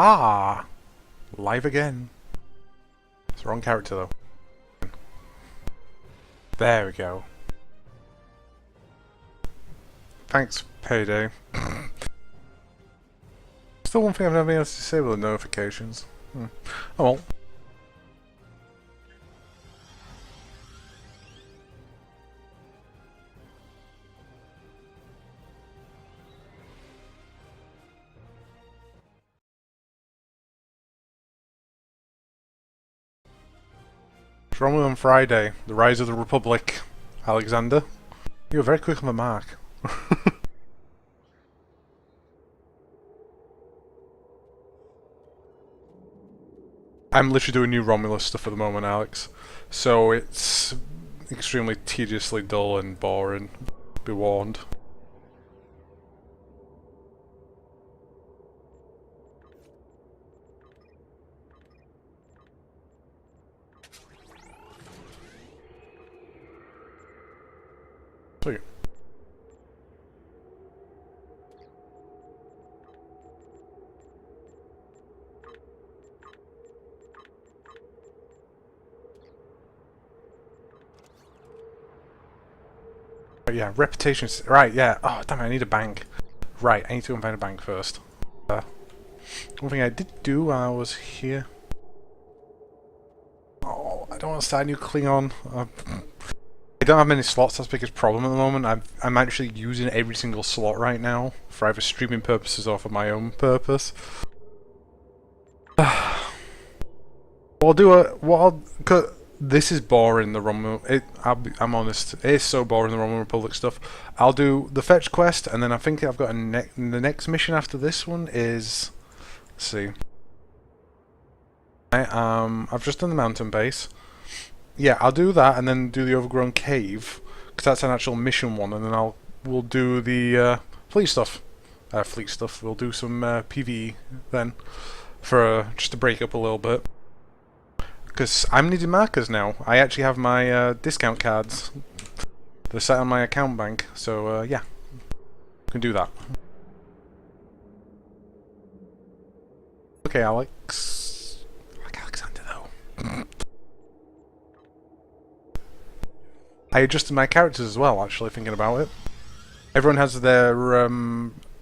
Aha! Live again. It's the wrong character though. There we go. Thanks, Payday. Still one thing I've never been able to disable the notifications. Oh well. It's Romulan Friday, the rise of the Republic. Alexander, you were very quick on the mark. I'm literally doing new Romulus stuff at the moment, Alex. So it's extremely tediously dull and boring. Be warned. Sweet. Oh, yeah, reputation. Right, yeah. Oh, damn it, I need a bank. Right, I need to go and find a bank first. One thing I did do while I was here. Oh, I don't want to start a new Klingon. I don't have many slots, that's the biggest problem at the moment. I'm actually using every single slot right now for either streaming purposes or for my own purpose. I'll do this is boring, the Romulan. I'm honest. It is so boring, the Romulan Republic stuff. I'll do the fetch quest, and then I think I've got the next mission after this one is. Let's see. I've just done the mountain base. Yeah, I'll do that, and then do the overgrown cave, because that's an actual mission one, and then we'll do the fleet stuff. We'll do some PvE then, for just to break up a little bit. Because I'm needing markers now. I actually have my discount cards. They're set on my account bank, so yeah, can do that. Okay, Alex. I like Alexander though. I adjusted my characters as well, actually, thinking about it. Everyone has their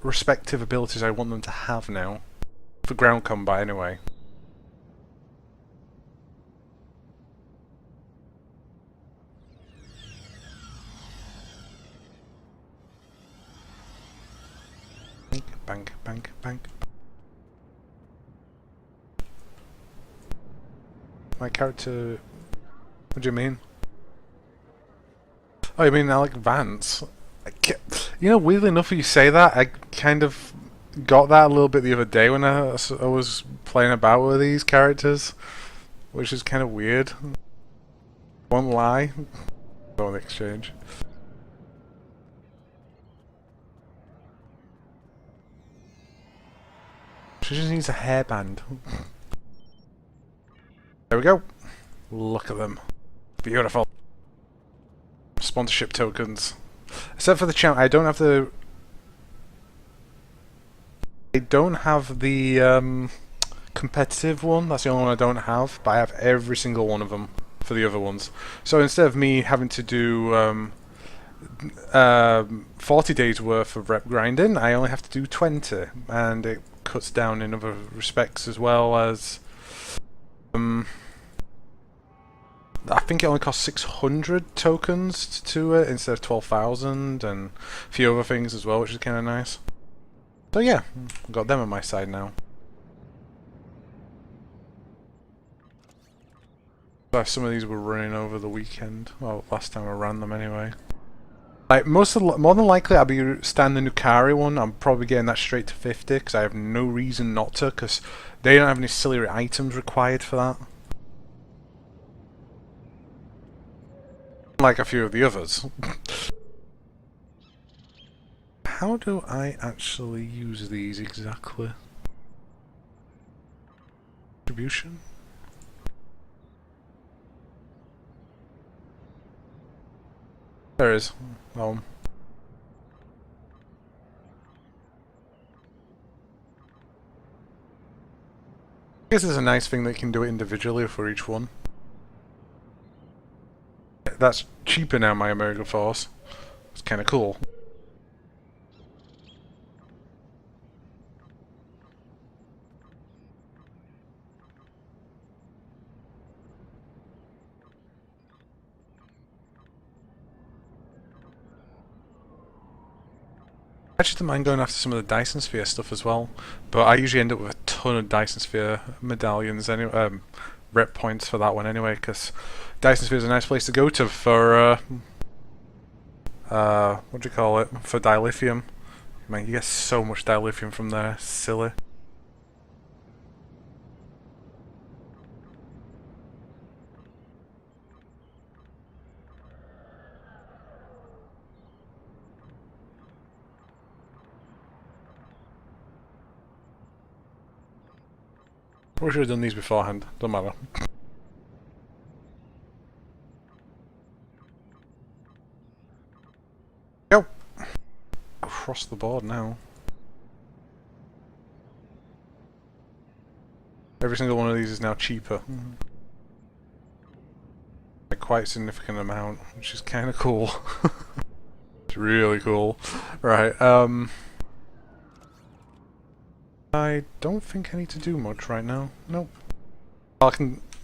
respective abilities I want them to have now. For ground combat, anyway. Bank, bank, bank. My character... What do you mean? Oh, you mean Alec Vance? You know, weirdly enough, you say that, I kind of got that a little bit the other day when I was playing about with these characters, which is kind of weird. Won't lie. On the exchange. She just needs a hairband. There we go. Look at them. Beautiful. Sponsorship tokens. Except for the channel, I don't have the... competitive one. That's the only one I don't have, but I have every single one of them for the other ones. So instead of me having to do 40 days worth of rep grinding, I only have to do 20, and it cuts down in other respects as well as I think it only costs 600 tokens to it instead of 12,000, and a few other things as well, which is kind of nice. So yeah, I've got them on my side now. Some of these were running over the weekend. Well, last time I ran them anyway. Like more than likely, I'll be starting the Nukari one. I'm probably getting that straight to 50 because I have no reason not to, because they don't have any silly items required for that. Like a few of the others. How do I actually use these exactly? Distribution? There is. guess it's a nice thing that you can do it individually for each one. That's cheaper now, my Omega Force. It's kind of cool. I actually don't mind going after some of the Dyson Sphere stuff as well, but I usually end up with a ton of Dyson Sphere medallions, anyway, rep points for that one anyway, because Dyson Sphere is a nice place to go to for, what do you call it, for dilithium. Man, you get so much dilithium from there, silly. We should have done these beforehand, don't matter. Go! Across the board now. Every single one of these is now cheaper. By quite a significant amount, which is kind of cool. It's really cool. Right, I don't think I need to do much right now. Nope. I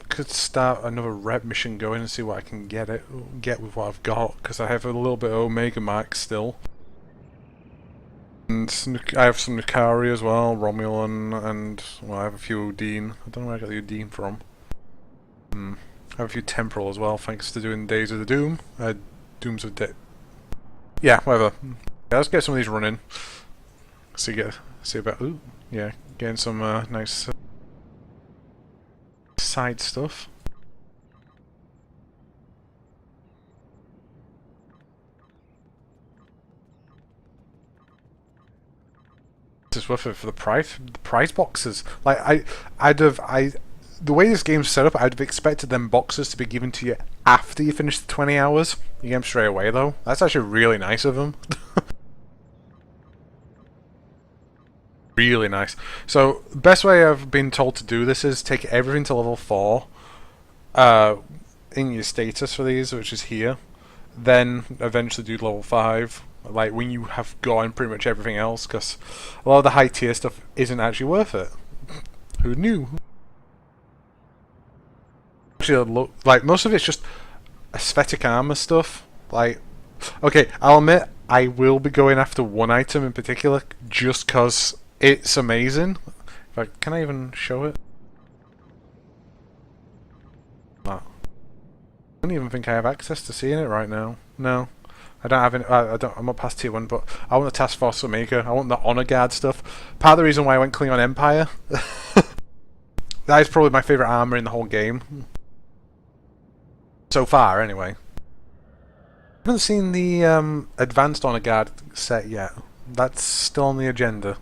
could start another rep mission going and see what I can get with what I've got, because I have a little bit of Omega Max still. And I have some Nikari as well, Romulan, and well, I have a few Udine. I don't know where I got the Udine from. I have a few Temporal as well, thanks to doing Days of the Doom. Dooms of Death. Yeah, whatever. Yeah, let's get some of these running. See about. Ooh. Yeah, getting some nice side stuff. This is worth it for the prize boxes. Like the way this game's set up, I'd have expected them boxes to be given to you after you finish the 20 hours. You get them straight away though. That's actually really nice of them. Really nice. So, the best way I've been told to do this is take everything to level 4 in your status for these, which is here. Then eventually do level 5, like when you have gone pretty much everything else, because a lot of the high tier stuff isn't actually worth it. Who knew? Actually, look, like most of it's just aesthetic armor stuff. Like, okay, I'll admit I will be going after one item in particular just because it's amazing. Can I even show it? No. I don't even think I have access to seeing it right now. No. I don't have any, I'm not past tier 1, but I want the Task Force Omega. I want the Honor Guard stuff. Part of the reason why I went Klingon Empire. That is probably my favourite armor in the whole game. So far, anyway. I haven't seen the Advanced Honor Guard set yet. That's still on the agenda.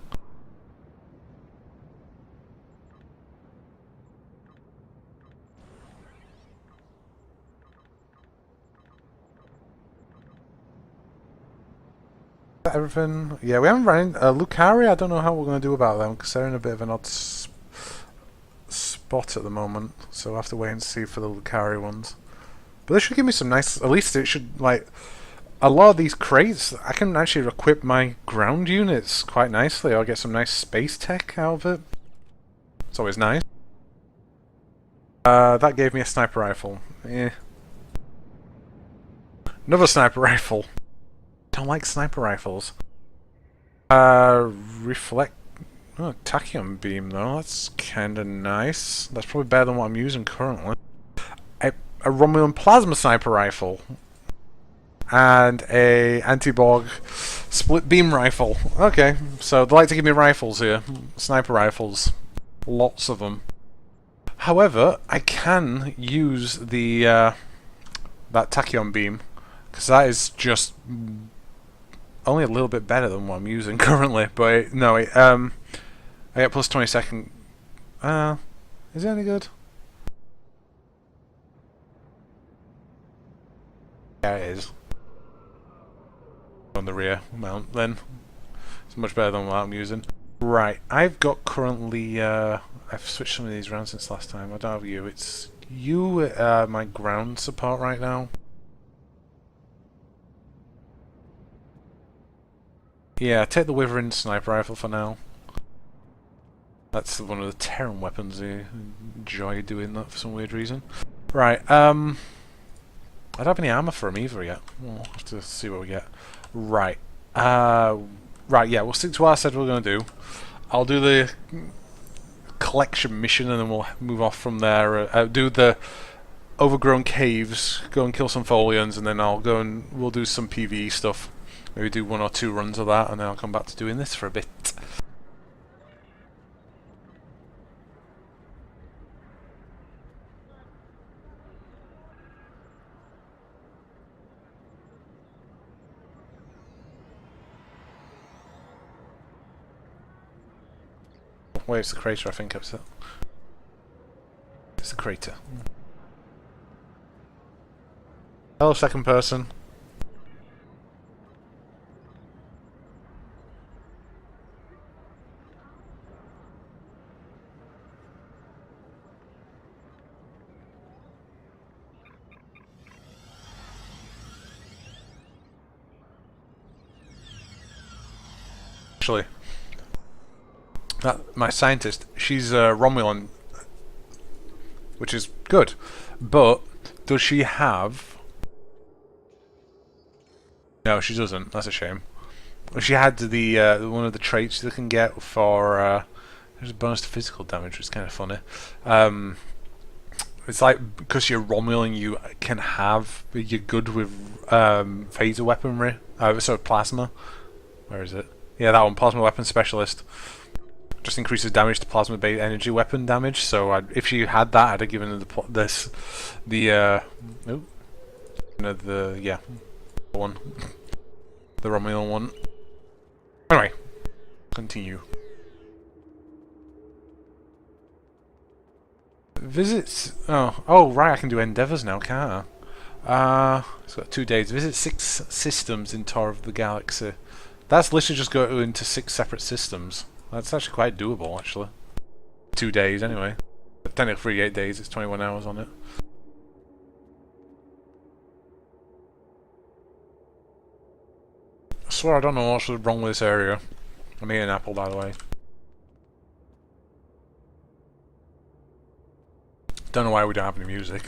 Everything, yeah, we haven't run Lucari. I don't know how we're going to do about them because they're in a bit of an odd spot at the moment, so we'll have to wait and see for the Lucari ones. But this should give me some nice, at least it should, like, a lot of these crates, I can actually equip my ground units quite nicely. I'll get some nice space tech out of it. It's always nice. That gave me a sniper rifle. Eh. Another sniper rifle. Don't like sniper rifles. Reflect. Oh, tachyon beam though. That's kind of nice. That's probably better than what I'm using currently. A Romulan plasma sniper rifle. And a anti-Borg split beam rifle. Okay, so they like to give me rifles here. Sniper rifles. Lots of them. However, I can use the that tachyon beam. Because that is just only a little bit better than what I'm using currently, but I get plus 20-second. Is it any good? Yeah, it is. On the rear mount, then it's much better than what I'm using. Right, I've got currently, I've switched some of these around since last time. I don't have you. It's you, my ground support right now. Yeah, take the Wyvern sniper rifle for now. That's one of the Terran weapons. I enjoy doing that for some weird reason. Right, I don't have any armor for him either yet. We'll have to see what we get. Right. Right, yeah, we'll stick to what I said we we're going to do. I'll do the collection mission and then we'll move off from there. Do the overgrown caves, go and kill some Folians, and then I'll go and we'll do some PvE stuff. Maybe do 1 or 2 runs of that, and then I'll come back to doing this for a bit. Wait, it's the crater, I think. It's the crater. Hello, second person. Actually, my scientist, she's Romulan, which is good, but does she have... No, she doesn't. That's a shame. She had the one of the traits you can get for there's a bonus to physical damage, which is kind of funny. It's like because you're Romulan, you can have you're good with phaser weaponry. So plasma. Where is it? Yeah, that one, plasma weapon specialist. Just increases damage to plasma-based energy weapon damage. So if she had that, I'd have given her the one, the Romulan one. Anyway, continue. Visits. Oh, right. I can do endeavors now, can't I? It's got 2 days. Visit 6 systems in Tour of the Galaxy. That's literally just go into 6 separate systems. That's actually quite doable, actually. 2 days, anyway. But technically 38 days. It's 21 hours on it. I swear I don't know what's wrong with this area. I'm eating an apple, by the way. Don't know why we don't have any music.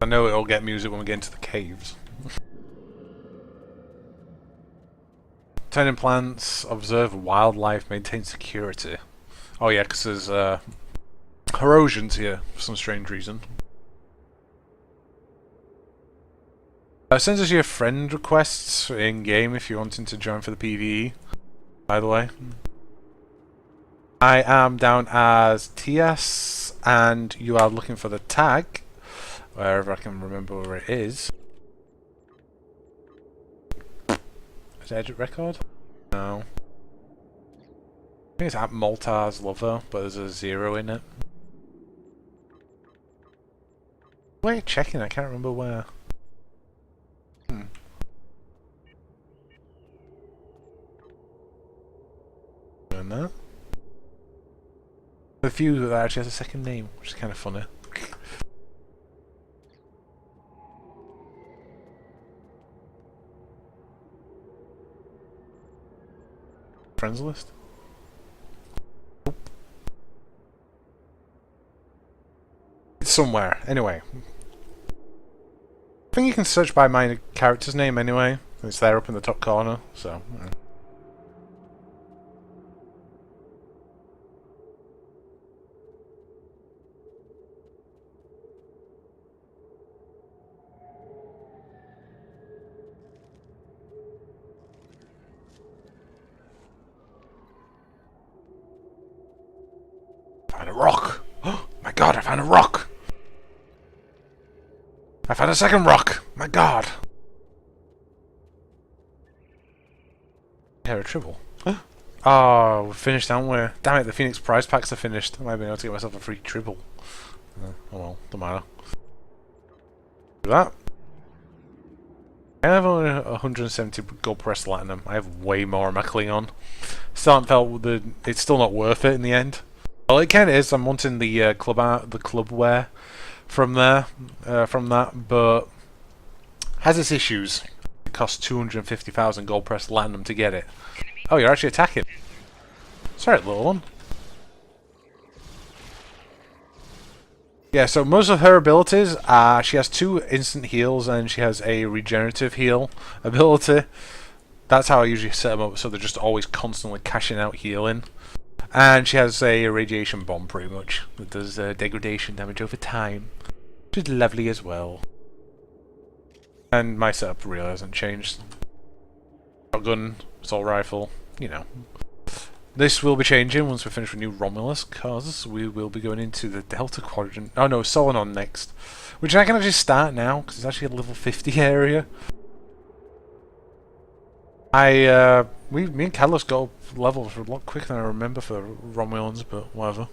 I know it'll get music when we get into the caves. Tending plants, observe wildlife, maintain security. Oh yeah, because there's erosions here for some strange reason. Sends us your friend requests in game if you're wanting to join for the PvE. By the way, I am down as TS, and you are looking for the tag wherever I can remember where it is. Is it Edit Record? No. I think it's at Malta's Lover, but there's a 0 in it. Where are you checking? I can't remember where. Doing that. A few that actually has a second name, which is kind of funny. Friends list? Nope. It's somewhere. Anyway. I think you can search by my character's name anyway. It's there up in the top corner, so... Yeah. I found a rock! Oh my god, I found a rock! I found a second rock! My god! Hair a tribble. Oh, we're finished, aren't we? Damn it, the Phoenix prize packs are finished. I might be able to get myself a free tribble. Oh well, don't matter. Do that. I have only 170 gold press platinum. I have way more on my Klingon. Still haven't felt it's still not worth it in the end. Well, it kind of is. I'm wanting the club wear from there, from that, but has its issues. It costs 250,000 gold press platinum to get it. Oh, you're actually attacking. Sorry, little one. Yeah, so most of her abilities, she has 2 instant heals and she has a regenerative heal ability. That's how I usually set them up, so they're just always constantly cashing out healing. And she has a radiation bomb, pretty much, that does degradation damage over time, which is lovely as well. And my setup really hasn't changed. Shotgun, assault rifle, you know. This will be changing once we finish with New Romulus, because we will be going into the Delta Quadrant. Oh no, Solonon next. Which I can actually start now, because it's actually a level 50 area. Me and Catalyst got up levels a lot quicker than I remember for Romulans, but whatever.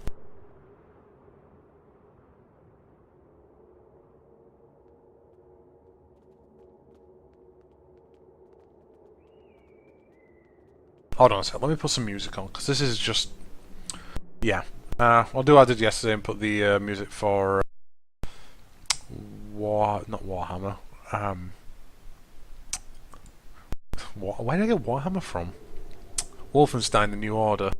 Hold on a sec, let me put some music on, because this is just... Yeah. I'll do what I did yesterday and put the music for... not Warhammer. Where did I get Warhammer from? Wolfenstein: The New Order.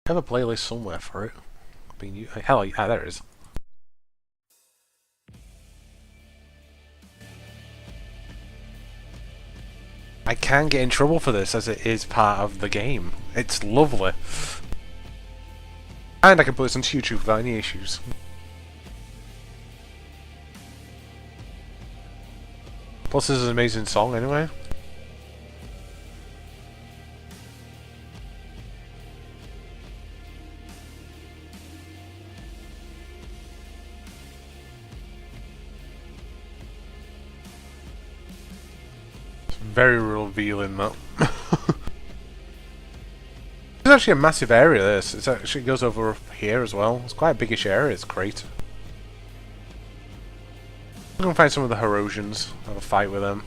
I have a playlist somewhere for it. Hell, yeah, there it is. I can get in trouble for this, as it is part of the game. It's lovely. And I can put this onto YouTube without any issues. Plus, this is an amazing song anyway. Very revealing, that. It's actually a massive area, this. It actually goes over here as well. It's quite a biggish area, it's great. I'm gonna find some of the Herosians, have a fight with them.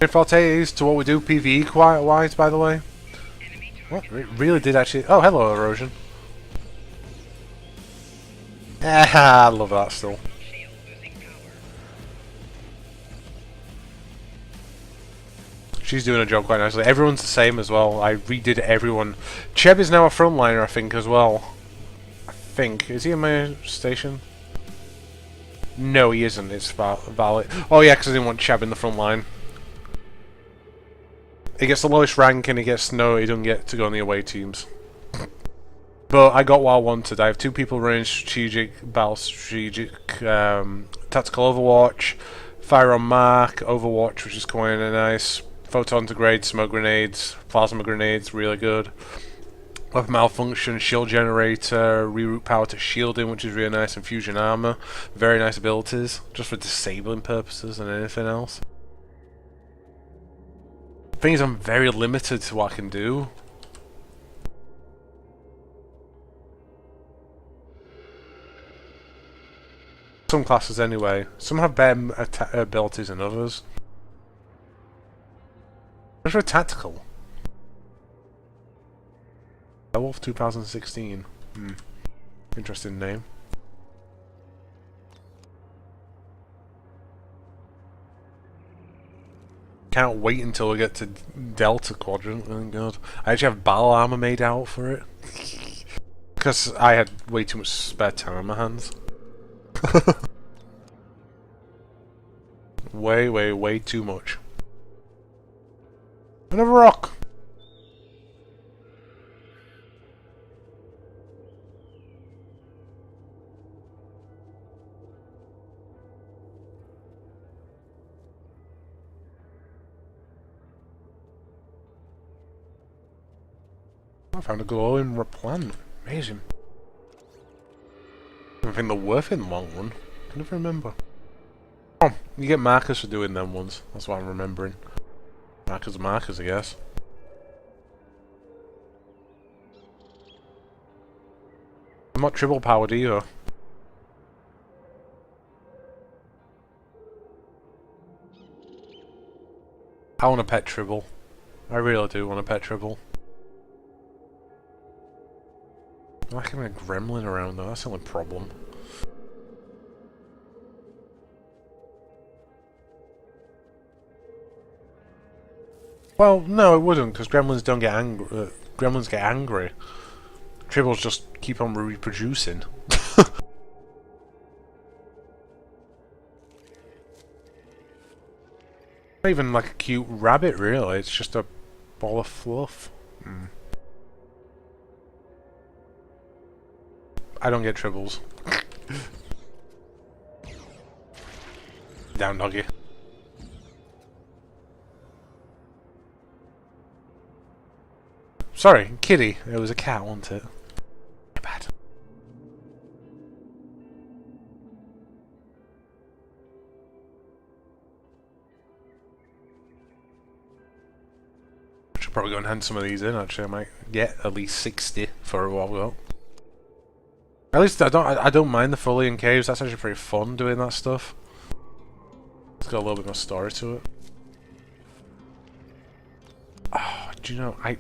Fortes to what we do PvE wise, by the way. What? It really did actually... Oh, hello, Erosion. I love that still. She's doing her job quite nicely. Everyone's the same as well. I redid everyone. Cheb is now a frontliner, I think, as well. I think. Is he in my station? No, he isn't. It's valid. Oh, yeah, because I didn't want Cheb in the front line. He gets the lowest rank and he doesn't get to go on the away teams. But I got what I wanted. I have 2 people running strategic, tactical Overwatch, Fire on Mark, Overwatch, which is quite nice, Photon Degrade, Smoke Grenades, Plasma Grenades, really good. Weapon Malfunction, Shield Generator, Reroute Power to Shielding, which is really nice, and Fusion Armor, very nice abilities, just for disabling purposes and anything else. The thing is, I'm very limited to what I can do. Some classes anyway. Some have better abilities than others. What's for tactical? Wolf 2016. Interesting name. Can't wait until we get to Delta Quadrant. Oh god. I actually have battle armor made out for it. Because I had way too much spare time on my hands. Way, way, way too much. Another rock! I found a glowing plant. Amazing. I think they're worth it in the long run. I can never remember. Oh, you get markers for doing them ones. That's what I'm remembering. Markers are markers, I guess. I'm not triple powered either. I want a pet Tribble. I really do want a pet Tribble. I'm not having a gremlin around though, that's the only problem. Well, no, it wouldn't, because gremlins don't get angry. Gremlins get angry. Tribbles just keep on reproducing. Not even like a cute rabbit, really. It's just a ball of fluff. I don't get Tribbles. Down, doggy. Sorry, kitty. It was a cat, wasn't it? Bad. I should probably go and hand some of these in. Actually, I might get at least 60 for a while ago. At least I don't mind the Fullian caves. That's actually pretty fun doing that stuff. It's got a little bit more story to it. Oh, do you know I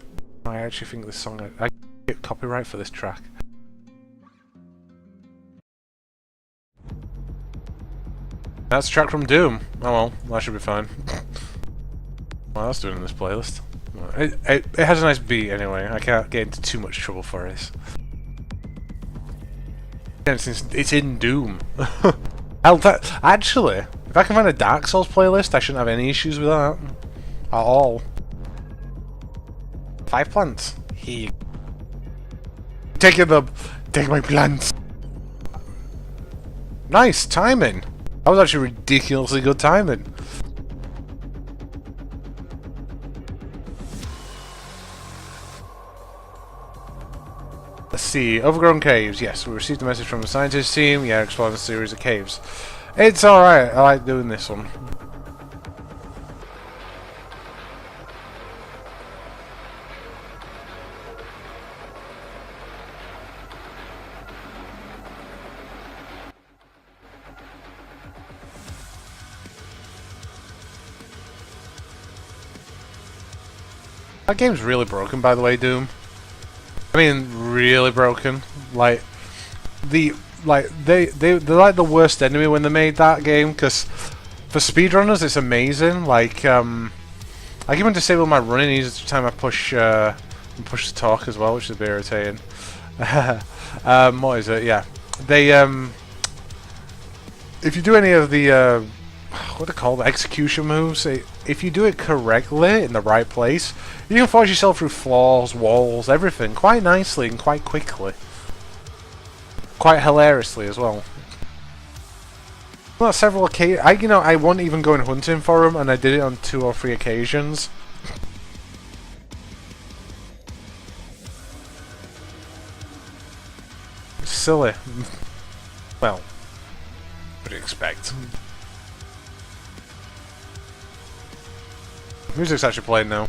actually think this song I get copyright for this track. That's a track from Doom. Oh well, that should be fine. What else doing in this playlist? It has a nice beat anyway. I can't get into too much trouble for this. Yeah, since it's in Doom. Actually, if I can find a Dark Souls playlist, I shouldn't have any issues with that. At all. 5 plants. Here you go. Take my plants. Nice timing. That was actually ridiculously good timing. Let's see. Overgrown caves. Yes, we received a message from the scientist team. Yeah, exploring a series of caves. It's alright. I like doing this one. That game's really broken, by the way, Doom. I mean, really broken. Like, they're like the worst enemy when they made that game, because for speedrunners it's amazing. Like, I can even disable my running each time I push the talk as well, which is a bit irritating. What is it? Yeah, they if you do any of the what are they called, execution moves, if you do it correctly in the right place, you can force yourself through floors, walls, everything quite nicely and quite quickly. Quite hilariously as well. Well, several occasions, I wasn't even going hunting for them, and I did it on 2 or 3 occasions. Silly. Well, what do you expect? Music's actually playing now.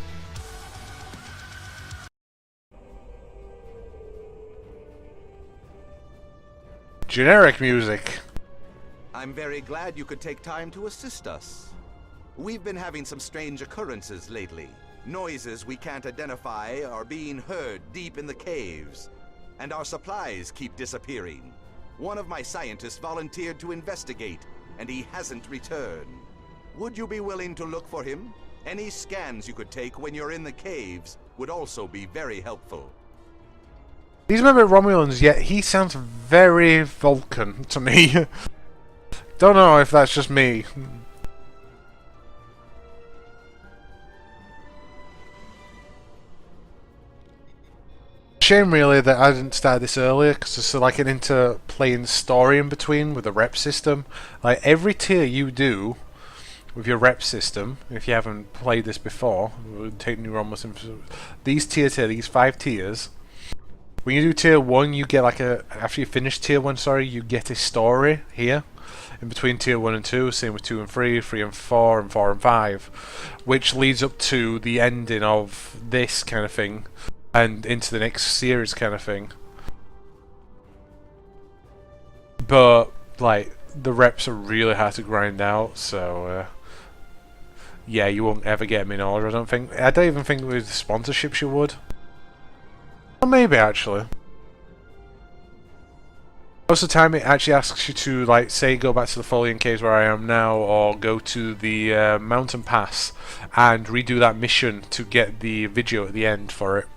Generic music. I'm very glad you could take time to assist us. We've been having some strange occurrences lately. Noises we can't identify are being heard deep in the caves, and our supplies keep disappearing. One of my scientists volunteered to investigate, and he hasn't returned. Would you be willing to look for him? Any scans you could take when you're in the caves would also be very helpful. These are a bit Romulans, yet he sounds very Vulcan to me. Don't know if that's just me. Shame really that I didn't start this earlier, because there's like an interplaying story in between with the rep system. Like every tier you do with your rep system, if you haven't played this before, we'll take new Romulus. These these 5 tiers. When you do tier 1, you get like after you finish tier 1, sorry, you get a story here. In between tier 1 and 2, same with 2 and 3, 3 and 4, and 4 and 5. Which leads up to the ending of this kind of thing. And into the next series kind of thing. But, like, the reps are really hard to grind out, so... yeah, you won't ever get them in order, I don't think. I don't even think with sponsorships you would. Or maybe, actually. Most of the time it actually asks you to, like, say go back to the Folian Caves where I am now, or go to the mountain pass and redo that mission to get the video at the end for it.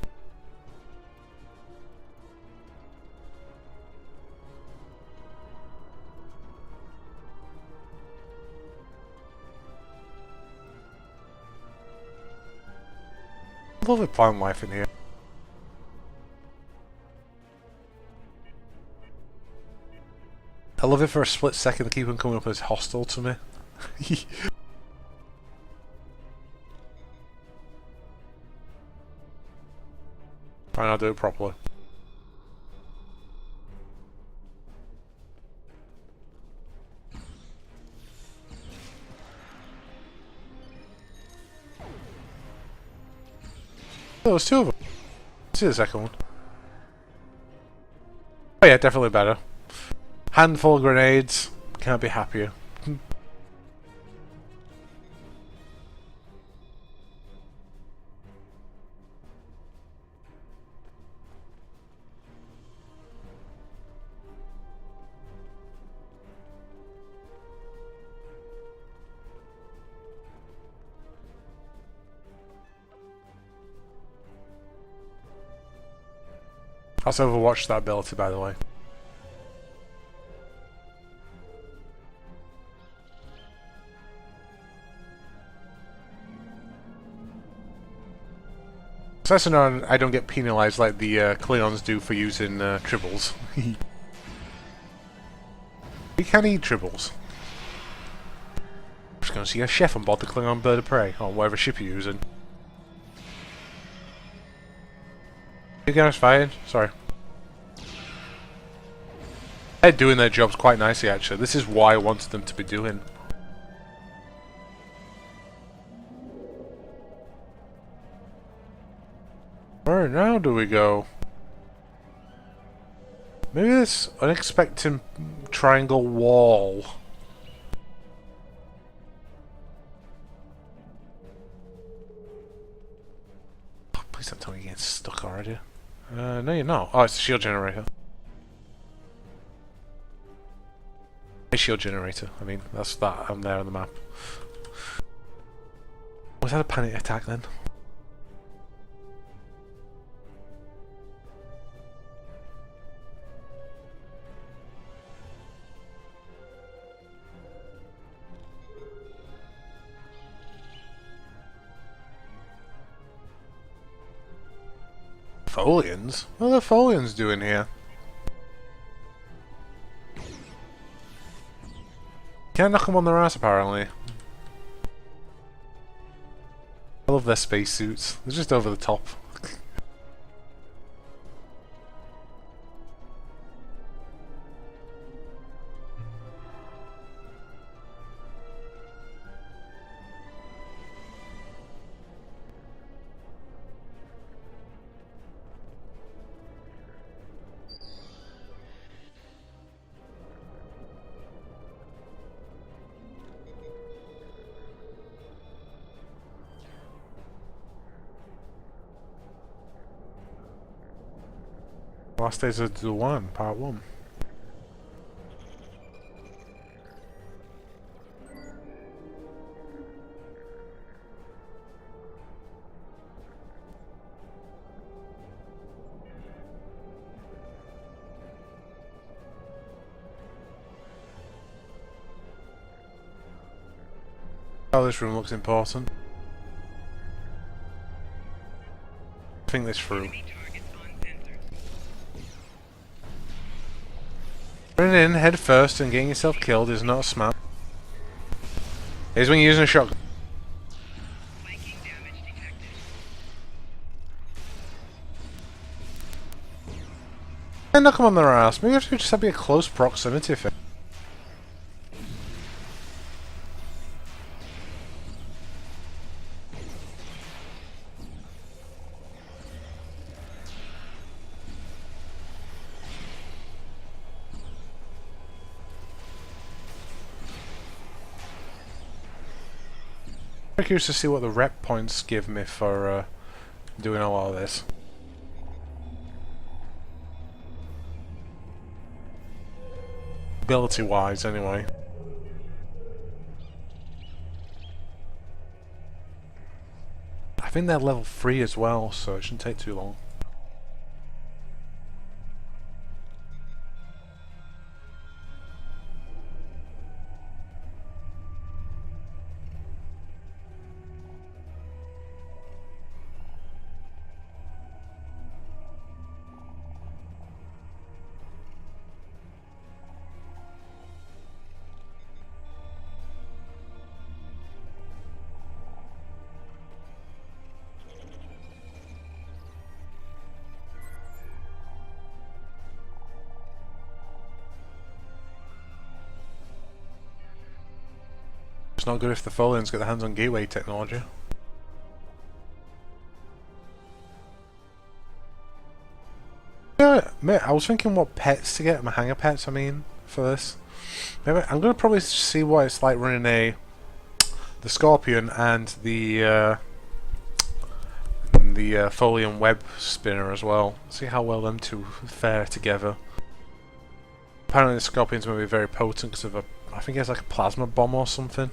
I love the plant life in here. I love it for a split second to keep on coming up as hostile to me. Fine, I'll do it properly. Oh, there's 2 of them. Let's see the second one. Oh yeah, definitely better. Handful of grenades. Can't be happier. That's Overwatch, that ability, by the way. So that's another, I don't get penalised like the Klingons do for using tribbles. You can eat tribbles. I'm just going to see a chef on board the Klingon Bird of Prey, or whatever ship you're using. You guys fired? Sorry. They're doing their jobs quite nicely, actually. This is what I wanted them to be doing. Where now do we go? Maybe this unexpected triangle wall. Oh, please don't tell me you're getting stuck already. No you're not. Oh, it's a shield generator. A shield generator. I mean, that's that. I'm there on the map. Was that a panic attack then? Folians? What are the Folians doing here? Can't knock them on their ass, apparently. I love their spacesuits. They're just over the top. Last Days of the One, Part 1. Oh, this room looks important. I think this room. Running in head first and getting yourself killed is not smart. It is when you're using a shotgun. And knock them on their ass. Maybe you have to just have to be a close proximity thing. I'm curious to see what the rep points give me for doing all of this. Ability wise, anyway. I think they're level 3 as well, so it shouldn't take too long. It's not good if the Folians get their hands on gateway technology. Yeah, mate, I was thinking what pets to get, my hanger pets I mean, for this. Maybe I'm gonna probably see what it's like running the Scorpion and the Folian web spinner as well. See how well them two fare together. Apparently the Scorpion's going to be very potent because of I think it has like a plasma bomb or something.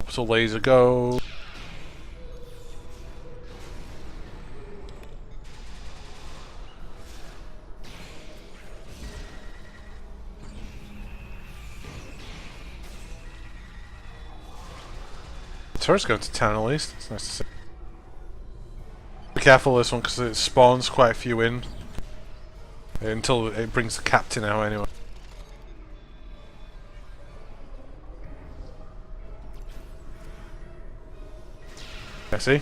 So laser go. The turret's going to town at least. It's nice to see. Be careful with this one because it spawns quite a few in. Until it brings the captain out anyway. I see.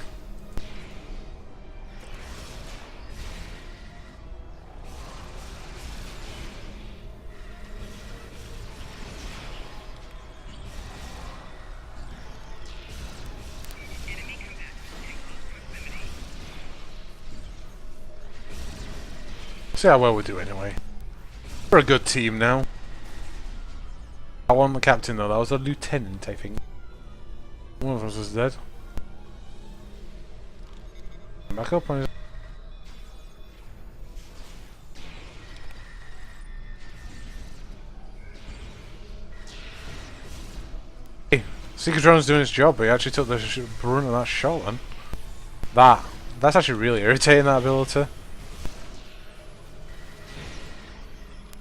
See how well we do anyway. We're a good team now. I wasn't the captain though, that was a lieutenant I think. One of us is dead. Back up on his... Hey, Secretron's doing his job, but he actually took the brunt of that shot then. That's actually really irritating, that ability.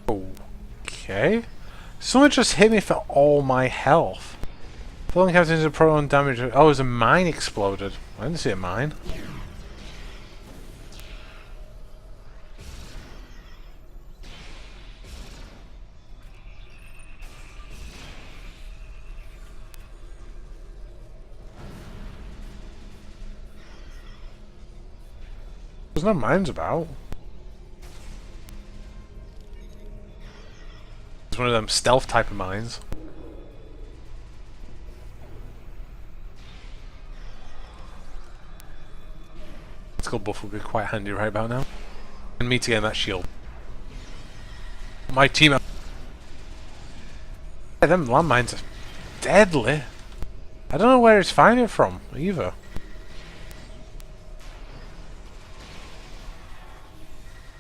Okay. Someone just hit me for all my health. Falling captain is a prone damage. Oh, it was a mine exploded. I didn't see a mine. There's no mines about. It's one of them stealth type of mines. Let's go buff would be quite handy right about now. And me to get that shield. My team. Yeah, them landmines are deadly. I don't know where it's finding it from either.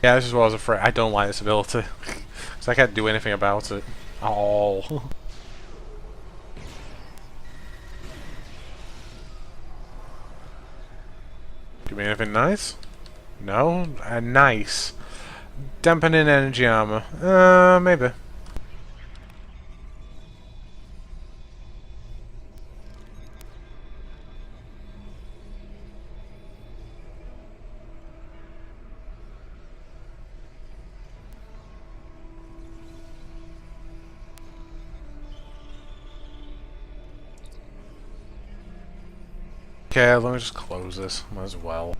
Yeah, this is what I was afraid. I don't like this ability. Because I can't do anything about it. At all. Give me anything nice? No? Nice. Dampening energy armor. Maybe. Okay, let me just close this. Might as well.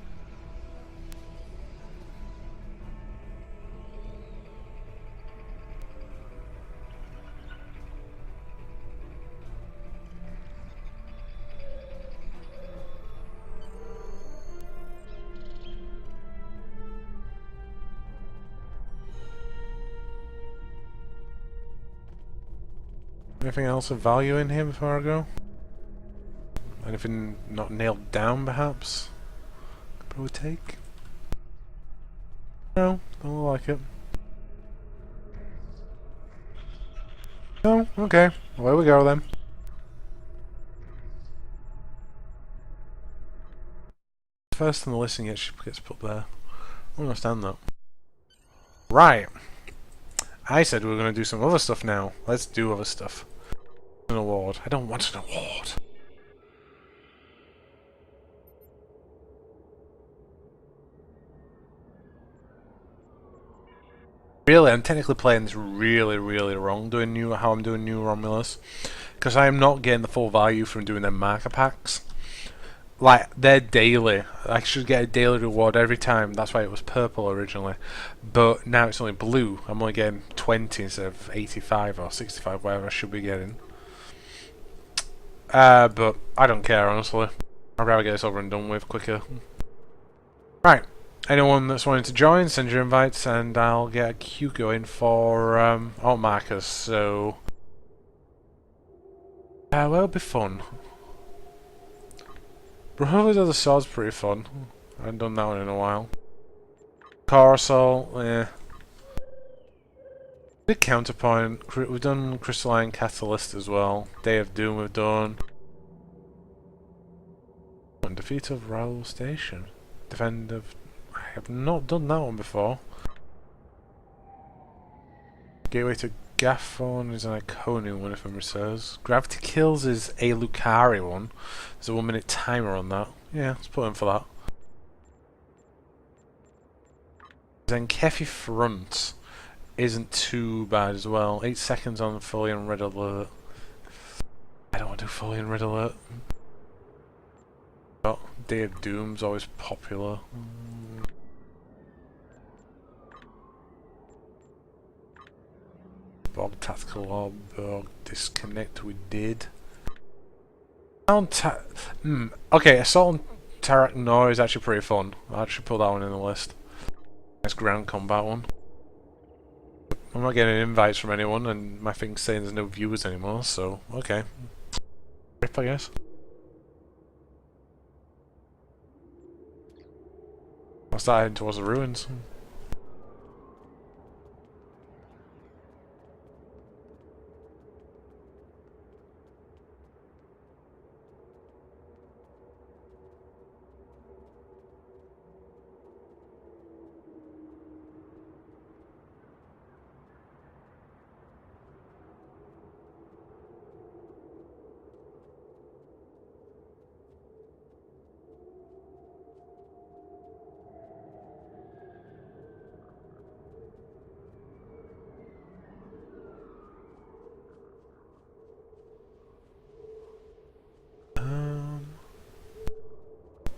Anything else of value in here before I go? Anything not nailed down, perhaps? Could probably take? No, don't look like it. No? Okay. Away we go then. First on the list and gets put there. I don't understand that. Right. I said we were going to do some other stuff now. Let's do other stuff. An award. I don't want an award. Really, I'm technically playing this really, really wrong, how I'm doing new Romulus. Because I am not getting the full value from doing their marker packs. Like, they're daily. I should get a daily reward every time. That's why it was purple originally. But now it's only blue. I'm only getting 20 instead of 85 or 65, whatever I should be getting. But I don't care, honestly. I'd rather get this over and done with quicker. Right. Anyone that's wanting to join, send your invites and I'll get a queue going for alt markers. So, well, it'll be fun. Brothers of the Sword's pretty fun. I haven't done that one in a while. Core Assault, yeah. Big Counterpoint. We've done Crystalline Catalyst as well. Day of Doom we've done. Defeat of Raoul Station. Defend of... I have not done that one before. Gateway to Gaffon is an Iconium one if memory serves. Gravity Kills is a Lucari one. There's a 1 minute timer on that. Yeah, let's put in for that. Then Kefi Front isn't too bad as well. 8 seconds on fully on red alert. I don't want to do fully on red alert. But Day of Doom's always popular. Bob Tactical Orb Disconnect we did. Okay, Assault on Tarak Nor is actually pretty fun. I'll actually put that one in the list. Nice ground combat one. I'm not getting invites from anyone and my thing's saying there's no viewers anymore, so okay. Rip, I guess. I'll start heading towards the ruins.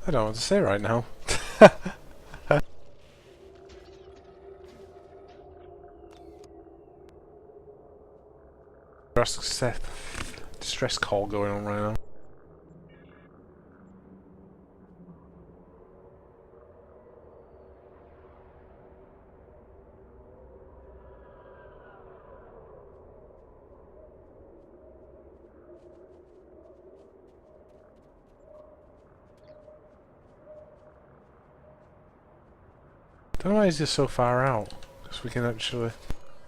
I don't know what to say right now. Distress call going on right now. I don't know why he's just so far out. Because we can actually...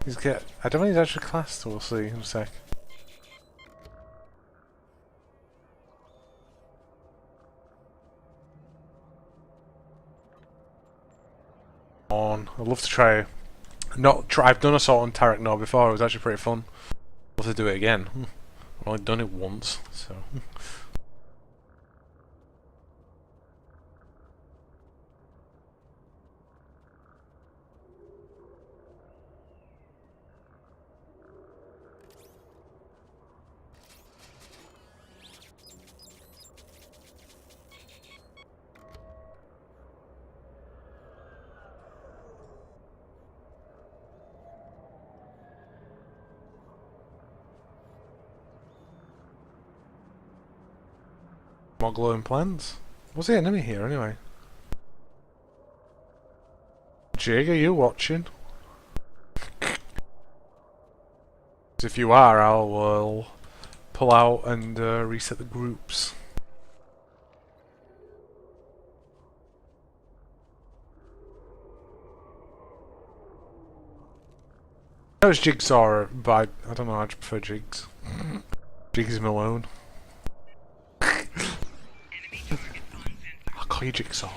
I don't think he's actually classed, we'll see in a sec. I'd love to try... I've done Assault on Tarak Nor before, it was actually pretty fun. I'd love to do it again. I've only done it once, so... more glowing plants. What's the enemy here anyway? Jig, are you watching? If you are, I will pull out and reset the groups. That was Jigsaw, but I don't know, I just prefer Jigs. Jigs Malone. I'll call you Jigsaw.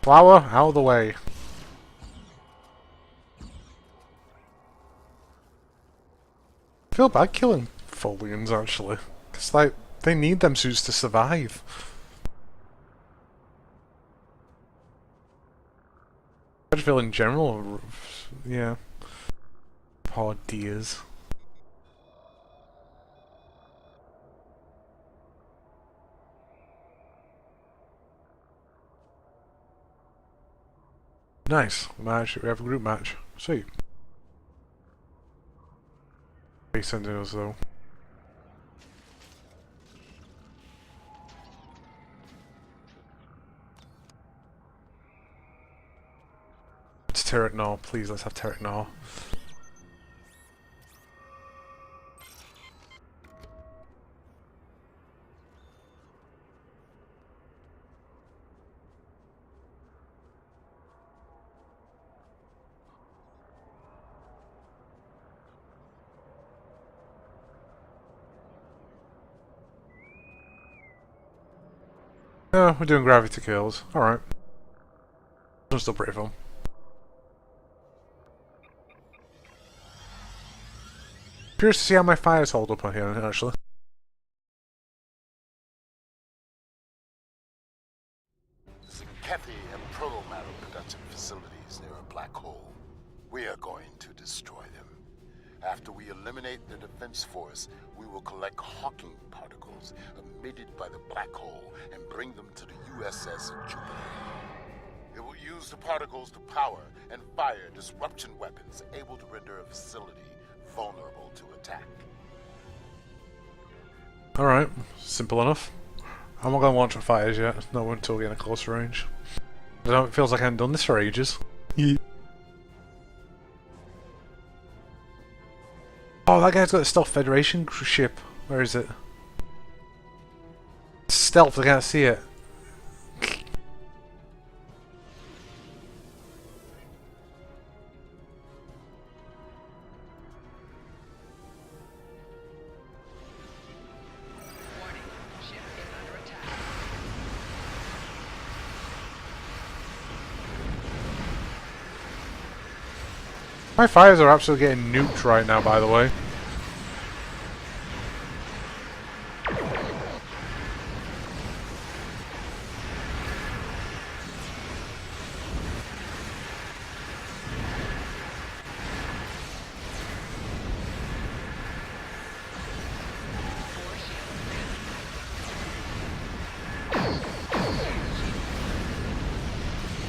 Flower, out of the way. I feel bad killing Folians actually. It's like, they need them suits to survive. I just feel in general, yeah. Poor dears. Nice. Match. We have a group match. Sweet. He's sending us though. It's turret now. Please, let's have turret now. No, we're doing gravity kills. Alright. I'm still pretty fun. Curious to see how my fires hold up on here, actually. Kathy and proto-matter production facilities near a black hole. We are going to destroy them. After we eliminate the defense force, we will collect Hawking particles emitted by the black hole and bring them to the USS Jupiter. It will use the particles to power and fire disruption weapons able to render a facility vulnerable to attack. Alright, simple enough. I'm not going to launch fires yet, not until we get in a closer range. I don't, it feels like I haven't done this for ages. Yeah. Oh, that guy's got a Stealth Federation ship. Where is it? Stealth, I can't see it. My fires are absolutely getting nuked right now, by the way.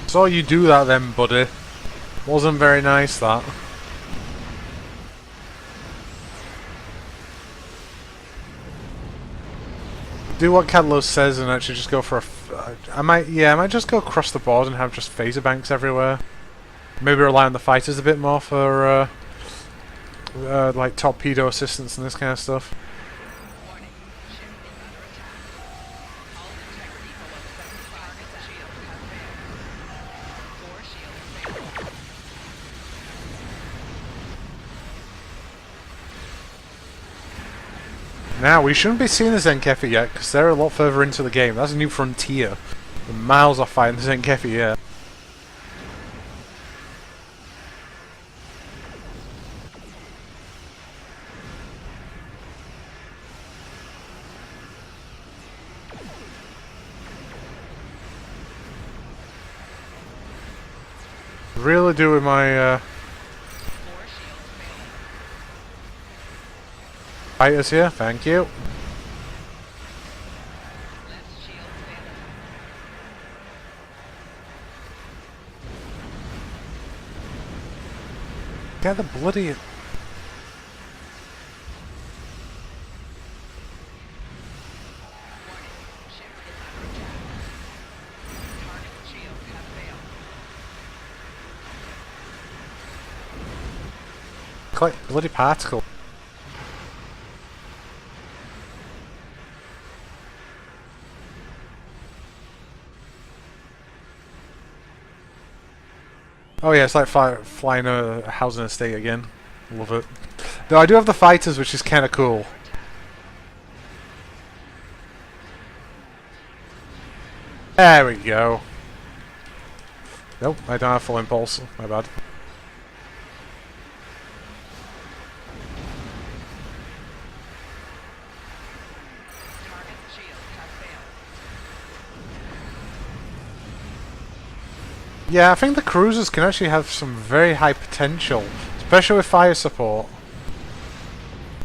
Saw you do that then, buddy. Wasn't very nice, that. Do what Cadlos says and actually just go for a... I might just go across the board and have just phaser banks everywhere. Maybe rely on the fighters a bit more for, like, torpedo assistance and this kind of stuff. Now, we shouldn't be seeing the Zenkefi yet, because they're a lot further into the game. That's a new frontier. We're miles off fighting the Zenkefi yet. Really doing my, fighters here, thank you. Get the bloody... Collect bloody particle. Oh yeah, it's like flying a housing estate again. Love it. Though I do have the fighters, which is kind of cool. There we go. Nope, I don't have full impulse. My bad. Yeah, I think the cruisers can actually have some very high potential, especially with fire support.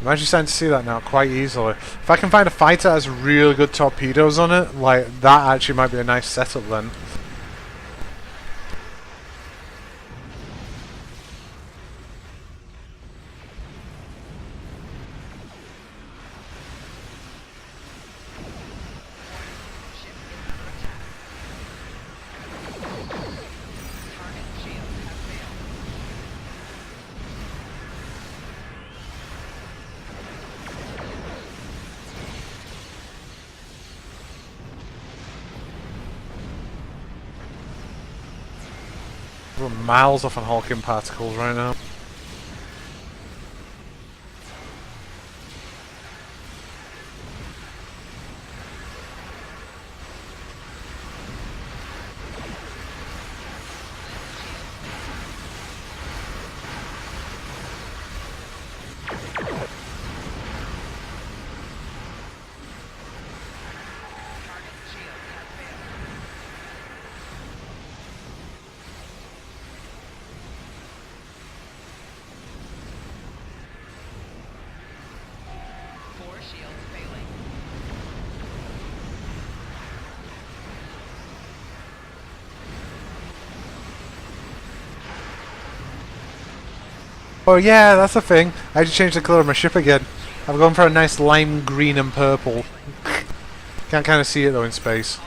I'm actually starting to see that now quite easily. If I can find a fighter that has really good torpedoes on it, like that actually might be a nice setup then. We're miles off on Hawking particles right now. Oh yeah, that's the thing. I had to change the colour of my ship again. I've gone for a nice lime green and purple. Can't kind of see it though in space.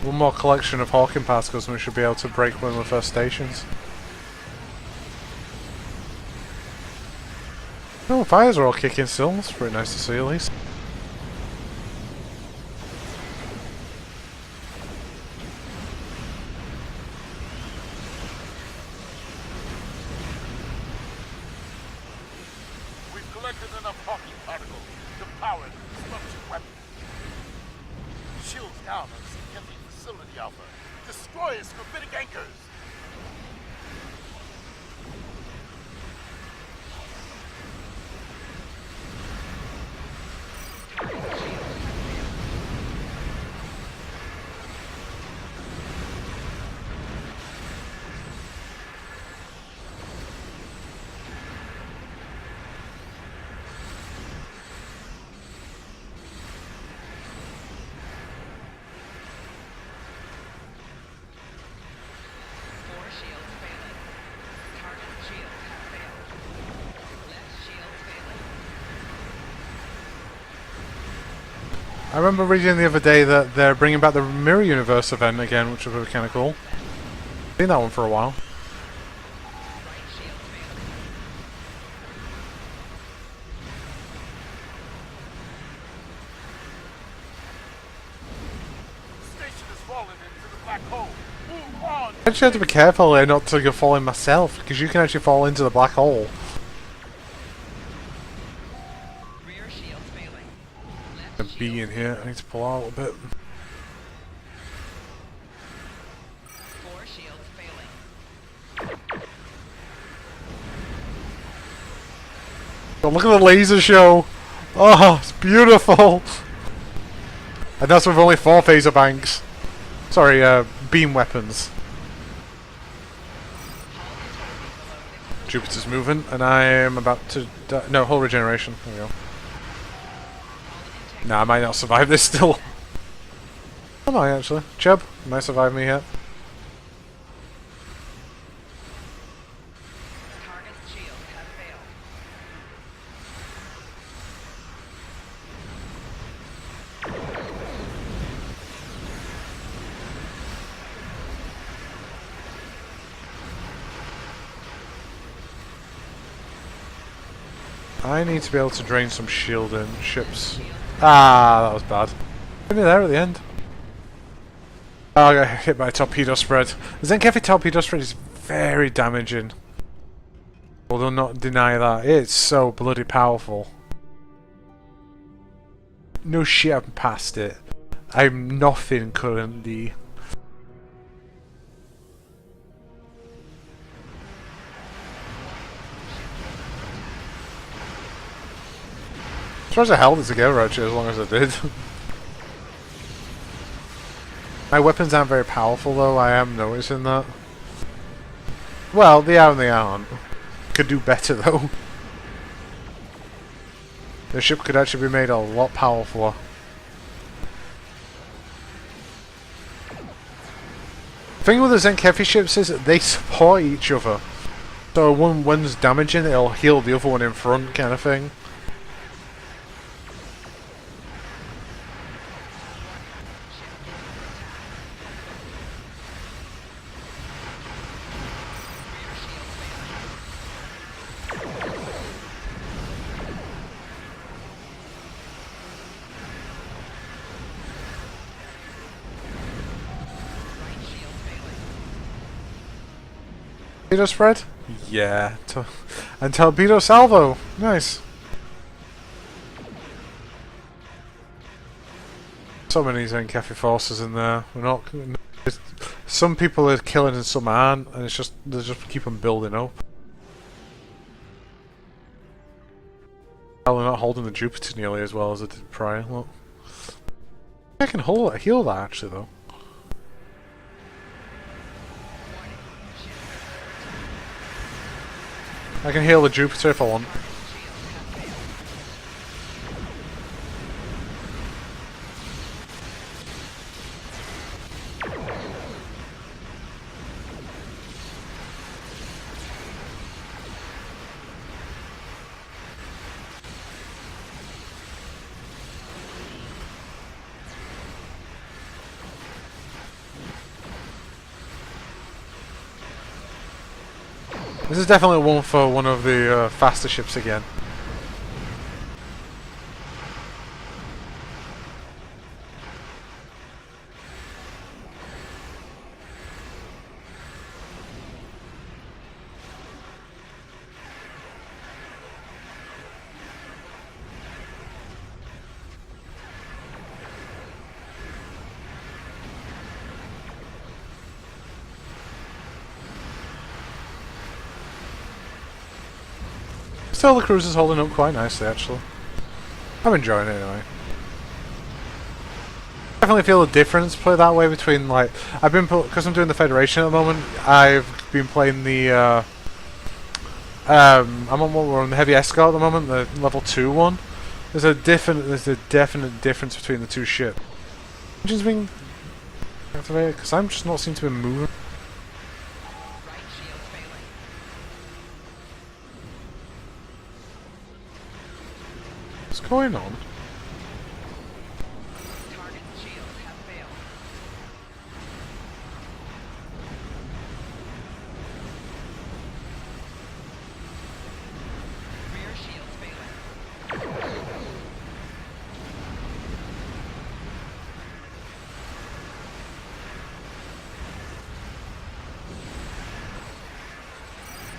One more collection of Hawking particles and we should be able to break one of the first stations. Oh, fires are all kicking still. That's pretty nice to see at least. We've collected enough Hawking particles to power the destruction weapon. Shields down on empty facility, Alpha. Destroy its gravitic anchors. I remember reading the other day that they're bringing back the Mirror Universe event again, which was kind of cool. Seen that one for a while. Station has fallen into the black hole. Move on. I actually have to be careful not to go falling myself, because you can actually fall into the black hole. A B in here. I need to pull out a bit. 4 shields failing. Oh, look at the laser show! Oh, it's beautiful! And that's with only 4 phaser banks. Sorry, beam weapons. Jupiter's moving, and I am about to die. No, whole regeneration. There we go. Nah, I might not survive this still. I might actually. Chubb, you might survive me yet. Target's shields have failed. I need to be able to drain some shield in ships. Ah, that was bad. Maybe there at the end. Oh, I got hit by a torpedo spread. The Zenkefi torpedo spread is very damaging. I will not deny that. It's so bloody powerful. No shit, I'm past it. I'm nothing currently. I suppose I held it together actually as long as I did. My weapons aren't very powerful though, I am noticing that. Well, they are and they aren't. Could do better though. The ship could actually be made a lot powerfuler. The thing with the Zenkefi ships is that they support each other. So when one's damaging, it'll heal the other one in front kind of thing. Torpedo spread? Yeah. And torpedo salvo. Nice. So many Zenkefi forces in there. We're not. Some people are killing and some aren't, and it's just they just keep on building up. Well, they're not holding the Jupiter nearly as well as I did prior. Look. I can heal that actually though. I can heal the Jupiter if I want. This is definitely one for one of the faster ships again. Still, the cruiser's holding up quite nicely, actually. I'm enjoying it anyway. Definitely feel a difference play that way between like I've been because I'm doing the Federation at the moment. I've been playing the I'm on what we're on the heavy escort at the moment, the level 2 one. There's a definite difference between the two ships. Engine's being activated because I'm just not seem to be moving. What's going on? Target's shields have failed. Rear shields failing.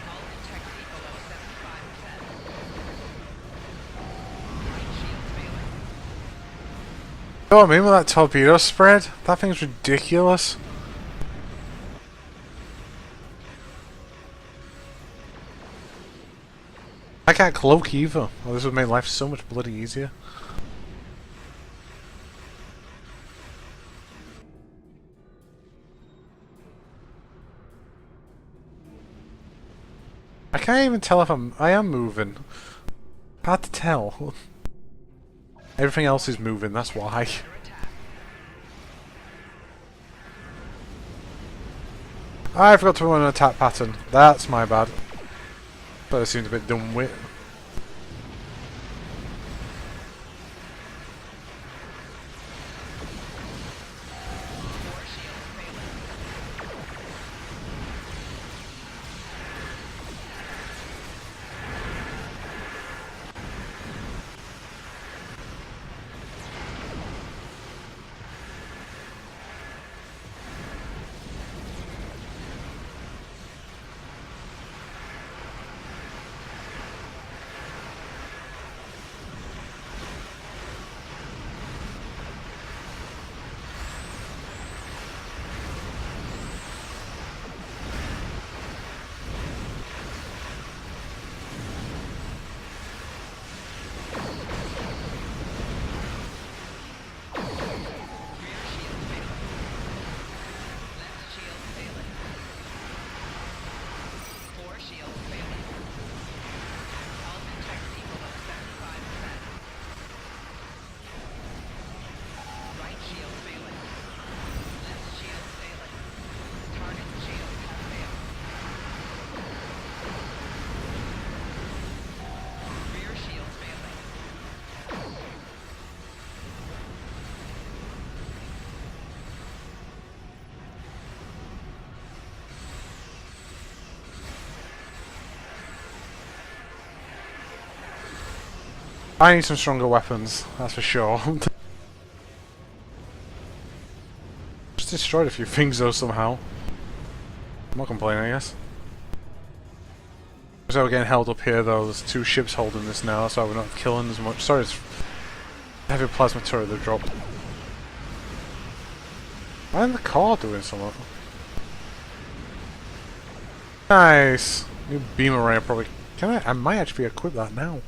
Hull integrity below 75%. Right shields failing. know what I mean with that torpedo spread? That thing's ridiculous. I can't cloak either. Well, this would make life so much bloody easier. I can't even tell if I am moving. Hard to tell. Everything else is moving, that's why. I forgot to run an attack pattern. That's my bad. But it seems a bit dumb wit. I need some stronger weapons, that's for sure. Just destroyed a few things though somehow. I'm not complaining, I guess. So we're getting held up here though, there's 2 ships holding this now, so we're not killing as much. Sorry, it's heavy plasma turret they've dropped. Why isn't the car doing something? Nice! New beam array probably... I might actually equip that now.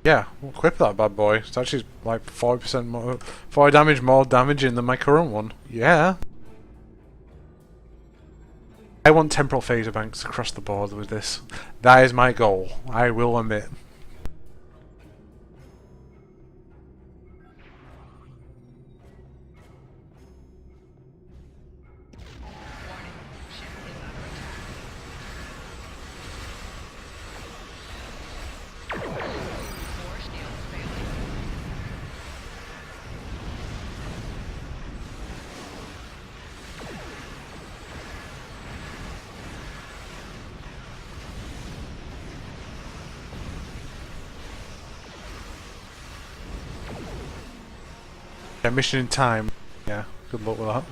Yeah, we'll equip that bad boy. It's actually like 40% more, 40 damage more damaging than my current one. Yeah. I want temporal phaser banks across the board with this. That is my goal, I will admit. Yeah, mission in time. Yeah, good luck with that.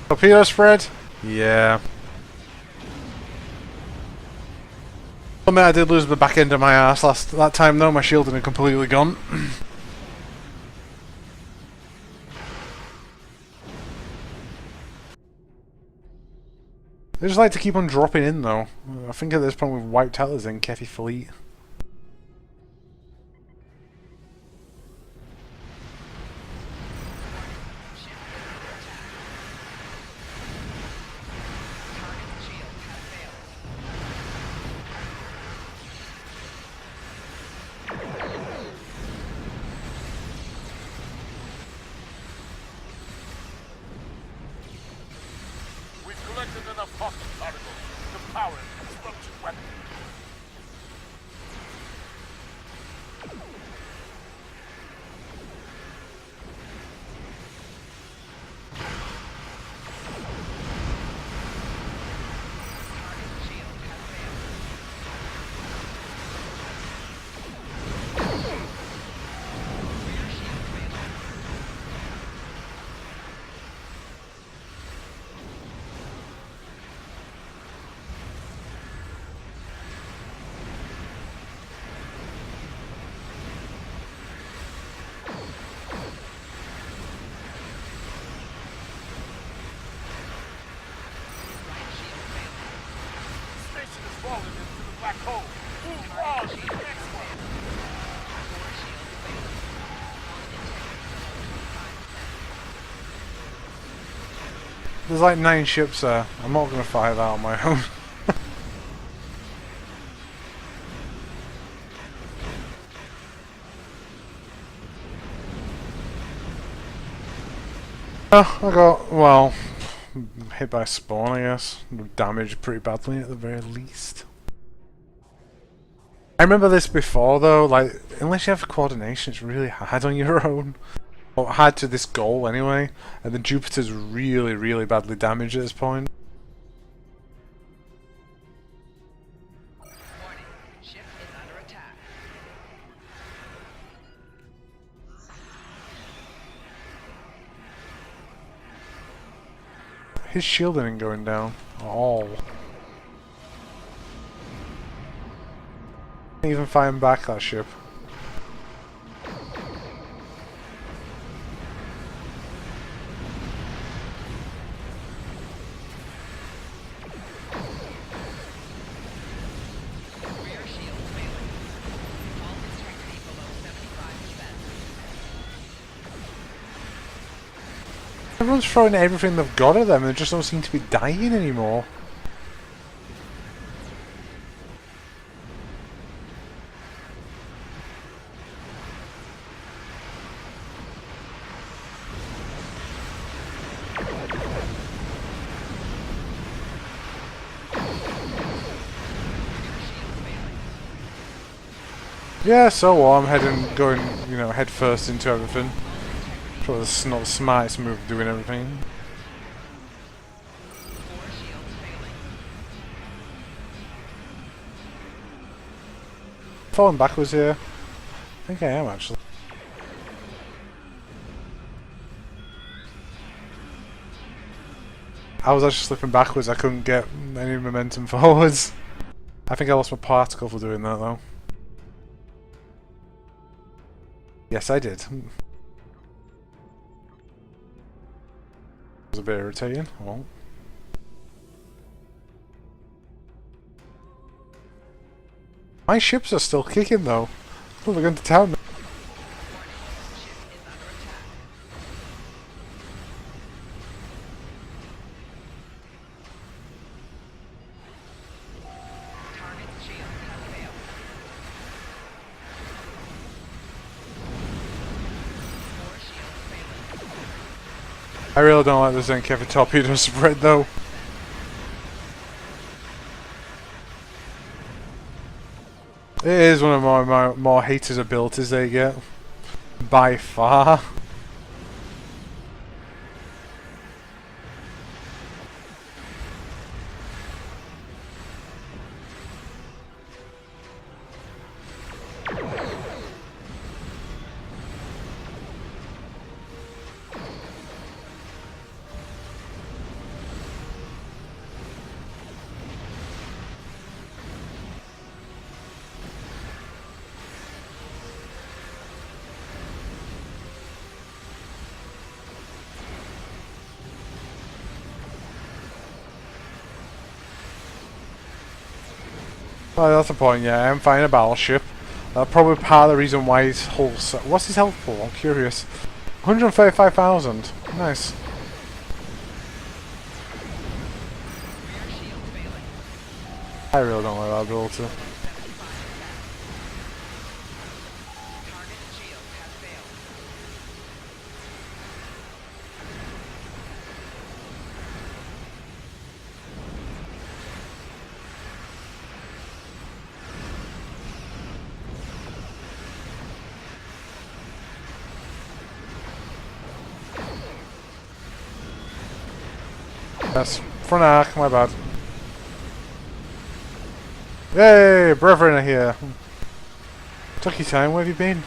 Torpedo spread? Yeah. I mean, I did lose the back end of my ass that time though, my shielding had completely gone. They just like to keep on dropping in though. I think at this point we've wiped out the Zenkethi fleet. hole. Move on to the next one. 4 shields failing. Hull integrity below 25%. There's like 9 ships there. I'm not going to fight that on my own. Oh, I got, well, hit by a spawn, I guess. Damaged pretty badly at the very least. I remember this before though, like, unless you have coordination, it's really hard on your own. Or hard to this goal anyway. And the Jupiter's really, really badly damaged at this point. Warning. Ship is under attack. His shield isn't going down at all. Can't even find back that ship. Rear shields failing. Hull integrity below 75%. Everyone's throwing everything they've got at them and they just don't seem to be dying anymore. Yeah, so what? I'm going, you know, head first into everything. Probably not the smartest move doing everything. 4 shields failing. Falling backwards here. I think I am actually. I was actually slipping backwards, I couldn't get any momentum forwards. I think I lost my particle for doing that though. Yes, I did. It was a bit irritating. Well. My ships are still kicking though. Oh, they're going to town now. Ship is under attack. Target's shields have failed. 4 shields failing. I really don't like the Zenkev torpedo spread though. It is one of my more hated abilities they get. By far. Oh, that's the point, yeah, I'm finding a battleship. That's probably part of the reason why his whole what's his health for? I'm curious. 135,000. Nice. Rear shields failing. I really don't like that ability. 75%. Target's shields have failed. Yes, front arc, my bad. Yay, brethren are here. Took your time, where have you been?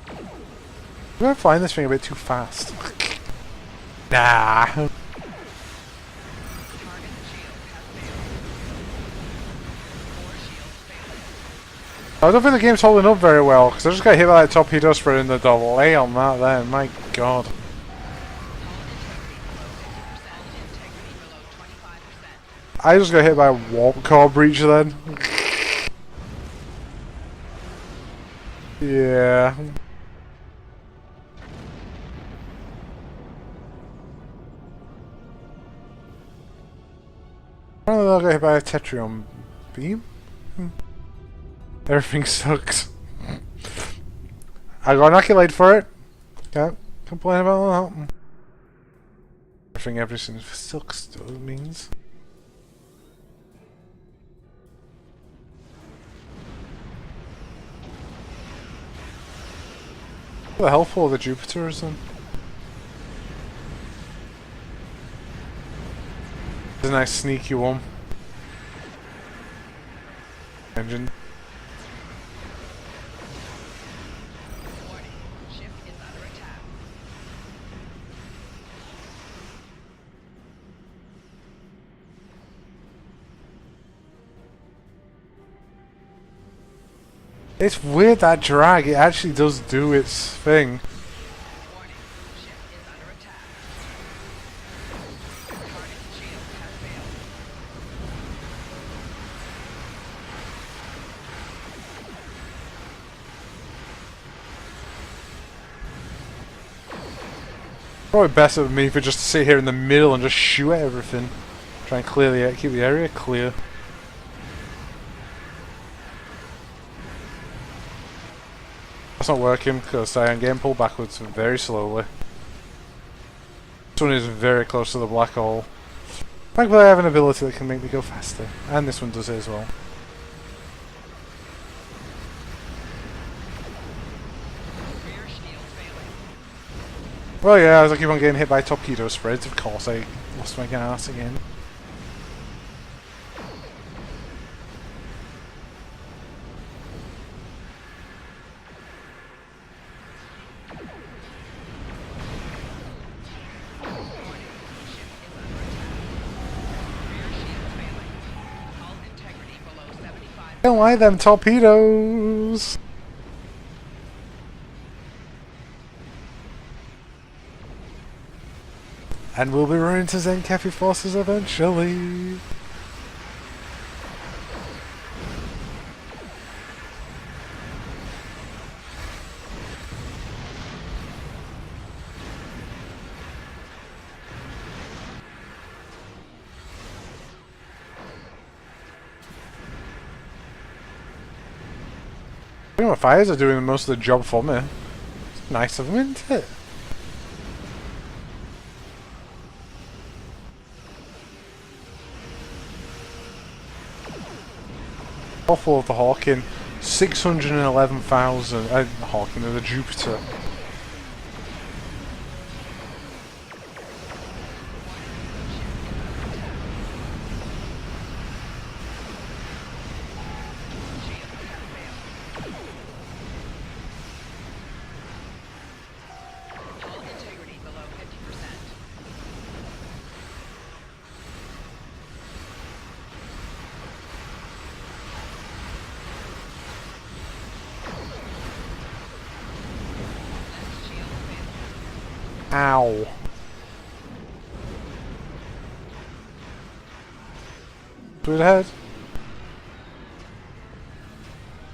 I'm gonna find this thing a bit too fast. Nah. Target's shields have failed. 4 shields failing. I don't think the game's holding up very well, because I just got hit by that torpedo spread and the delay on that there, my god. Hull integrity below 50%. Integrity below 25%. I just got hit by a warp core breach then. Yeah. Oh, I got hit by a Tetrion beam. Everything sucks. I got an accolade for it. Can't complain about that. Everything sucks, though, means. What the hell for the Jupiters then? It's a nice sneaky one. Engine. Warning. Ship is under attack. It's weird that drag, it actually does do its thing. Warning. Ship is under attack. Target shield has failed. Probably best of me for just to sit here in the middle and just shoot at everything. Try and clear the keep the area clear. That's not working because I am getting pulled backwards very slowly. This one is very close to the black hole. Thankfully I have an ability that can make me go faster. And this one does it as well. Rear shield failing. Well yeah, as I keep on getting hit by torpedo spreads, of course I lost my gas again. I don't like them torpedoes! And we'll be running to Zenkefi forces eventually. I think my fires are doing most of the job for me. It's nice of them, isn't it? Awful of the Hawking. 611,000. The Hawking of the Jupiter. Hull integrity below 50%. Left shield failing. Ow. Straight ahead.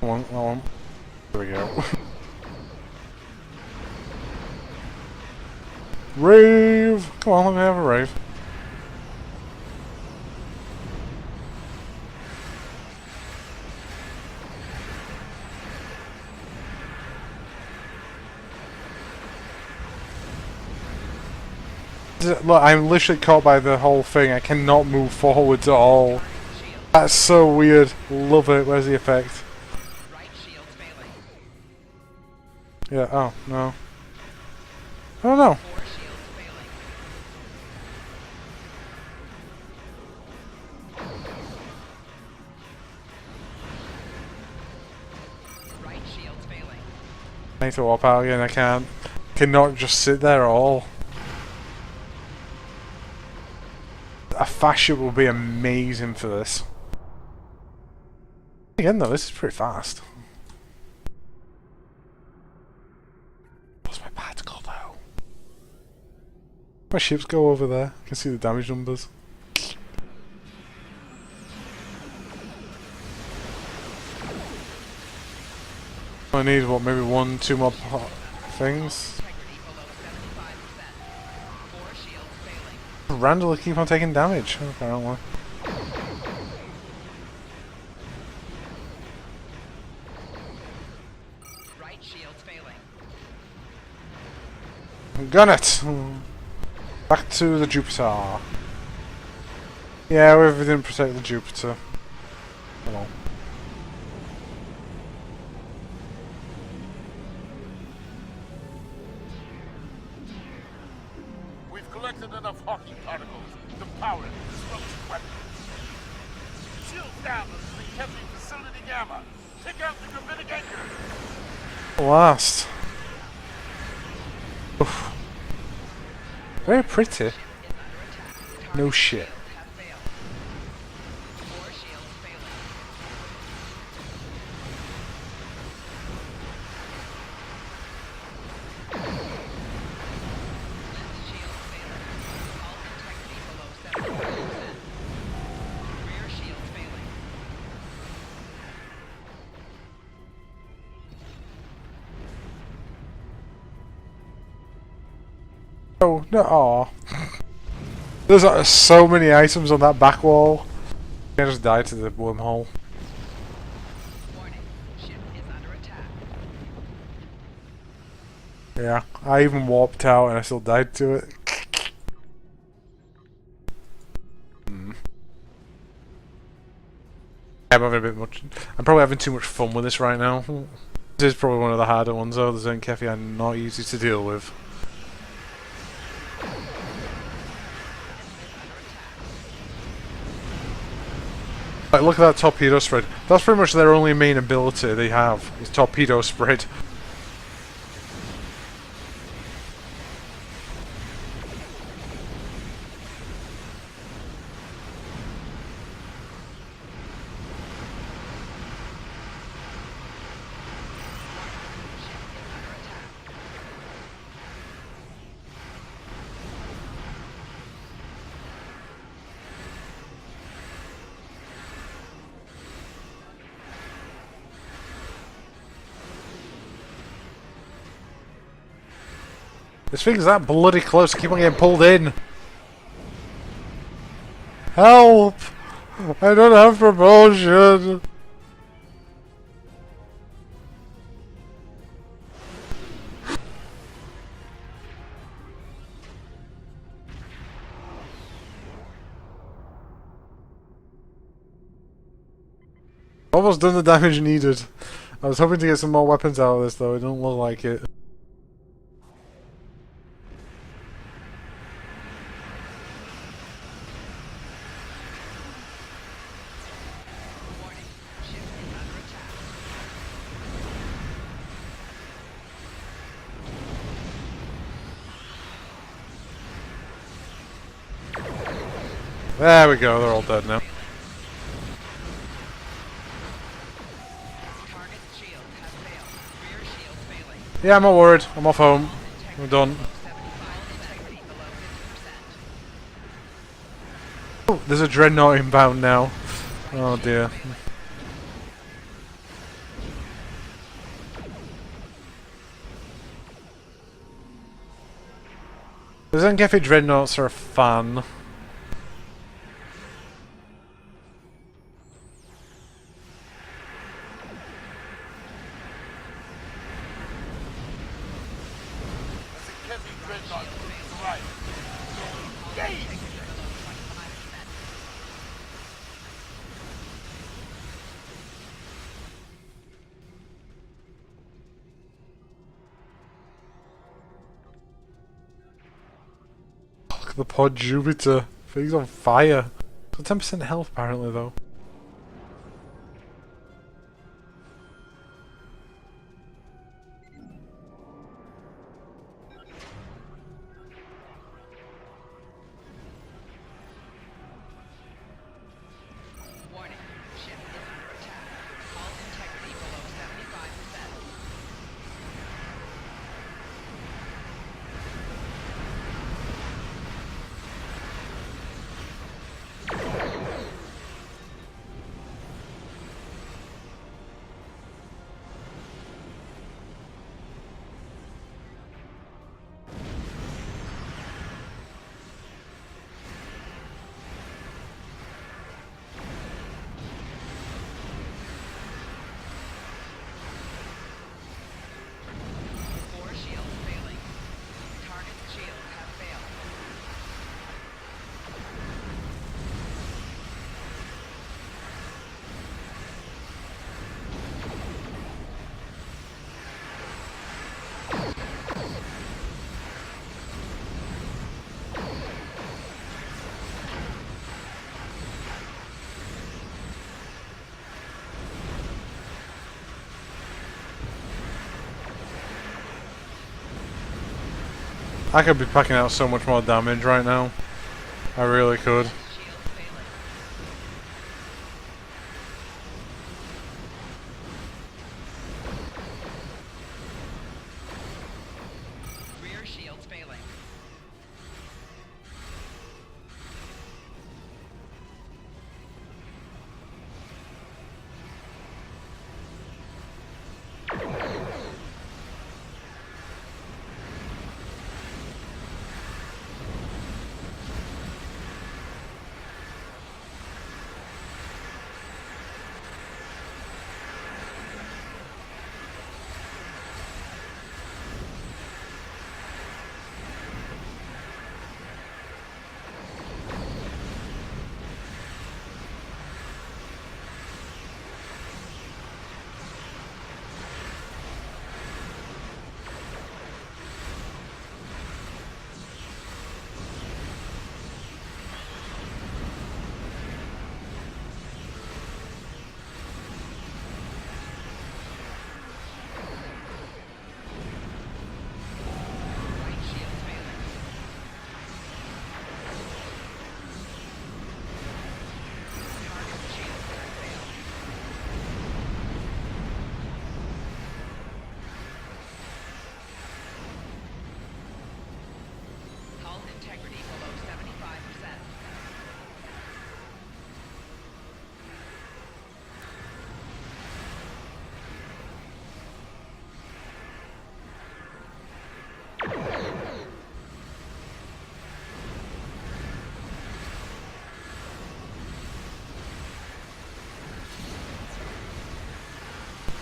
Come on, come on. There we go. Rave! Come on, let me have a rave. Look, I'm literally caught by the whole thing. I cannot move forwards at all. Shield. That's so weird. Love it. Where's the effect? Right shield failing. Yeah, oh, no. Oh no. 4 shields failing. Right shields failing. I need to warp out again, I can't. Cannot just sit there at all. A fascia will be amazing for this. Again though, this is pretty fast. What's my particle though? My ships go over there. I can see the damage numbers. need, what, maybe 1, 2 more things? Integrity below 75%. 4 shields failing. Randomly keep on taking damage, apparently. Right shields failing. Gun it! Back to the Jupiter. Yeah, we didn't protect the Jupiter. Hello. We've collected enough Hawking particles to power disruptive weapons. Shield down the heavy facility Gamma. Take out the gravitic anchor. Last. Oof. Very pretty. No shit. Have failed. 4 shields failing. Left shield failing. Hull integrity below 75%. Rear shields failing. Oh, no. Aw. There's so many items on that back wall. I just died to the wormhole. Warning. Ship is under attack. Yeah, I even warped out and I still died to it. I'm having a bit much. I'm probably having too much fun with this right now. This is probably one of the harder ones though. The Zenkefi are not easy to deal with. Like, look at that torpedo spread. That's pretty much their only main ability they have, is torpedo spread. This thing's that bloody close, I keep on getting pulled in. Help! I don't have promotion! Almost done the damage needed. I was hoping to get some more weapons out of this though, it don't look like it. Warning. Ship is under attack. There we go, they're all dead now. Target's shield has failed. Rear shield failing. Yeah, I'm not worried. I'm off home. We're done. 75 integrity below 50%. Oh, there's a dreadnought inbound now. Oh dear. The Zenkefi dreadnoughts are fun. There's a heavy dreadnought to the right. Yay! Look at the pod Jupiter. Thing's on fire. Got 10% health apparently though. Warning. Ship is under attack. Hull integrity below 75%. I could be packing out so much more damage right now. I really could. Shields failing. Rear shields failing. Right shields failing. Target shields have failed. Hull integrity below 75%.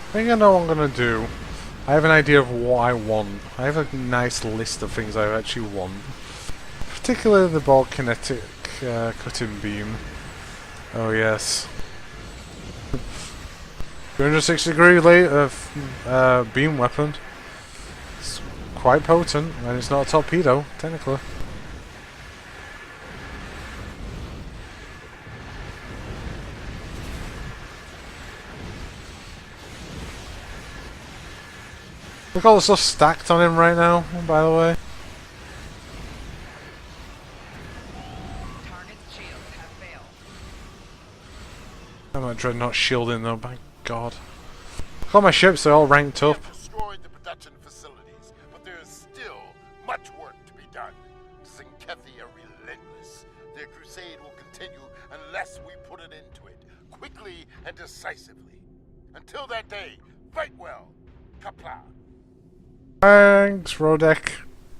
I think I know what I'm gonna do. I have an idea of what I want. I have a nice list of things I actually want. Particularly the ball kinetic cutting beam. Oh yes. 360-degree beam weapon. It's quite potent, and it's not a torpedo, technically. Look at all the stuff stacked on him right now, by the way. Target's shields have failed. I'm not dreadnought shielding though, by God. Look at all my ships, they're all ranked We up. have destroyed the production facilities, but there is still much work to be done. Zinkethi are relentless. Their crusade will continue unless we put an end to it, quickly and decisively. Until that day, fight well. Kapla. Thanks, Rodek.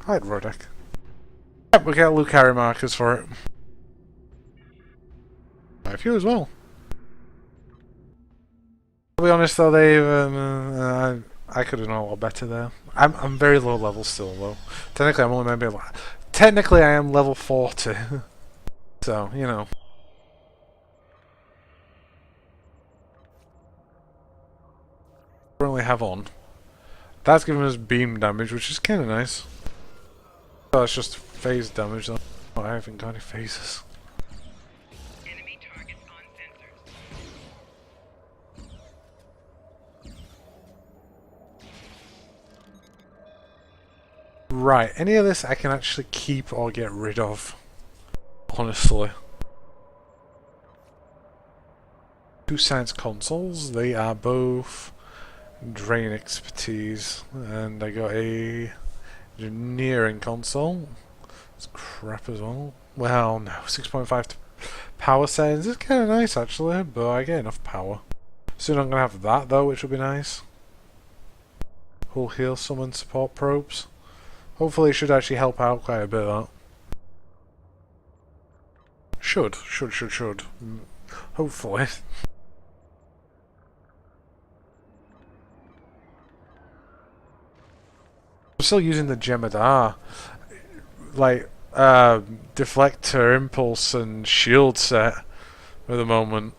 Hi, Rodek. Yep, we get Luke Harry markers for it. A few as well. To be honest though, I could have done a lot better there. I'm very low level still though. Technically, I'm only maybe technically I am level 40. So you know. Currently have on. That's giving us beam damage, which is kind of nice. Oh, that's just phase damage though. Oh, I haven't got any phases. Enemy targets on sensors. Right, any of this I can actually keep or get rid of. Honestly. Two science consoles, they are both drain expertise, and I got a engineering console. It's crap as well. Well, no, 6.5 power settings is kind of nice actually, but I get enough power. Soon I'm gonna have that though, which will be nice. Hull heal summon support probes. Hopefully it should actually help out quite a bit. That should. Hopefully. I'm still using the Jemadar, like deflector, impulse, and shield set at the moment.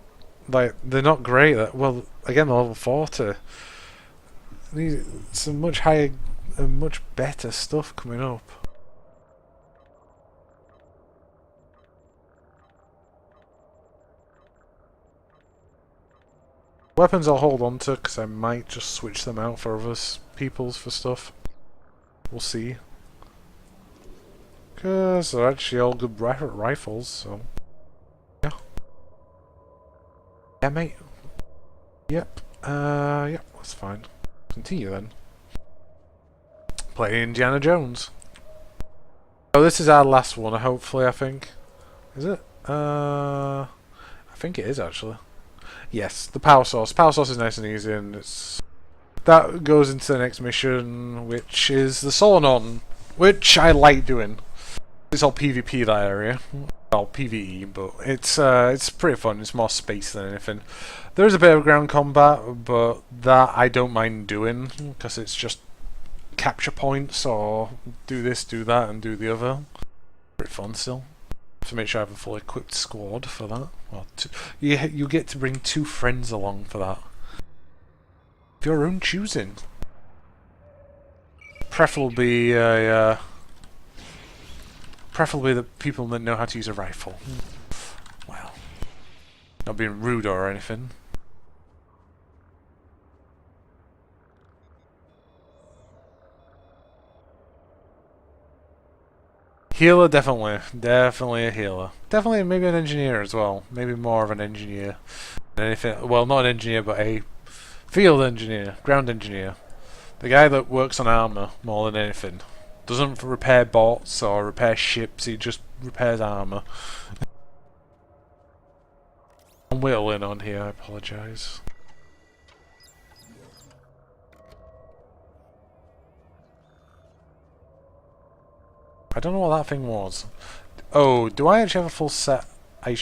Like they're not great. Well, again, level 40. Need some much higher, much better stuff coming up. Weapons I'll hold on to because I might just switch them out for other people's for stuff. We'll see. Because they're actually all good rifles, so... Yeah. Yeah, mate. Yep. Yep, that's fine. Continue then. Play Indiana Jones. Oh, this is our last one, hopefully, I think. Is it? I think it is, actually. Yes, the power source. Power source is nice and easy, and it's... That goes into the next mission, which is the Solonon, which I like doing. It's all PvP, that area. Well, PvE, but it's pretty fun. It's more space than anything. There is a bit of ground combat, but that I don't mind doing, because it's just capture points, or do this, do that, and do the other. Pretty fun still. To make sure I have a fully equipped squad for that. Well, you get to bring 2 friends along for that. Of your own choosing. Preferably preferably the people that know how to use a rifle. Well, not being rude or anything. Healer, definitely a healer. Definitely maybe an engineer as well. Maybe more of an engineer than anything. Well, not an engineer, but a field engineer, ground engineer. The guy that works on armor more than anything. Doesn't repair bots or repair ships, he just repairs armor. I'm whittling on here, I apologise. I don't know what that thing was. Oh, do I actually have a full set? I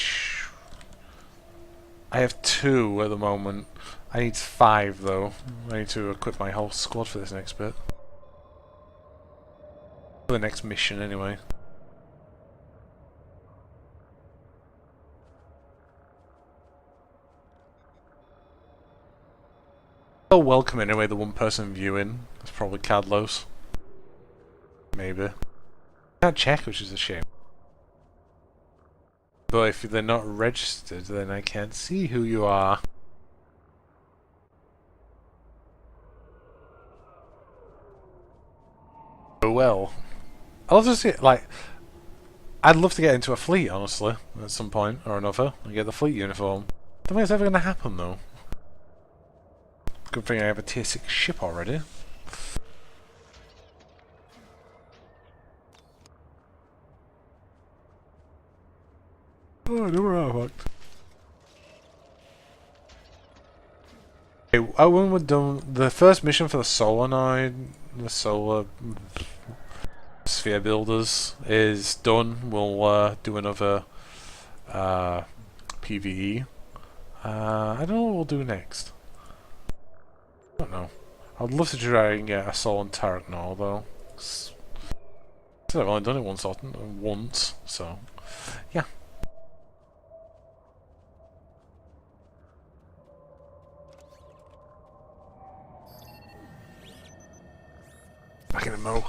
have 2 at the moment. I need 5 though. I need to equip my whole squad for this next bit. For the next mission anyway. They'll welcome anyway, the 1 person viewing. It's probably Cadlos. Maybe. Can't check, which is a shame. But if they're not registered, then I can't see who you are. Oh well. I'll just see, like... I'd love to get into a fleet, honestly, at some point or another, and get the fleet uniform. I don't think it's ever going to happen, though. Good thing I have a tier 6 ship already. Oh, never artifact. Okay, when we're done, the first mission for the solenoid, the solar sphere builders is done. We'll do another PvE. I don't know what we'll do next. I don't know. I'd love to try and get a Solon Taraknor though. I've only done it once, so yeah. Back in the mo.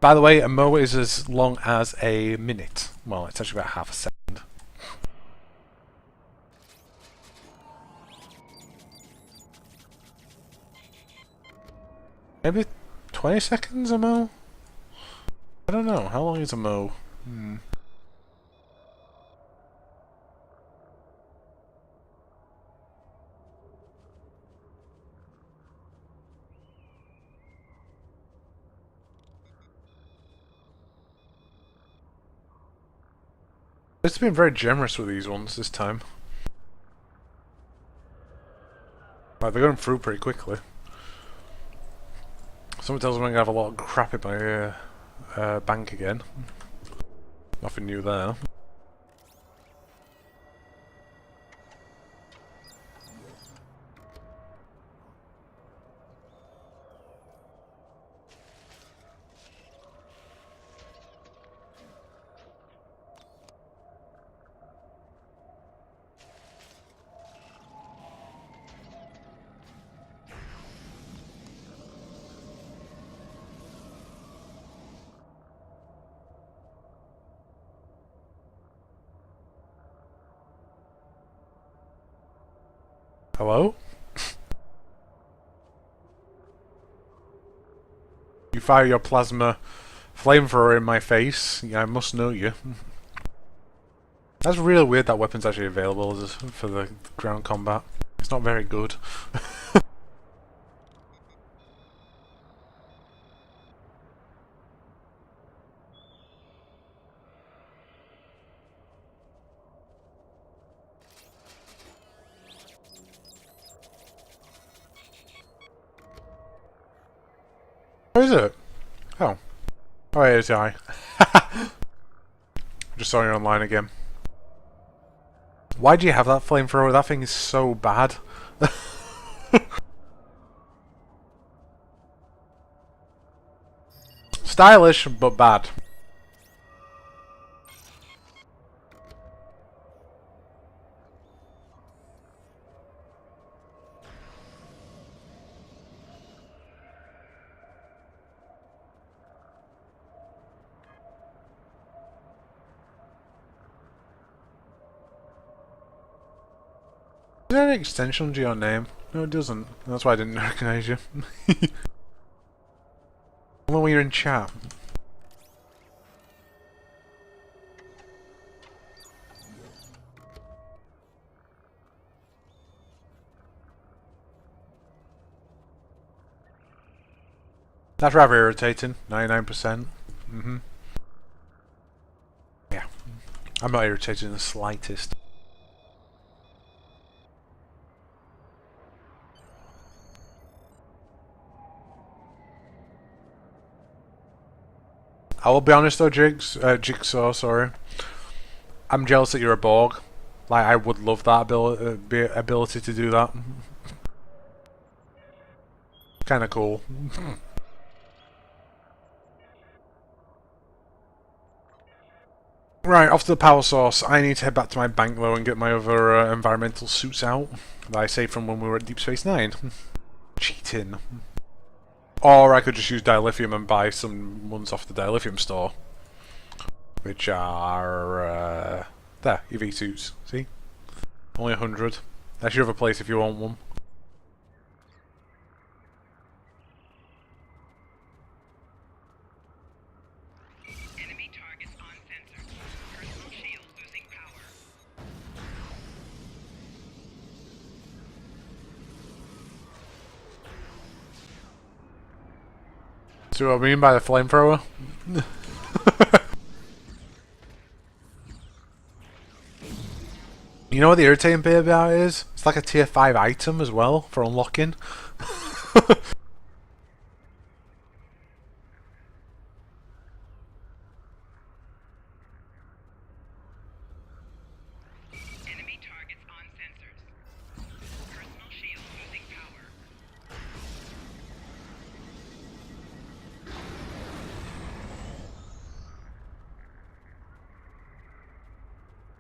By the way, a mo is as long as a minute. Well, it's actually about half a second. Maybe 20 seconds a mo? I don't know. How long is a mo? It's been very generous with these ones this time. Like, they're going through pretty quickly. Someone tells me I'm going to have a lot of crap in my bank again. Nothing new there. Hello? You fire your plasma flamethrower in my face. Yeah, I must know you. That's really weird that weapon's actually available for the ground combat. It's not very good. Where is it? Oh. Oh, it is I. Just saw you online again. Why do you have that flamethrower? That thing is so bad. Stylish, but bad. Is there an extension to your name? No, it doesn't. That's why I didn't recognize you. Only when you're in chat. That's rather irritating. 99%. Yeah. I'm not irritated in the slightest. I will be honest though, Jigsaw, sorry. I'm jealous that you're a Borg. Like, I would love that ability to do that. Kinda cool. Right, off to the power source. I need to head back to my bank though and get my other environmental suits out that I saved from when we were at Deep Space Nine. Cheating. Or I could just use dilithium and buy some ones off the dilithium store. Which are... there, UV suits. See? Only 100. That's your other place if you want one. Enemy targets on sensor. Personal shield losing power. See what I mean by the flamethrower? You know what the irritating bit about it is? It's like a tier 5 item as well for unlocking. Enemy targets on sensors. Personal shield losing power.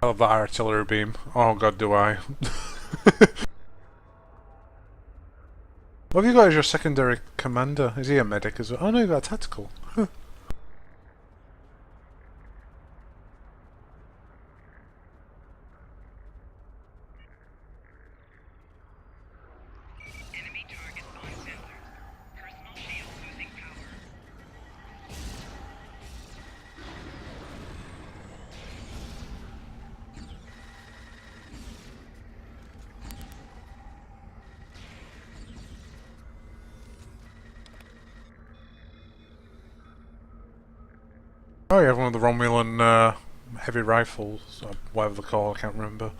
I love that artillery beam. Oh god, do I. What have you got as your secondary commander? Is he a medic as well? Oh no, you got a tactical. Huh. Enemy targets on sensors. Personal shield losing power. Oh, you have one of the Romulan heavy rifles, or whatever they're called, I can't remember.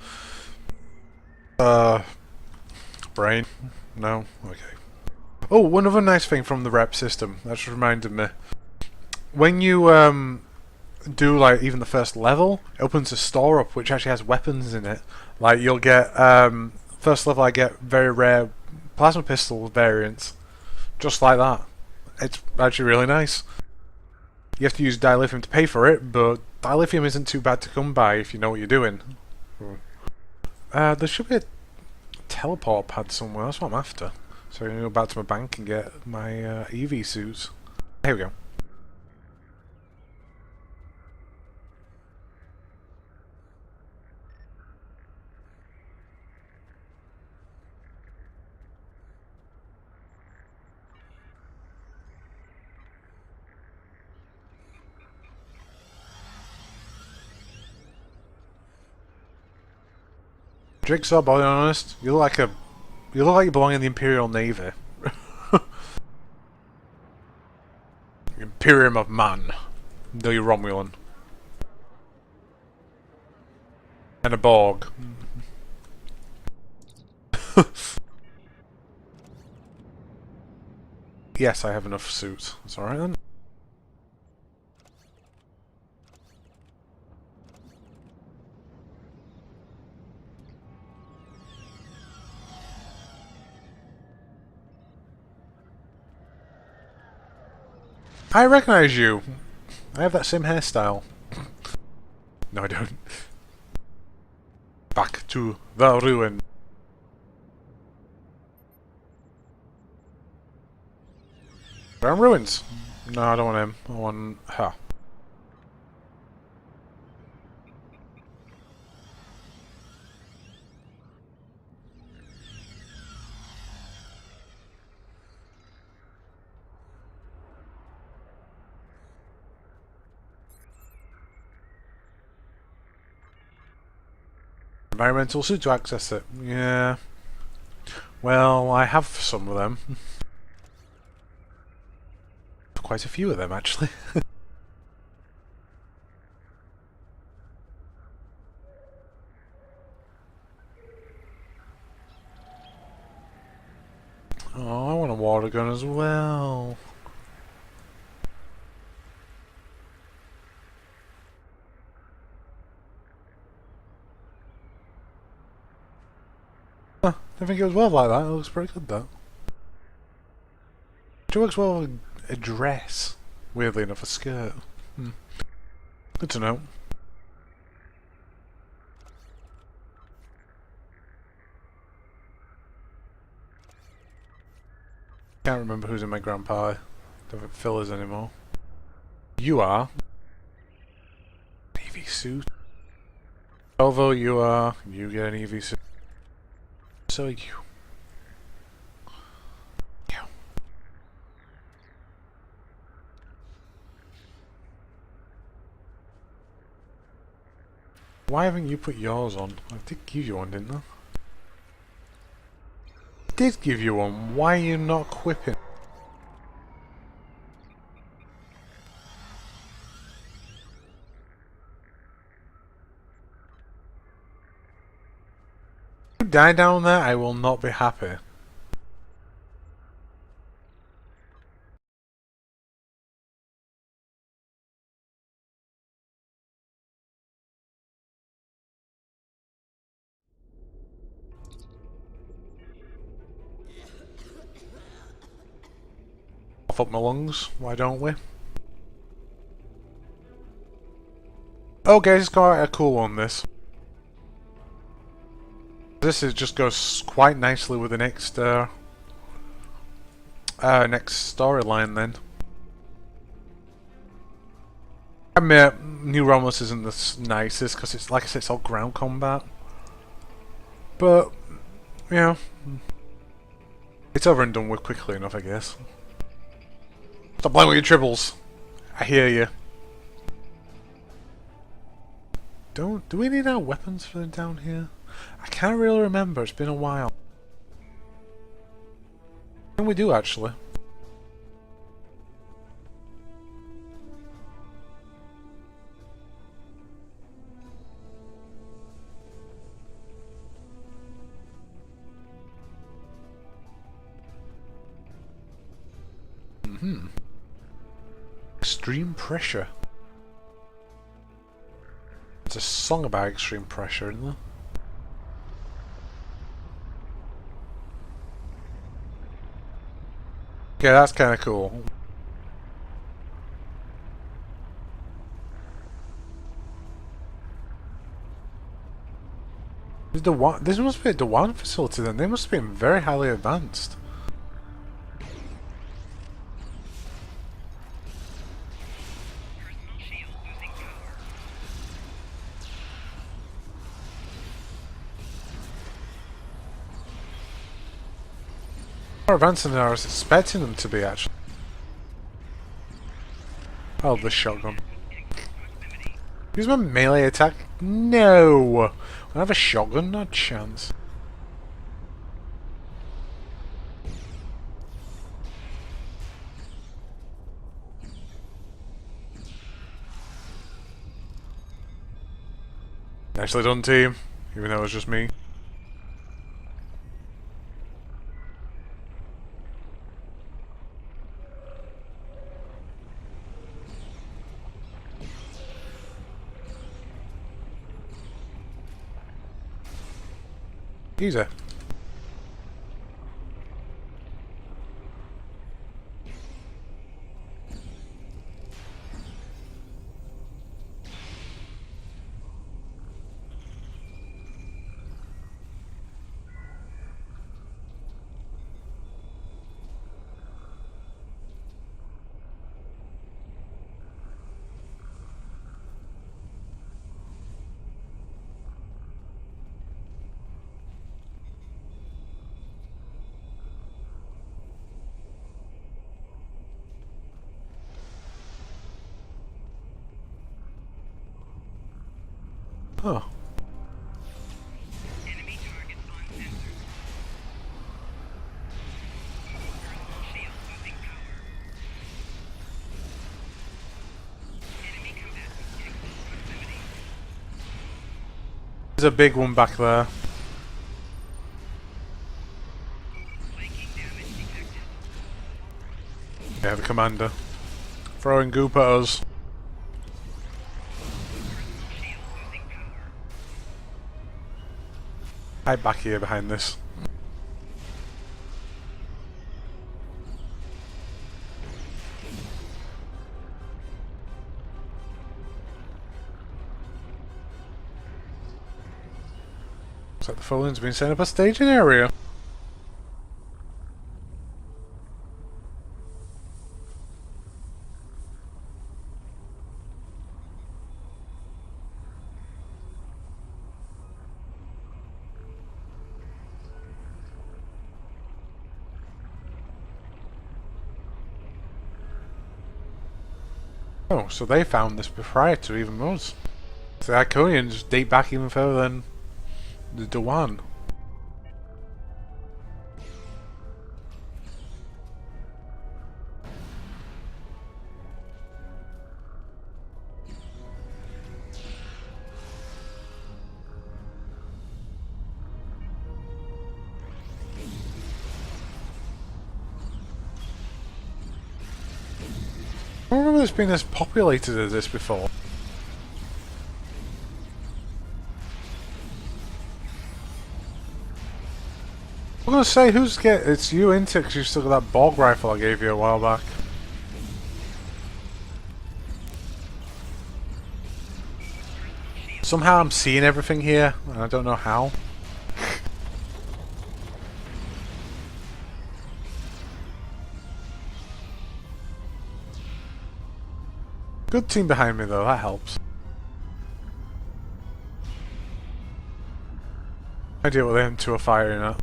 Brain? No? Okay. Oh, one other nice thing from the rep system, that just reminded me. When you do like even the first level, it opens a store up which actually has weapons in it. Like you'll get first level I get very rare plasma pistol variants. Just like that. It's actually really nice. You have to use dilithium to pay for it, but dilithium isn't too bad to come by if you know what you're doing. There should be a teleport pad somewhere, that's what I'm after. So I'm going to go back to my bank and get my EV suits. Here we go. Jigsaw, I'll be honest, you look like you belong in the Imperial Navy. Imperium of Man. Though you're Romulan. And a Borg. Yes, I have enough suits. It's alright then. I recognise you! I have that same hairstyle. No, I don't. Back to the ruin. Ground ruins. No, I don't want him. I want her. Environmental suit to access it. Yeah. Well, I have some of them. Quite a few of them, actually. Oh, I want a water gun as well. Huh, I don't think it was well like that. It looks pretty good, though. It works well with a dress. Weirdly enough, a skirt. Good to know. Can't remember who's in my grand party. Don't have fillers anymore. You are. EV suit. Although you are, you get an EV suit. So you. Why haven't you put yours on? I did give you one, didn't I? I did give you one. Why are you not equipping? If you die down there, I will not be happy. Off up my lungs, why don't we? Okay, it's quite a cool one, this. This is just goes quite nicely with the next next storyline then. I admit, New Romulus isn't the nicest because it's, like I said, it's all ground combat. But, you know, it's over and done with quickly enough, I guess. Stop playing with your tribbles. I hear you. Do we need our weapons for down here? I can't really remember, it's been a while. I think we do, actually. Extreme pressure. It's a song about extreme pressure, isn't there? Okay, that's kind of cool. This must be a Dewan facility then. They must have been very highly advanced. Personal shield losing power. More advanced than I was expecting them to be, actually. Oh, the shotgun. Use my melee attack? No! I have a shotgun, not a chance. Nicely done, team. Even though it was just me. Easy. Oh. Enemy targets uncensored. Personal shield losing power. Enemy combatants in close proximity. There's a big one back there. Flanking damage detected. Yeah, the commander. Throwing goop at us. Personal shield losing power. Hide back here behind this. Looks like the Folin's been setting up a staging area. Oh, so they found this prior to even us. So the Iconians date back even further than the Dewan. I don't remember this being as populated as this before. I'm gonna say, it's you, ain't it? 'Cause you still got that Borg rifle I gave you a while back. Somehow I'm seeing everything here, and I don't know how. Good team behind me though, that helps. I deal with them two are firing at.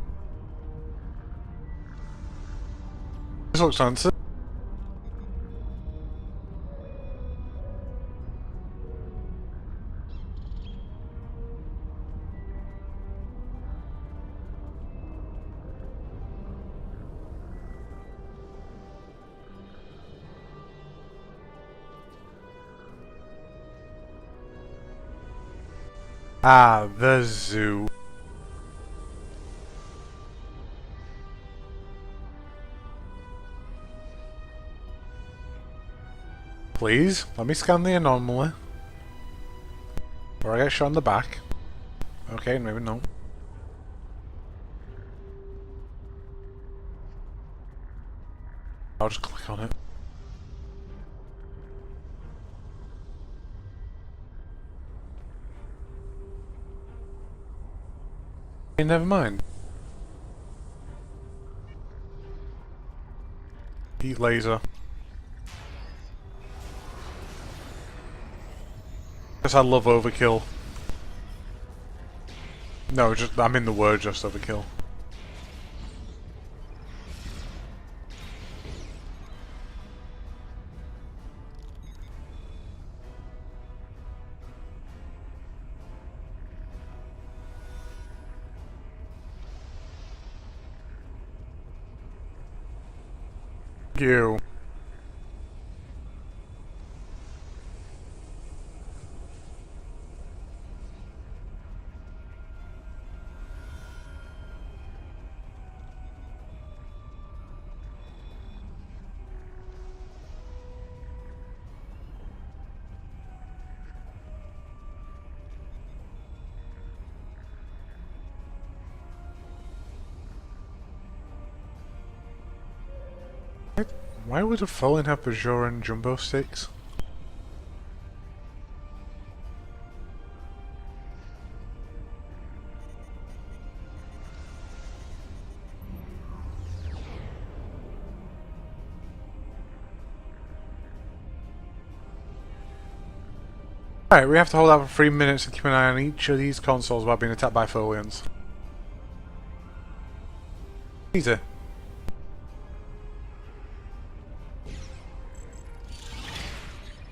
This looks fancy. Ah, the zoo. Please, let me scan the anomaly. Or I get shot in the back. Okay, maybe no. I'll just click on it. Okay, never mind. Heat laser. Guess I love overkill. No, just I mean the word just overkill. you. Why would a Fallen have Bajoran jumbo sticks? Alright, we have to hold out for 3 minutes and keep an eye on each of these consoles while being attacked by Folians. Easy.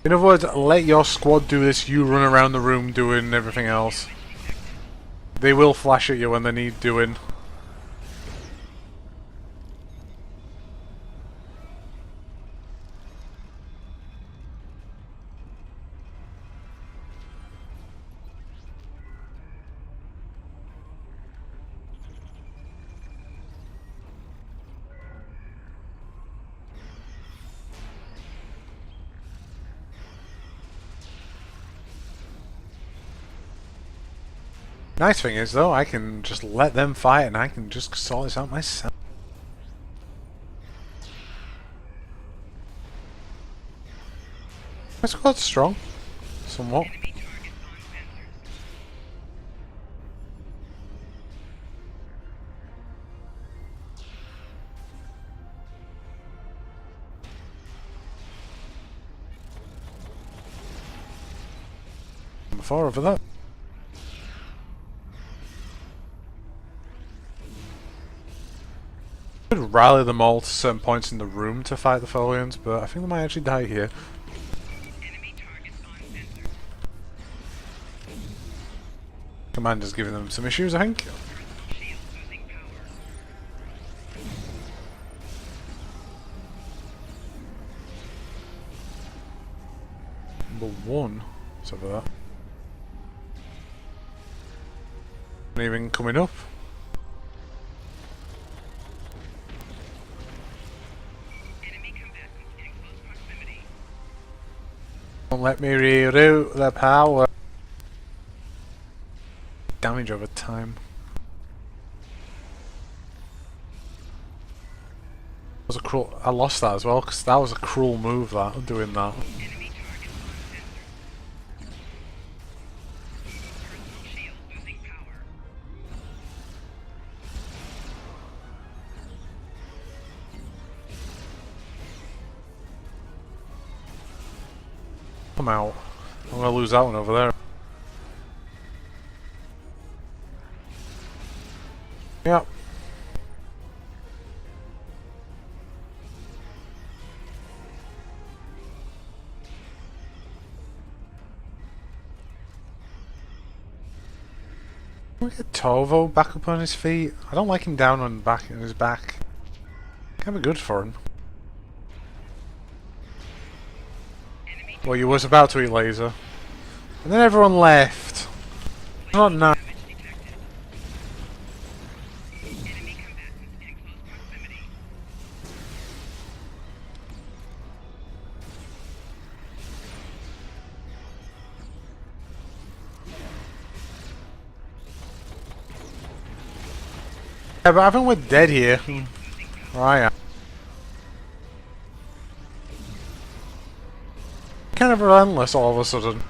In other words, let your squad do this, you run around the room doing everything else. They will flash at you when they need doing. Nice thing is though, I can just let them fight and I can just sort this out myself. My squad's strong. Somewhat. Before over that. I could rally them all to certain points in the room to fight the Folians, but I think they might actually die here. Commander's giving them some issues, I think. Number 1. What's over that? Not even coming up. Don't let me reroute the power. Damage over time. That was a cruel. I lost that as well because that was a cruel move. That doing that. I'm out. I'm gonna lose that one over there. Yep. Can we get Torvo back up on his feet? I don't like him down on his back. Can be good for him. Well, you was about to eat laser. And then everyone left. Not nice. Yeah, but I think we're dead here. Or I am. Kind of relentless all of a sudden.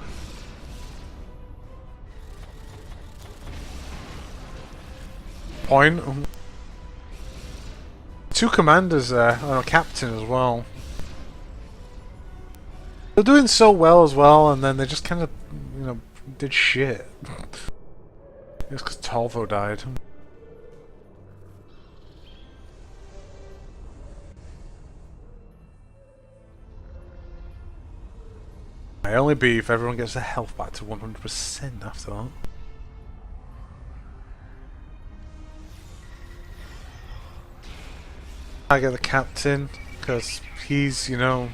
Point. 2 commanders there, and a captain as well. They're doing so well as well, and then they just kind of, you know, did shit. It's because Torvo died. I only be if everyone gets their health back to 100% after that. I get the captain. because he's, you know,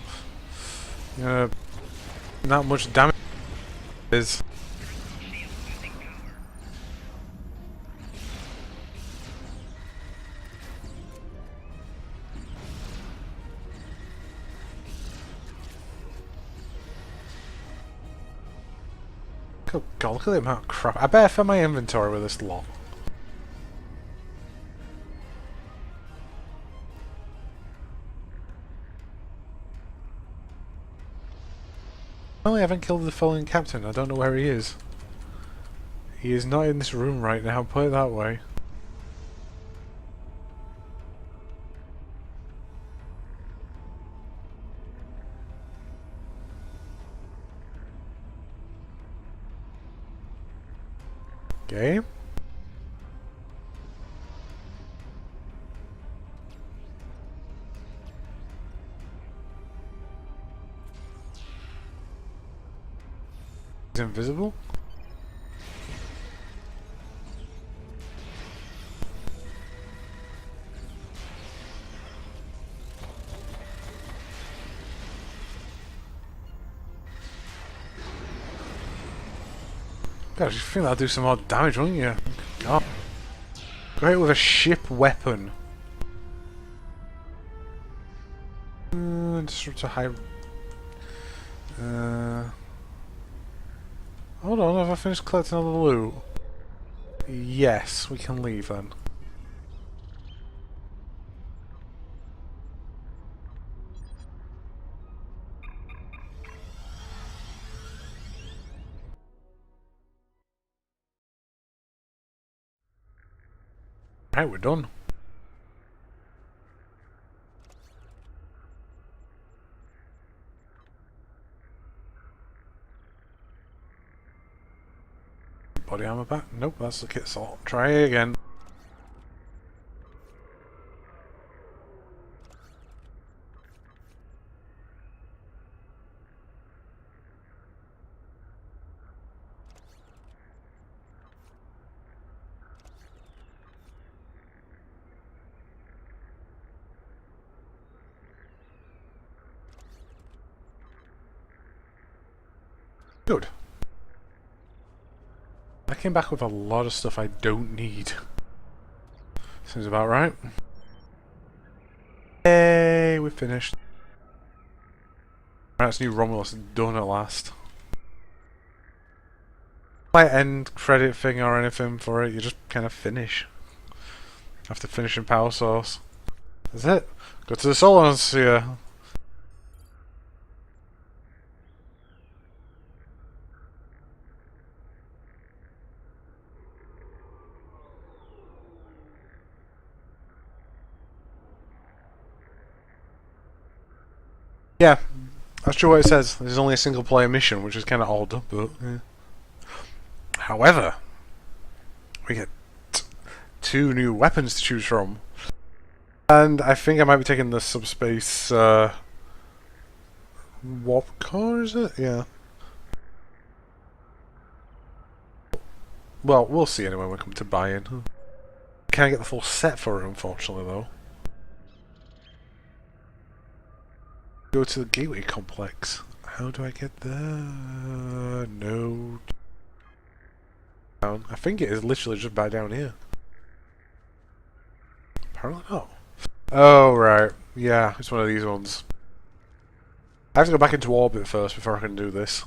not much damage is. Oh god, look at the amount of crap. I better fill my inventory with this lot. I haven't killed the fallen captain. I don't know where he is. He is not in this room right now, put it that way. Okay. He's invisible? Gosh, you think that'll do some more damage, wouldn't you? God. Great with a ship weapon. Disrupt a high... Hold on, have I finished collecting all the loot? Yes, we can leave then. Right, we're done. Body armor back? Nope, that's the kit sort. Try again. Good. I came back with a lot of stuff I don't need. Seems about right. Yay, we finished. Right, it's new Romulus done at last. Like end credit thing or anything for it, you just kind of finish. After finishing Power Source. That's it. Go to the Solar Sphere. Yeah, that's true what it says. There's only a single player mission, which is kind of odd, but yeah. However, we get 2 new weapons to choose from. And I think I might be taking the subspace warp core, is it? Yeah. Well, we'll see anyway when we come to buying. Can't get the full set for it, unfortunately, though. Go to the Gateway Complex. How do I get there? No. I think it is literally just by down here. Apparently not. Oh, right. Yeah, it's one of these ones. I have to go back into orbit first before I can do this.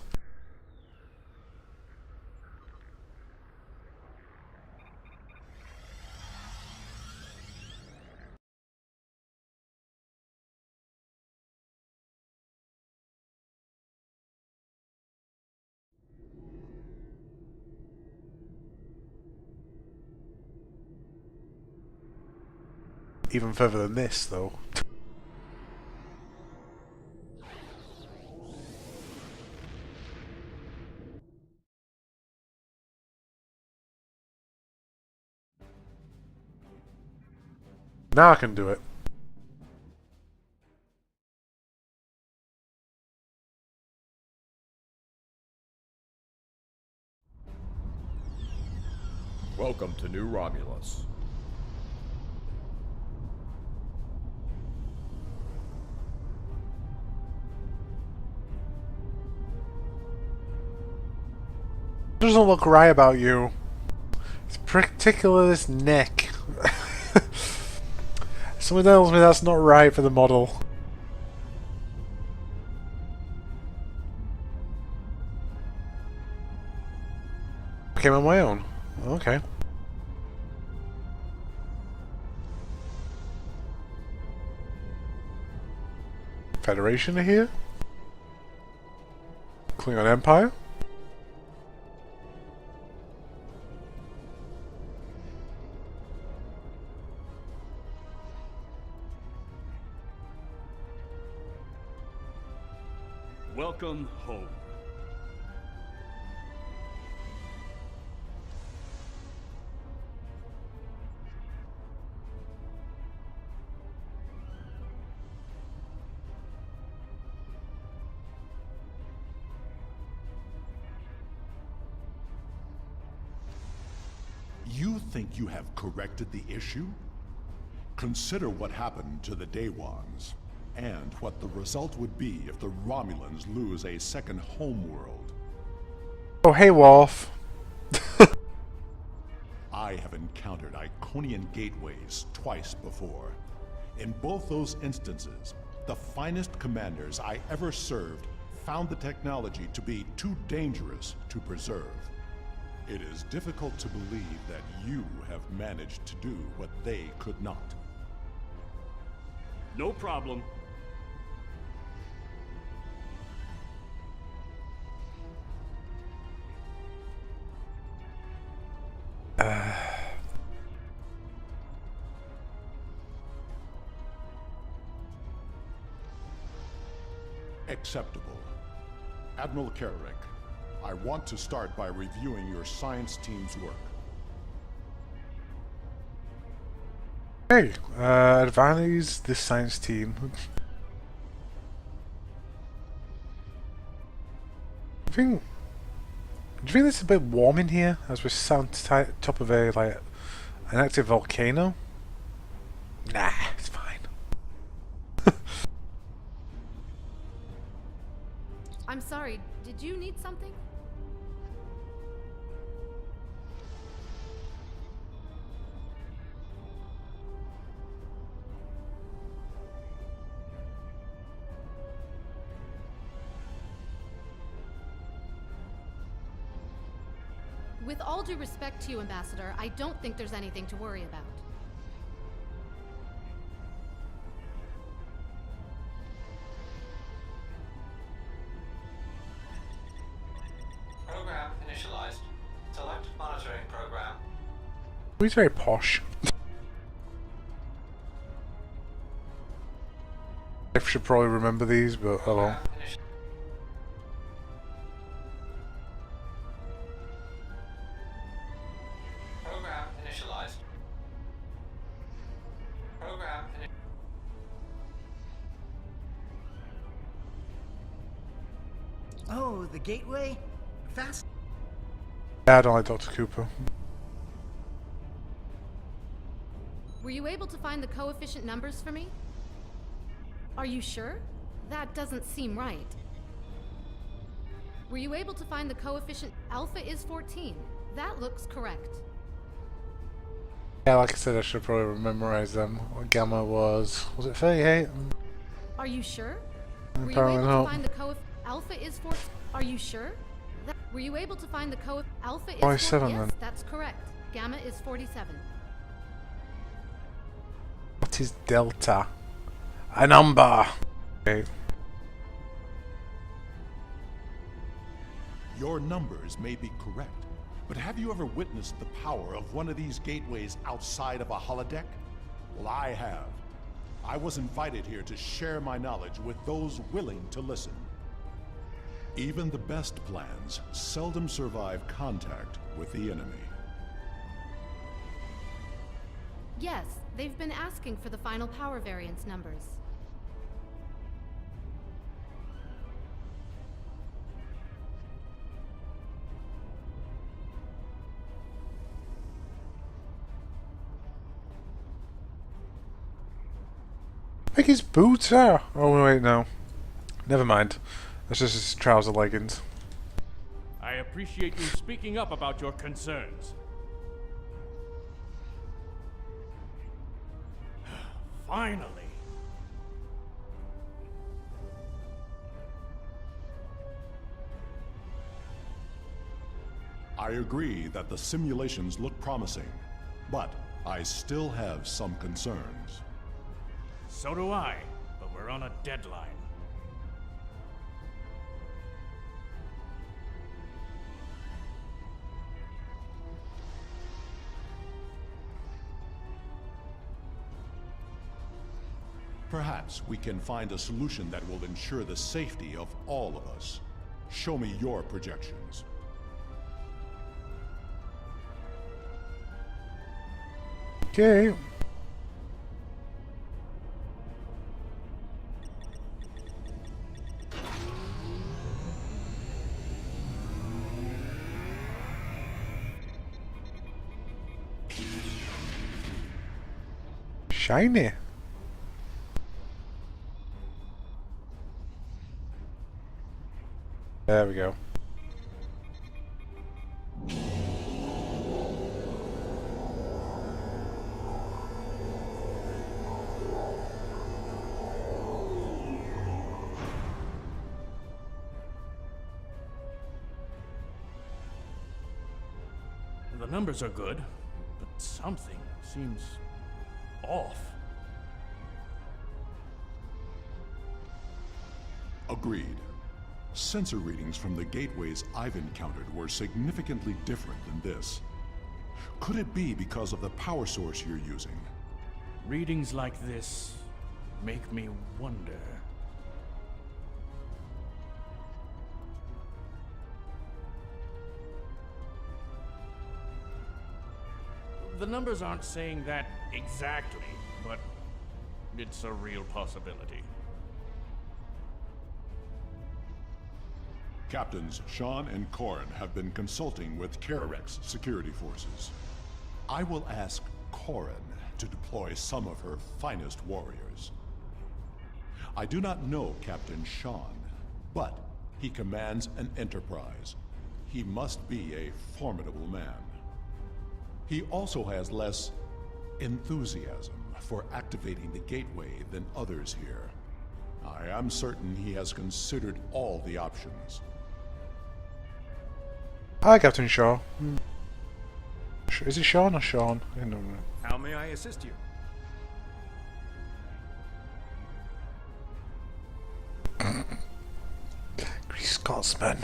Even further than this, though. Now I can do it. Welcome to New Romulus. Doesn't look right about you. It's particularly this neck. Someone tells me that's not right for the model. Came on my own. Okay. Federation are here. Klingon Empire. Welcome home. You think you have corrected the issue? Consider what happened to the Daewons, and what the result would be if the Romulans lose a second homeworld. Oh, hey, Wolf. I have encountered Iconian gateways twice before. In both those instances, the finest commanders I ever served found the technology to be too dangerous to preserve. It is difficult to believe that you have managed to do what they could not. No problem. Acceptable. Admiral Carrick, I want to start by reviewing your science team's work. Hey, advise the science team. Do you think it's a bit warm in here as we're sat on top of a like an active volcano? Nah, it's fine. I'm sorry, did you need something? With all due respect to you, Ambassador, I don't think there's anything to worry about. Program initialized. Select monitoring program. He's very posh. I should probably remember these, but oh well. Program initialized. Program Oh, the gateway? Fast. Yeah, I don't like Dr. Cooper. Were you able to find the coefficient numbers for me? Are you sure? That doesn't seem right. Were you able to find the coefficient? Alpha is 14. That looks correct. Yeah, like I said, I should probably memorize them. What gamma was it 38? Are you sure? Were you Apparently able not. to find the Alpha is 14. Are you sure? Were you able to find the Alpha is 47 Yes, then. that's correct. Gamma is 47. What is delta? A number! Okay. Your numbers may be correct, but have you ever witnessed the power of one of these gateways outside of a holodeck? Well, I have. I was invited here to share my knowledge with those willing to listen. Even the best plans seldom survive contact with the enemy. Yes, they've been asking for the final power variance numbers. I think his boots are. Oh wait, no. Never mind. That's just his trouser leggings. I appreciate you speaking up about your concerns. Finally. I agree that the simulations look promising, but I still have some concerns. So do I, but we're on a deadline. Perhaps we can find a solution that will ensure the safety of all of us. Show me your projections. Okay. Shiny. There we go. The numbers are good, but something seems off. Agreed. Sensor readings from the gateways I've encountered were significantly different than this. Could it be because of the power source you're using? Readings like this make me wonder. The numbers aren't saying that exactly, but it's a real possibility. Captains Sean and Corrin have been consulting with Kararek's security forces. I will ask Corrin to deploy some of her finest warriors. I do not know Captain Sean, but he commands an enterprise. He must be a formidable man. He also has less enthusiasm for activating the gateway than others here. I am certain he has considered all the options. Hi, Captain Shaw. Is it Sean or Sean? I don't know. How may I assist you? Grease Scotsman.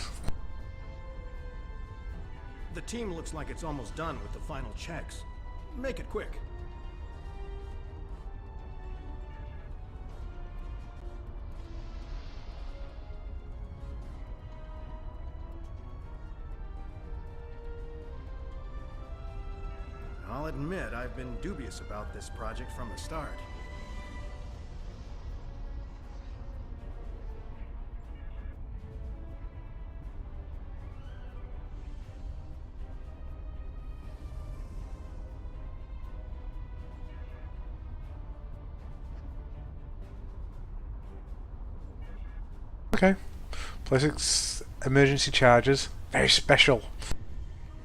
The team looks like it's almost done with the final checks. Make it quick. I'll admit I've been dubious about this project from the start. Okay. Plus emergency charges. Very special.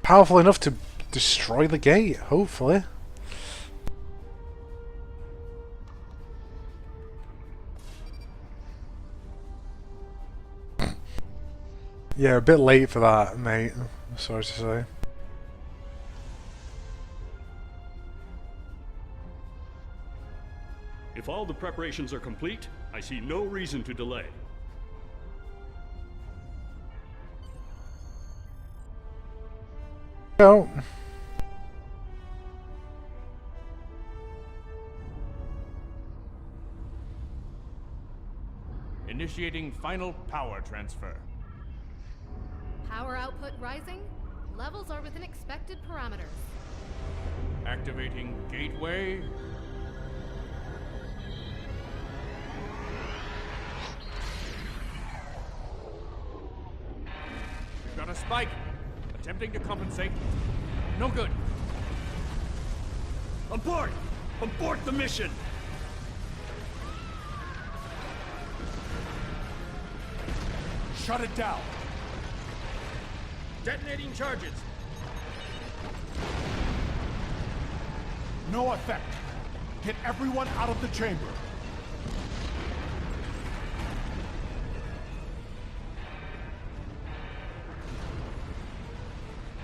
Powerful enough to destroy the gate, hopefully. Yeah, a bit late for that, mate. I'm sorry to say. If all the preparations are complete, I see no reason to delay. Go. Initiating final power transfer. Power output rising. Levels are within expected parameters. Activating gateway. We've got a spike. Attempting to compensate. No good. Abort! Abort the mission! Shut it down! Detonating charges. No effect. Get everyone out of the chamber.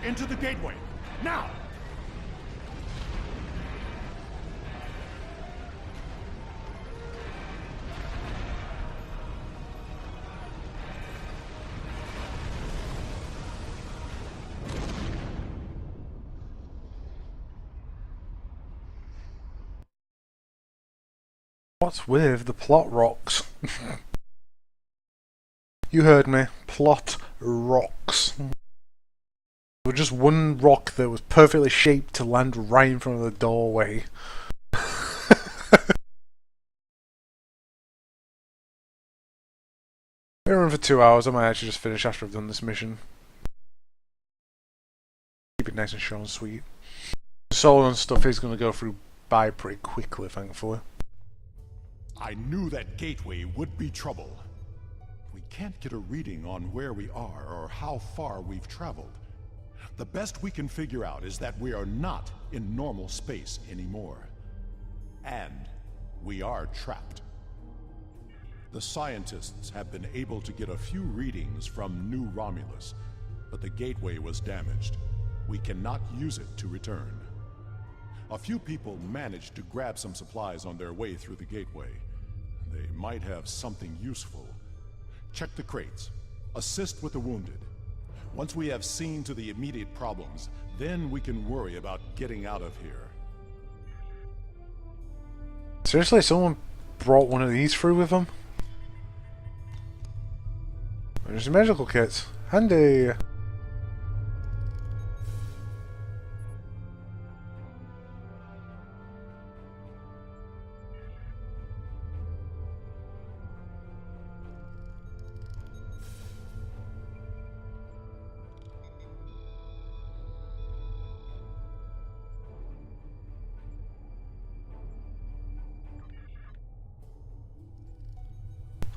Into the gateway. Now! What's with the plot rocks? You heard me. Plot rocks. There was just one rock that was perfectly shaped to land right in front of the doorway. Been running for 2 hours. I might actually just finish after I've done this mission. Keep it nice and short and sweet. Solo and stuff is going to go through by pretty quickly, thankfully. I knew that gateway would be trouble. We can't get a reading on where we are or how far we've traveled. The best we can figure out is that we are not in normal space anymore. And we are trapped. The scientists have been able to get a few readings from New Romulus, but the gateway was damaged. We cannot use it to return. A few people managed to grab some supplies on their way through the gateway. They might have something useful. Check the crates. Assist with the wounded. Once we have seen to the immediate problems, then we can worry about getting out of here. Seriously, someone brought one of these through with them? There's the medical kits. Handy!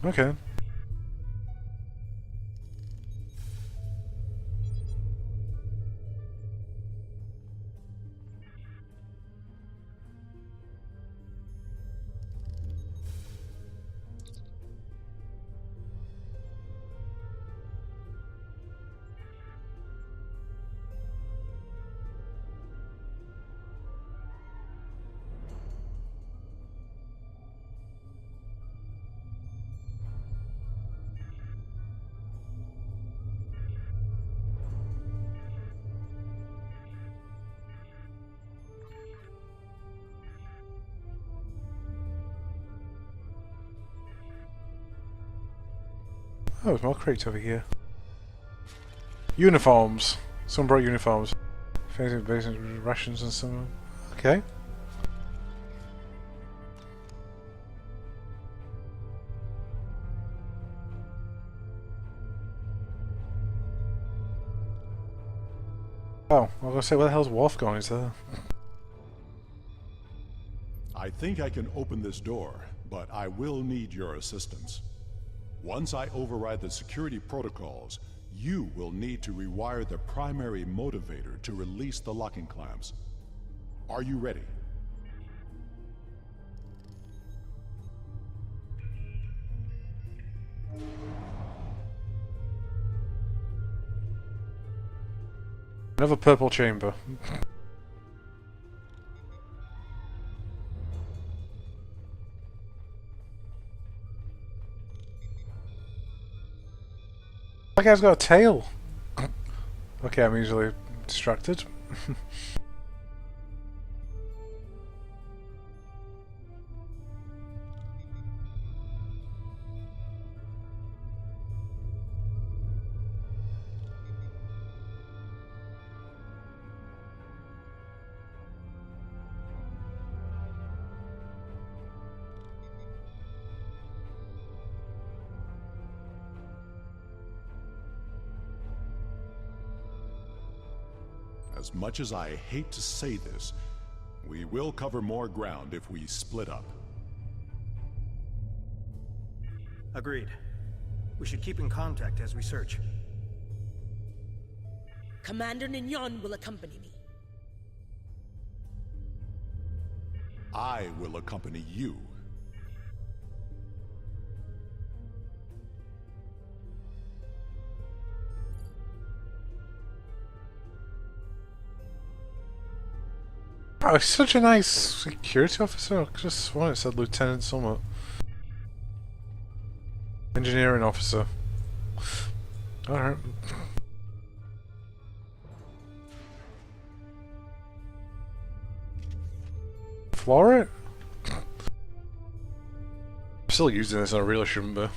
Okay. Oh, there's more crates over here. Uniforms. Someone brought uniforms. Facing basic rations and some. Okay. Oh, I was gonna say, where the hell's Worf going? Is there? I think I can open this door, but I will need your assistance. Once I override the security protocols, you will need to rewire the primary motivator to release the locking clamps. Are you ready? Another purple chamber. That guy's got a tail. Okay, I'm easily distracted. As much as I hate to say this, we will cover more ground if we split up. Agreed. We should keep in contact as we search. Commander Nignon will accompany me. I will accompany you. Oh, he's such a nice security officer. I could have sworn it said Lieutenant Summit. Engineering officer. Alright. Floor it? I'm still using this and I really shouldn't be.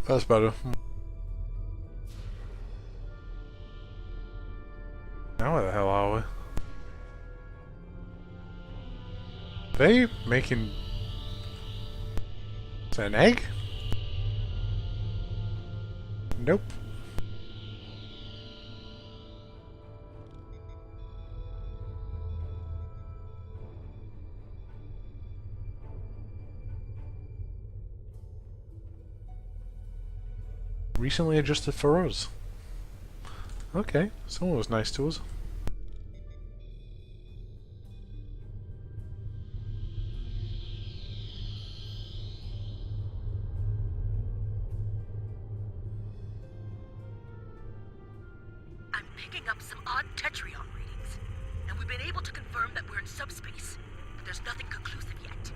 That's better. Now where the hell are we? They making... Is that an egg? Nope. Recently adjusted for us. Okay, someone was nice to us. I'm picking up some odd Tetrion readings, and we've been able to confirm that we're in subspace, but there's nothing conclusive yet.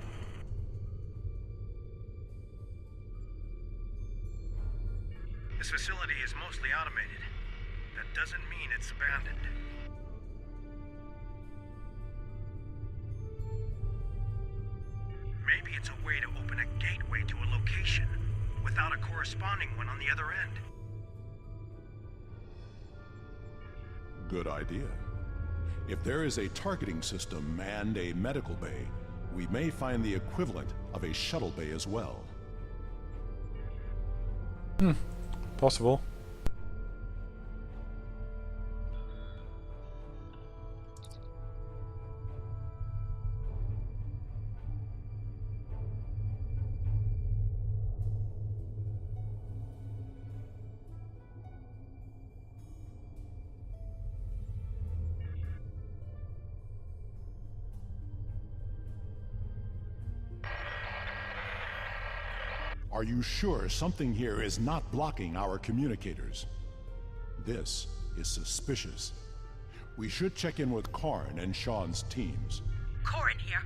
This facility is mostly automated. That doesn't mean it's abandoned. Maybe it's a way to open a gateway to a location without a corresponding one on the other end. Good idea. If there is a targeting system and a medical bay, we may find the equivalent of a shuttle bay as well. Possible. Are you sure something here is not blocking our communicators? This is suspicious. We should check in with Karn and Sean's teams. Corin here.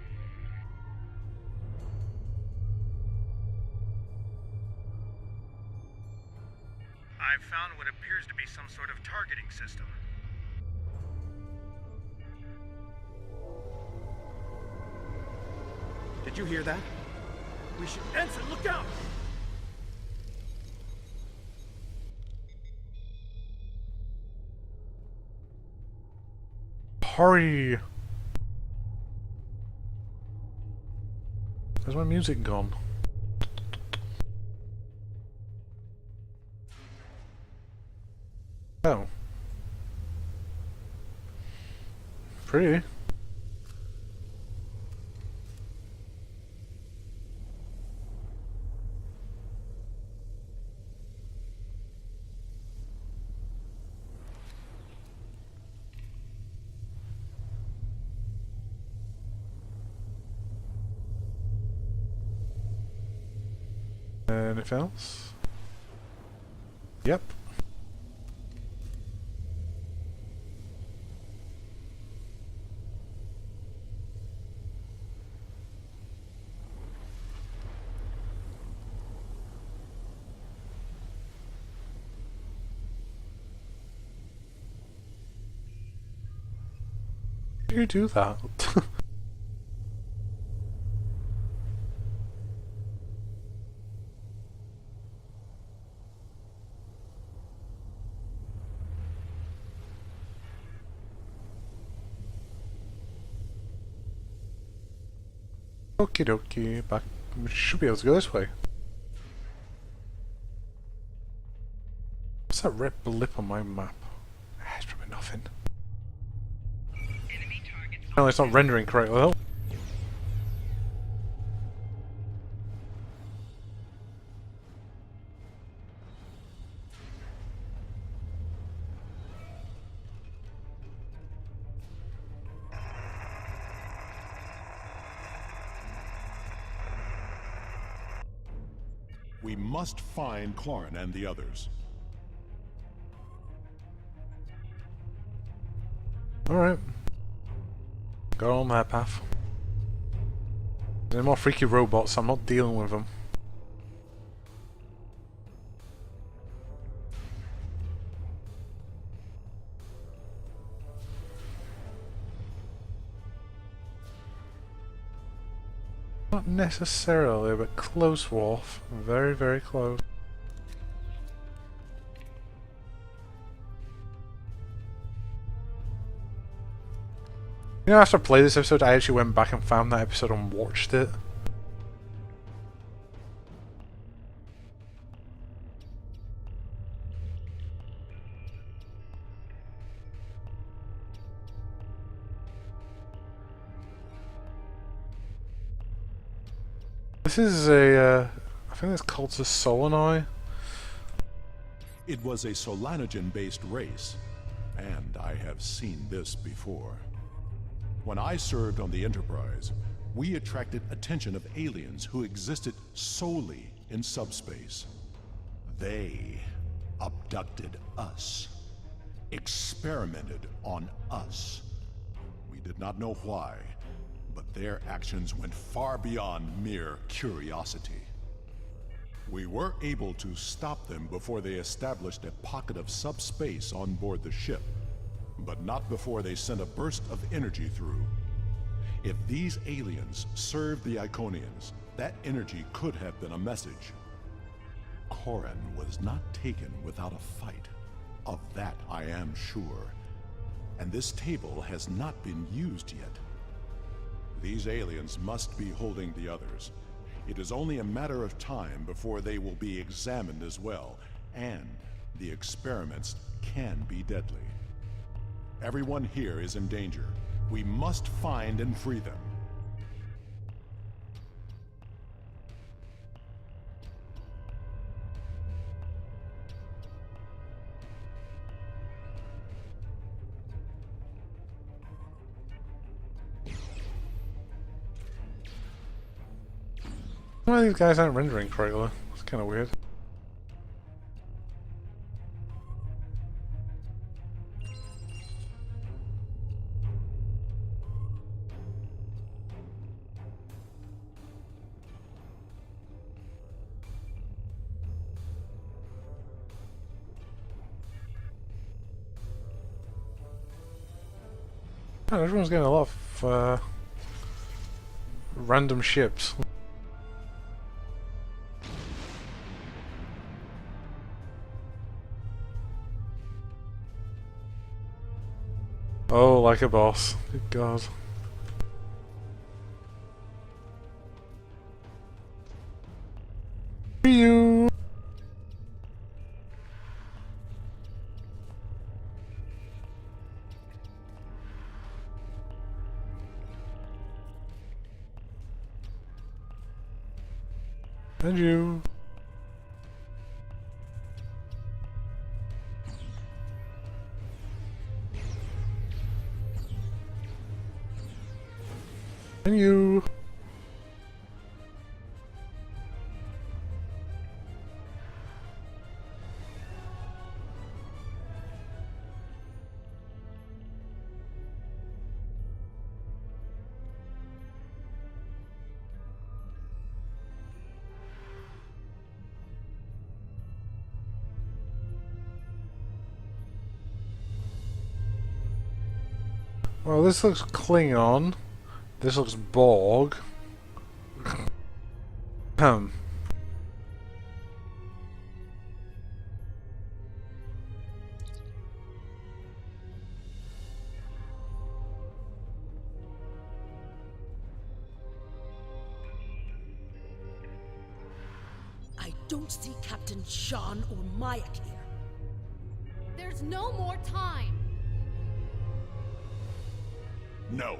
I've found what appears to be some sort of targeting system. Did you hear that? We should... Ensign, look out! Hurry! Where's my music gone? Oh. Pretty. Anything else? Yep. How do you do that? Okie dokie, back. We should be able to go this way. What's that red blip on my map? It's probably nothing. No, it's not rendering correctly though. We must find Clorin and the others. Alright. Go on that path. There are more freaky robots, I'm not dealing with them. Not necessarily, but close, Worf. Very, very close. You know, after I played this episode, I actually went back and found that episode and watched it. This is a, I think it's called the Solonoi. It was a Solanogen-based race, and I have seen this before. When I served on the Enterprise, we attracted attention of aliens who existed solely in subspace. They abducted us, experimented on us. We did not know why, but their actions went far beyond mere curiosity. We were able to stop them before they established a pocket of subspace on board the ship, but not before they sent a burst of energy through. If these aliens served the Iconians, that energy could have been a message. Corin was not taken without a fight. Of that I am sure. And this table has not been used yet. These aliens must be holding the others. It is only a matter of time before they will be examined as well, and the experiments can be deadly. Everyone here is in danger. We must find and free them. Why these guys aren't rendering correctly? It's kind of weird. Man, everyone's getting a lot of random ships. Oh, like a boss. Good God. You. And you. And you. Well, this looks Klingon. This looks Borg. I don't see Captain Sean or Mayak here. There's no more time. No.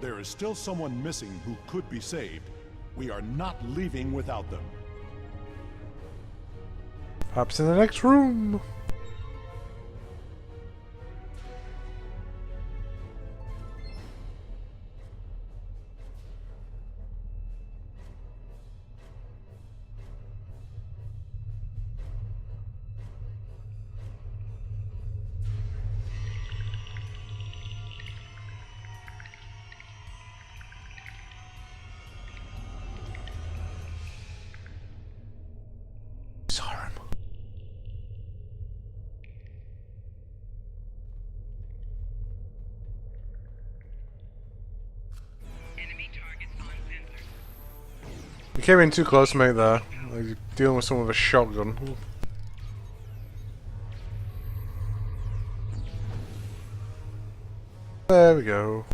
There is still someone missing who could be saved. We are not leaving without them. Perhaps in the next room. You came in too close, mate, there. Like, you're dealing with someone with a shotgun. Ooh. There we go.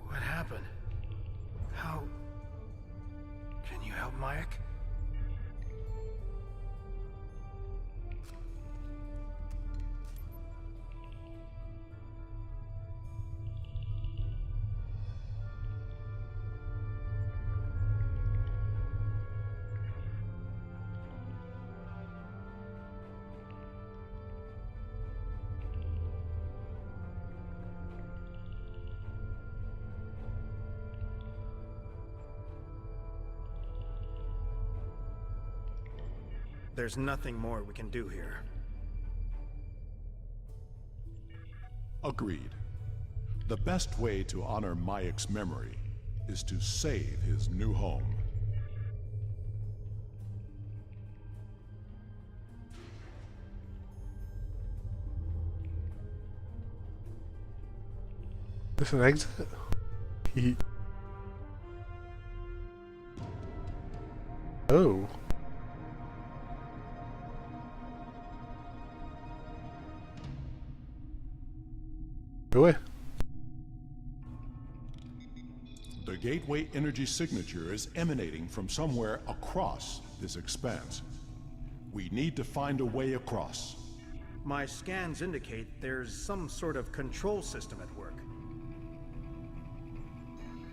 What happened? How... Can you help Mike? There's nothing more we can do here. Agreed. The best way to honor Mayek's memory is to save his new home. Is this an exit? Oh. Go away. The gateway energy signature is emanating from somewhere across this expanse. We need to find a way across. My scans indicate there's some sort of control system at work.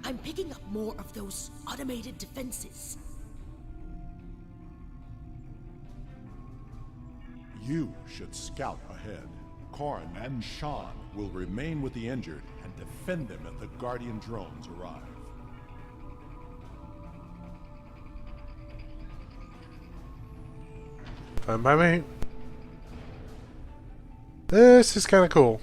I'm picking up more of those automated defenses. You should scout ahead. Corrin and Sean will remain with the injured and defend them if the Guardian drones arrive. Fine by me. This is kind of cool.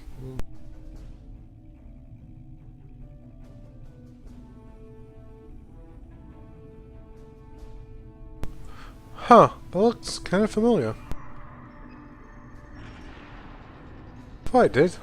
Huh, that looks kind of familiar. Thought it did.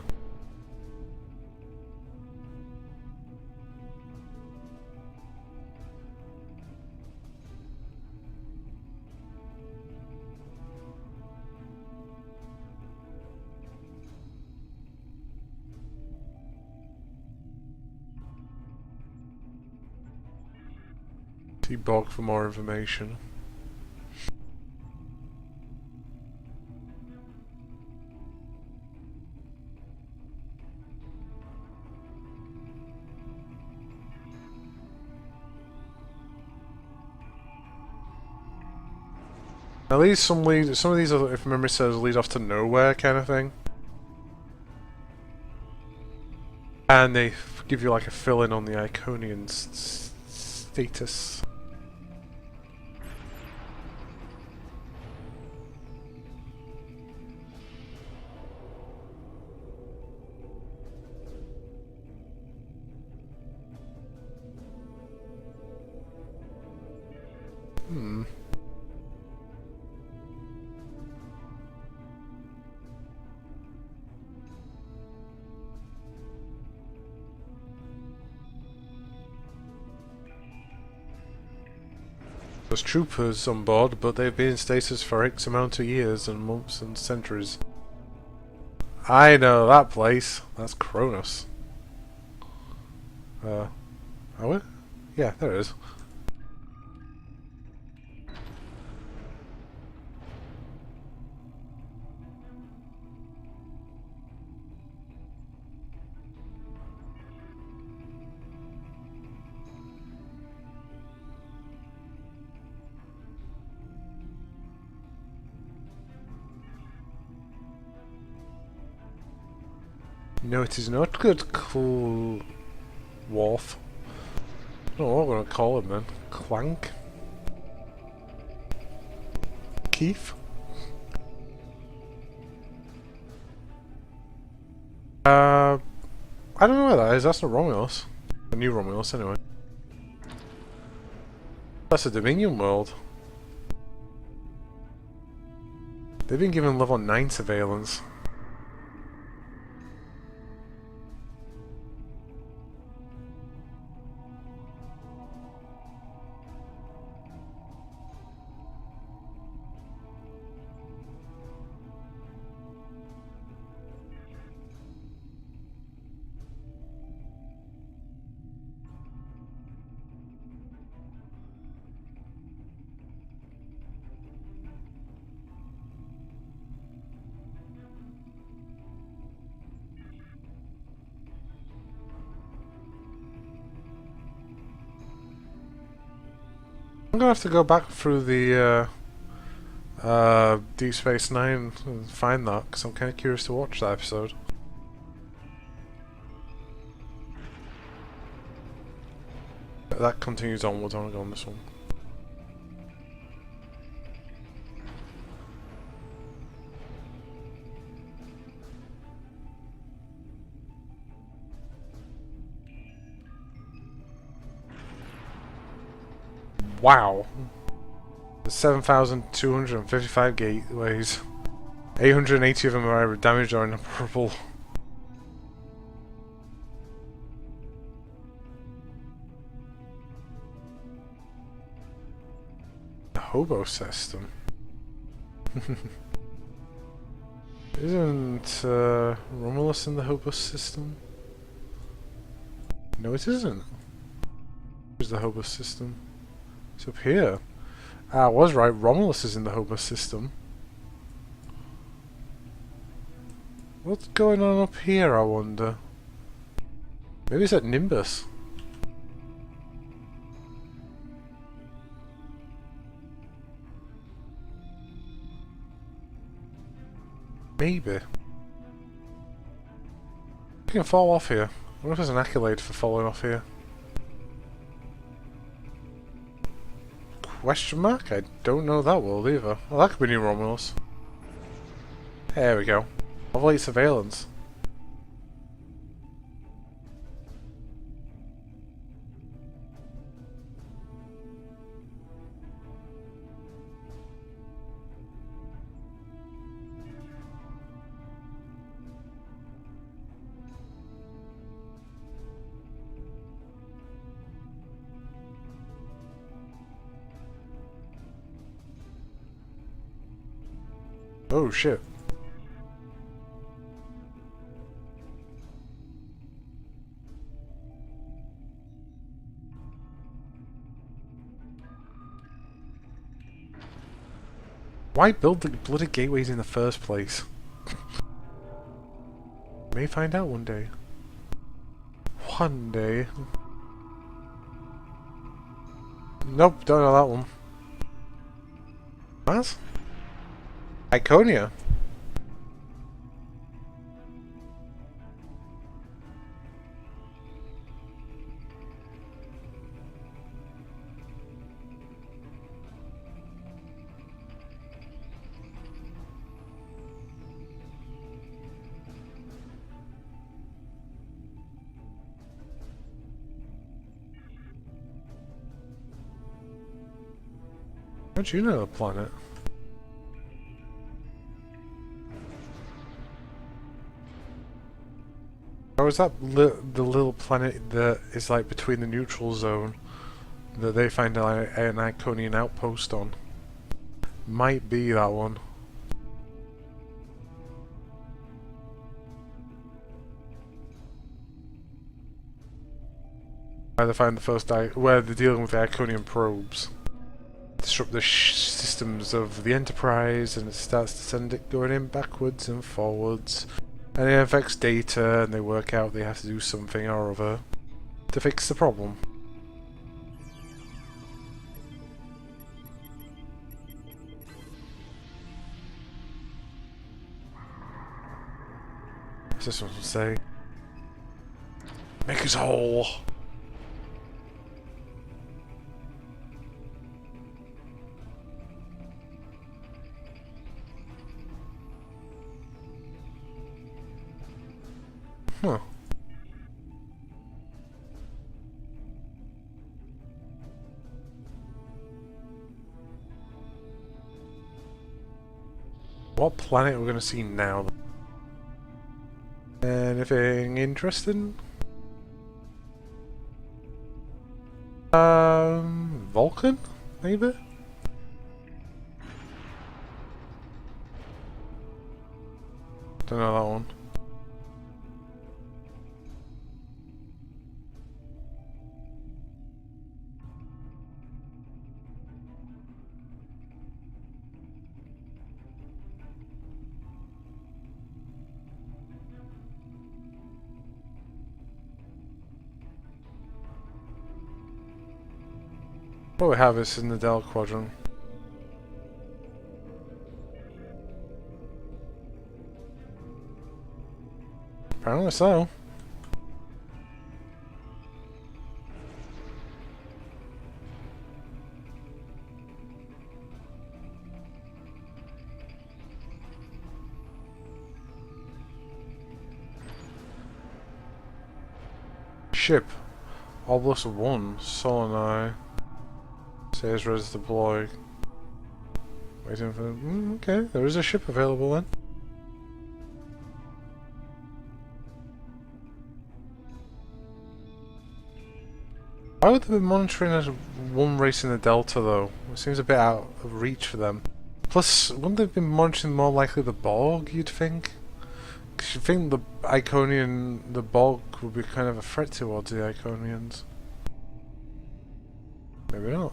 See Bog for more information. At least some of these, if memory serves, lead off to nowhere kind of thing. And they give you like a fill-in on the Iconian status. There's troopers on board, but they've been in stasis for X amount of years and months and centuries. I know that place. That's Kronos. Are we? Yeah, there it is. No, it is not good, cool Wolf. I don't know what we're gonna call him then. Clank? Keith? I don't know where that is. That's not Romulus. A new Romulus, anyway. That's a Dominion world. They've been given level 9 surveillance. I'm gonna have to go back through the Deep Space Nine and find that, because I'm kind of curious to watch that episode. That continues onwards. I want to go on this one. Wow. There's 7,255 gateways. 880 of them are either damaged or inoperable. The hobo system. Isn't Romulus in the hobo system? No, it isn't. Where's the hobo system? It's up here. Ah, I was right. Romulus is in the hobo system. What's going on up here, I wonder? Maybe it's at Nimbus. Maybe. You can fall off here. I wonder if there's an accolade for falling off here. Question mark? I don't know that world either. Well, that could be New Romulus. There we go. Level 8 surveillance. Oh shit. Why build the bloody gateways in the first place? May find out one day. One day. Nope, don't know that one. What? Iconia. How'd you know the planet? Or is that the little planet that is like between the neutral zone that they find an Iconian outpost on? Might be that one. Where they find the first where they're dealing with the Iconian probes. Disrupt the systems of the Enterprise, and it starts to send it going in backwards and forwards. And it affects data, and they work out they have to do something or other to fix the problem. What's this one say? Make us whole. Huh. What planet are we going to see now? Anything interesting? Vulcan? Maybe? Don't know that one. What we have is in the Del Quadrant. Apparently so. Ship. Obelisk 1. Solonai. Says ready to deploy. Waiting for... okay, there is a ship available then. Why would they be monitoring as one race in the Delta though? It seems a bit out of reach for them. Plus, wouldn't they have been monitoring more likely the Borg, you'd think? Because you'd think the Iconian, the Borg would be kind of a threat towards the Iconians. Maybe not.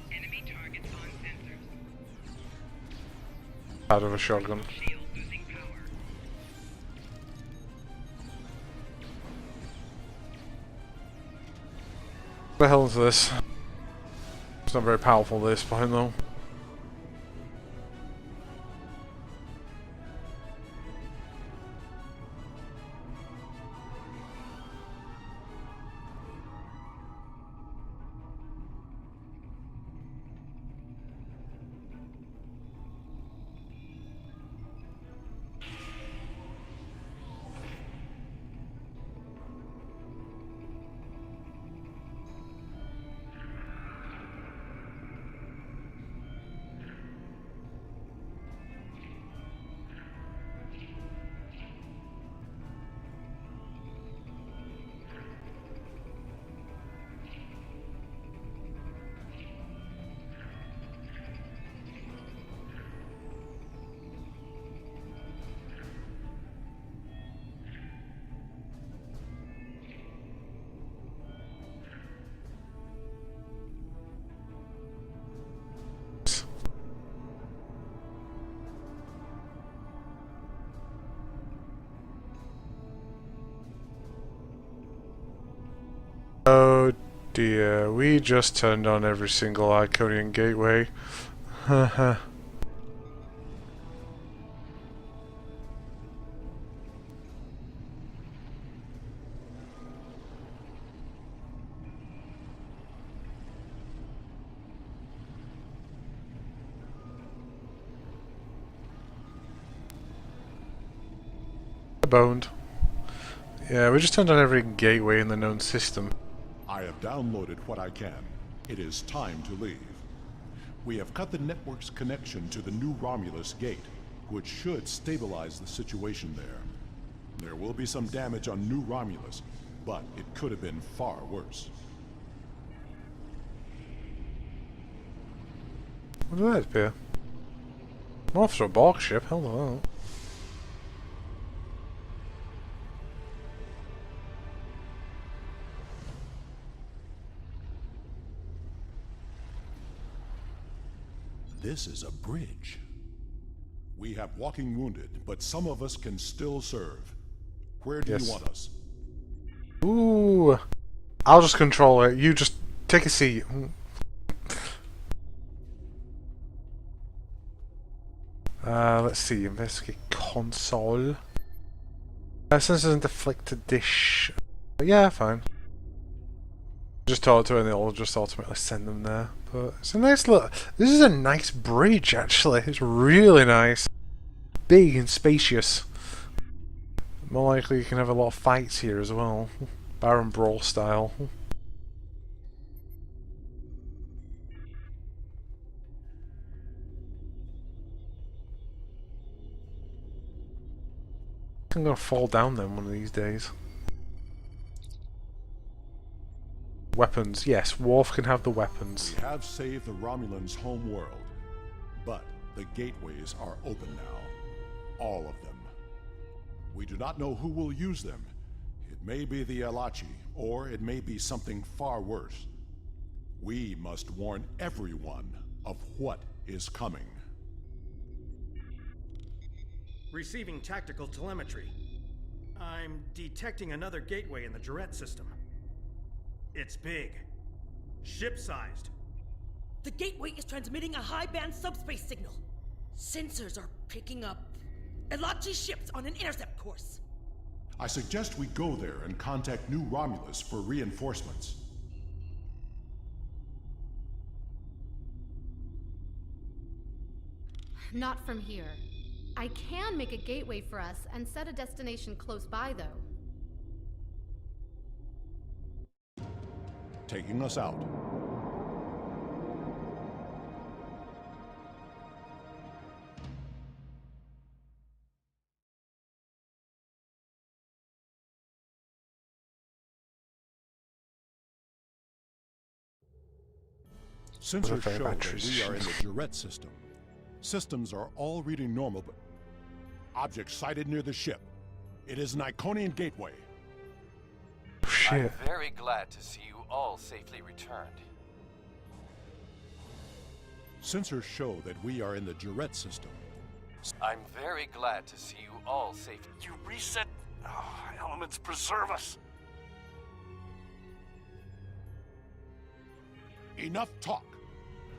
Enemy targets on sensors. Out of a shotgun. Shield losing power. What the hell is this? It's not very powerful this point though. Oh dear, we just turned on every single Iconian gateway. Haha. Boned. Yeah, we just turned on every gateway in the known system. I have downloaded what I can. It is time to leave. We have cut the network's connection to the new Romulus gate, which should stabilize the situation there. There will be some damage on New Romulus, but it could have been far worse. What did that appear? Officer a Borg ship, hello. This is a bridge. We have walking wounded, but some of us can still serve. Where do you want us? Ooh. I'll just control it. You just take a seat. Let's see, investigate console. Sensors and deflector dish. Yeah, fine. Just talk to it and it'll just ultimately send them there. But it's a nice look. This is a nice bridge, actually. It's really nice. Big and spacious. More likely you can have a lot of fights here as well. Baron Brawl style. I'm gonna fall down then one of these days. Weapons, yes, Worf can have the weapons. We have saved the Romulans' home world, but the gateways are open now. All of them. We do not know who will use them. It may be the Alachi, or it may be something far worse. We must warn everyone of what is coming. Receiving tactical telemetry. I'm detecting another gateway in the Jarrett system. It's big. Ship-sized. The gateway is transmitting a high-band subspace signal. Sensors are picking up Elachi ships on an intercept course. I suggest we go there and contact New Romulus for reinforcements. Not from here. I can make a gateway for us and set a destination close by, though. Taking us out. Sensors show that we are in the Jarrett system. Systems are all reading normal, but object sighted near the ship. It is an Iconian gateway. Shit. I'm very glad to see you all safely returned. Sensors show that we are in the Jarrett system. I'm very glad to see you all safely. You reset. Elements preserve us. Enough talk.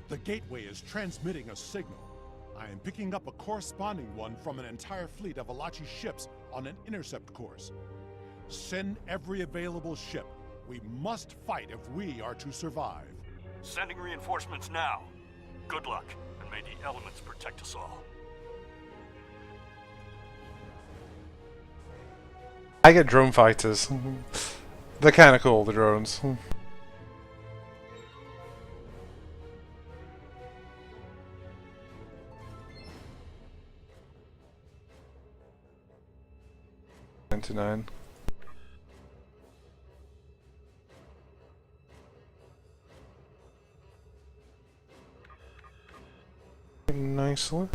The gateway is transmitting a signal. I am picking up a corresponding one from an entire fleet of Alachi ships on an intercept course. Send every available ship. We must fight if we are to survive. Sending reinforcements now. Good luck, and may the elements protect us all. I get drone fighters. They're kind of cool, the drones. $99. Nicely.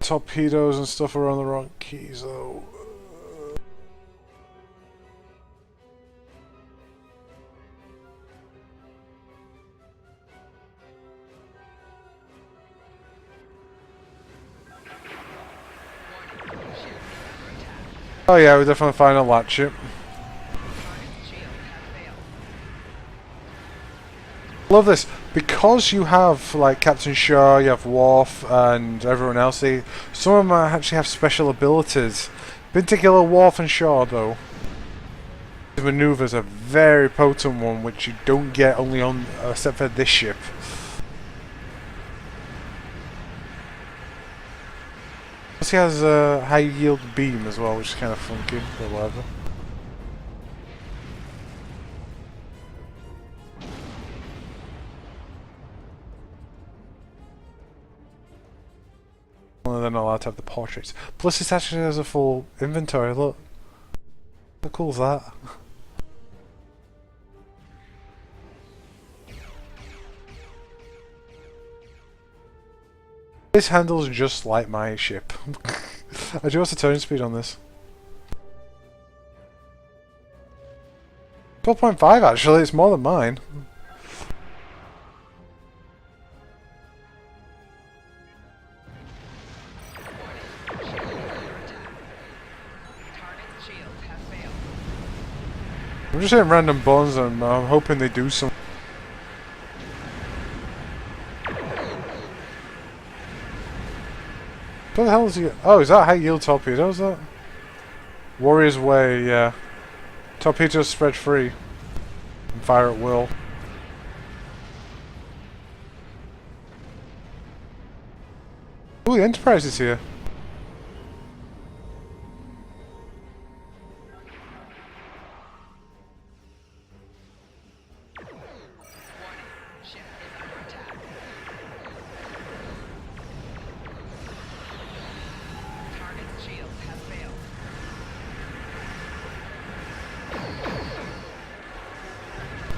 Torpedoes and stuff are on the wrong keys though. Oh yeah, we definitely find a latch ship. Love this. Because you have like Captain Shaw, you have Worf and everyone else, some of them actually have special abilities. In particular Worf and Shaw though. The maneuver's a very potent one which you don't get only on except for this ship. Plus he has a high yield beam as well, which is kind of funky, but whatever. And they're not allowed to have the portraits. Plus it actually has a full inventory, look. How cool is that? This handles just like my ship. I do what's the turn speed on this? 12.5 actually, it's more than mine. I'm just hitting random buttons and I'm hoping they do something. What the hell is he? Oh, is that high yield torpedoes? That Warrior's Way, yeah. Torpedoes spread free and fire at will. Ooh, the Enterprise is here.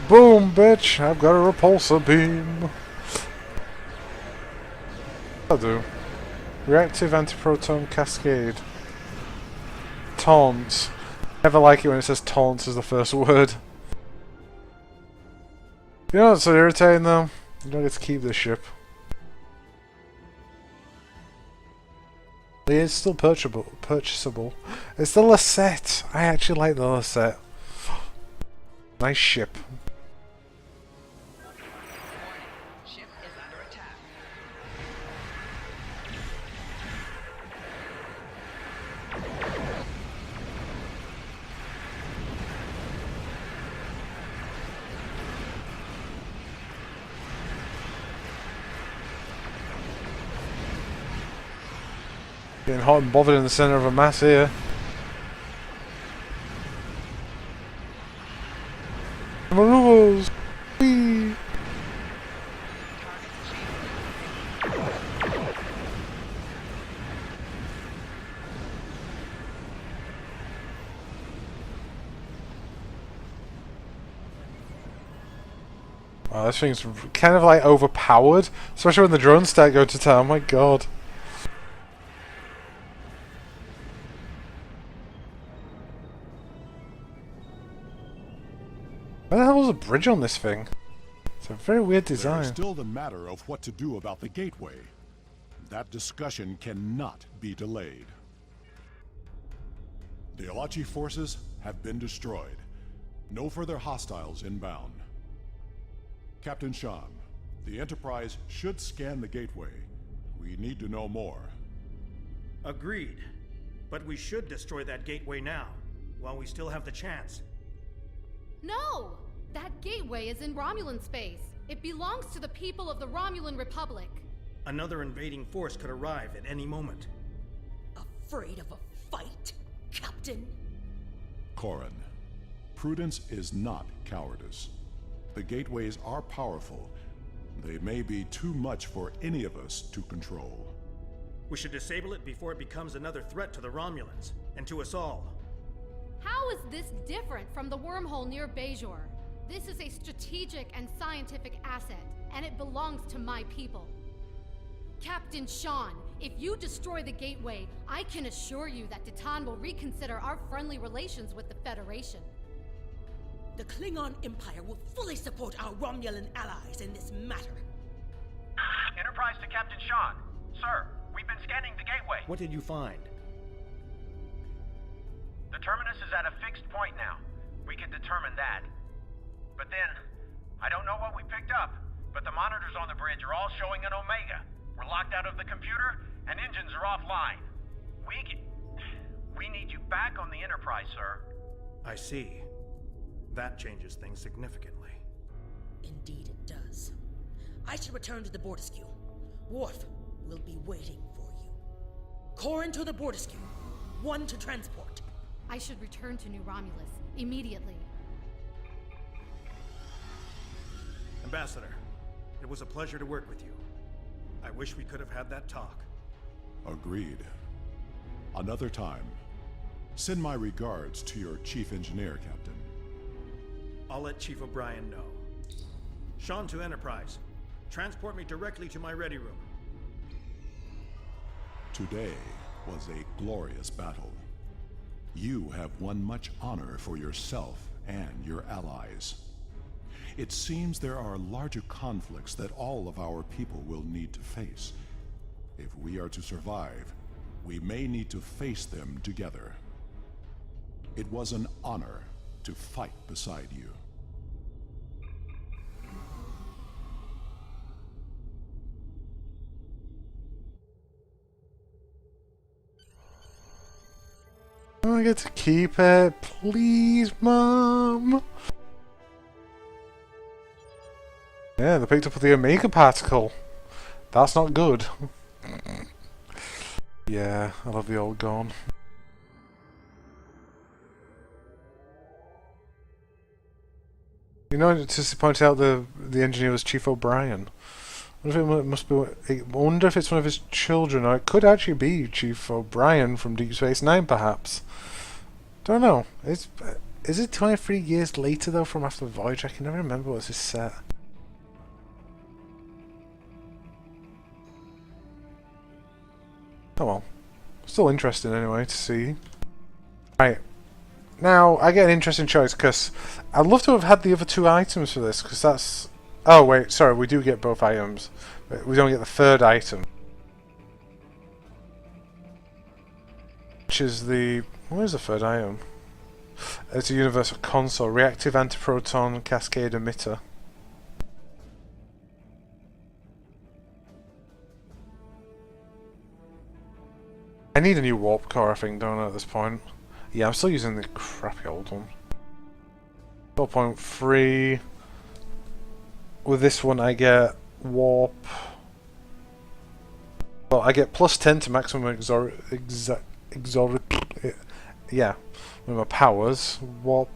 Boom, bitch! I've got a repulsor beam. I do. Reactive antiproton cascade. Taunts. Never like it when it says taunts as the first word. You know what's so irritating though? You don't get to keep this ship. It's still purchasable. It's the Lassette. I actually like the Lassette. Nice ship. Ship is under attack. Getting hot and bothered in the center of a mass here. Maneuvers! Whee! Wow, this thing's kind of like overpowered, especially when the drones start going to town. Oh my god. Where the hell was a bridge on this thing? It's a very weird design. There's still the matter of what to do about the gateway. That discussion cannot be delayed. The Alachi forces have been destroyed. No further hostiles inbound. Captain Sean, the Enterprise should scan the gateway. We need to know more. Agreed. But we should destroy that gateway now, while we still have the chance. No! That gateway is in Romulan space. It belongs to the people of the Romulan Republic. Another invading force could arrive at any moment. Afraid of a fight, Captain? Corin, prudence is not cowardice. The gateways are powerful. They may be too much for any of us to control. We should disable it before it becomes another threat to the Romulans, and to us all. How is this different from the wormhole near Bajor? This is a strategic and scientific asset, and it belongs to my people. Captain Sean, if you destroy the gateway, I can assure you that Titan will reconsider our friendly relations with the Federation. The Klingon Empire will fully support our Romulan allies in this matter. Enterprise to Captain Sean. Sir, we've been scanning the gateway. What did you find? The terminus is at a fixed point now. We can determine that. But then, I don't know what we picked up, but the monitors on the bridge are all showing an Omega. We're locked out of the computer, and engines are offline. We need you back on the Enterprise, sir. I see. That changes things significantly. Indeed it does. I should return to the Bortisque. Worf will be waiting for you. Corin to the Bortisque. One to transport. I should return to New Romulus immediately. Ambassador, it was a pleasure to work with you. I wish we could have had that talk. Agreed. Another time. Send my regards to your chief engineer, Captain. I'll let Chief O'Brien know. Sean to Enterprise. Transport me directly to my ready room. Today was a glorious battle. You have won much honor for yourself and your allies. It seems there are larger conflicts that all of our people will need to face. If we are to survive, we may need to face them together. It was an honor to fight beside you. I get to keep it, please, Mom. Yeah, they picked up the Omega particle. That's not good. Yeah, I love the old Gorn. You know, just to point out the engineer was Chief O'Brien. I wonder if it must be. I wonder if it's one of his children, or it could actually be Chief O'Brien from Deep Space Nine, perhaps. Don't know. Is it 23 years later though from after Voyage? I can never remember what's his set. Oh well. Still interesting anyway to see. Right. Now, I get an interesting choice, because I'd love to have had the other two items for this, because that's... Oh, wait, sorry, we do get both items. But we don't get the third item. Which is the... What is the third item? It's a universal console. Reactive antiproton cascade emitter. I need a new warp core, I think, don't I, at this point? Yeah, I'm still using the crappy old one. 4.3. With this one I get warp. Well, I get plus 10 to maximum yeah, with my powers. Warp.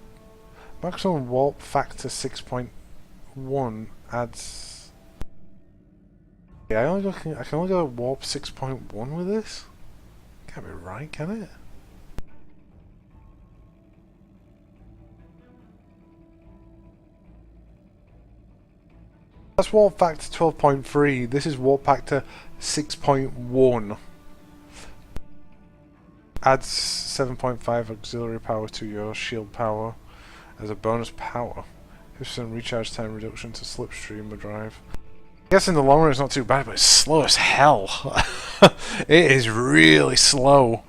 Maximum warp factor 6.1 adds. Yeah, I can only go warp 6.1 with this? Can't be right, can it? That's warp factor 12.3. This is warp factor 6.1. Adds 7.5 auxiliary power to your shield power as a bonus power. 50% recharge time reduction to slipstream drive. I guess in the long run it's not too bad, but it's slow as hell. It is really slow.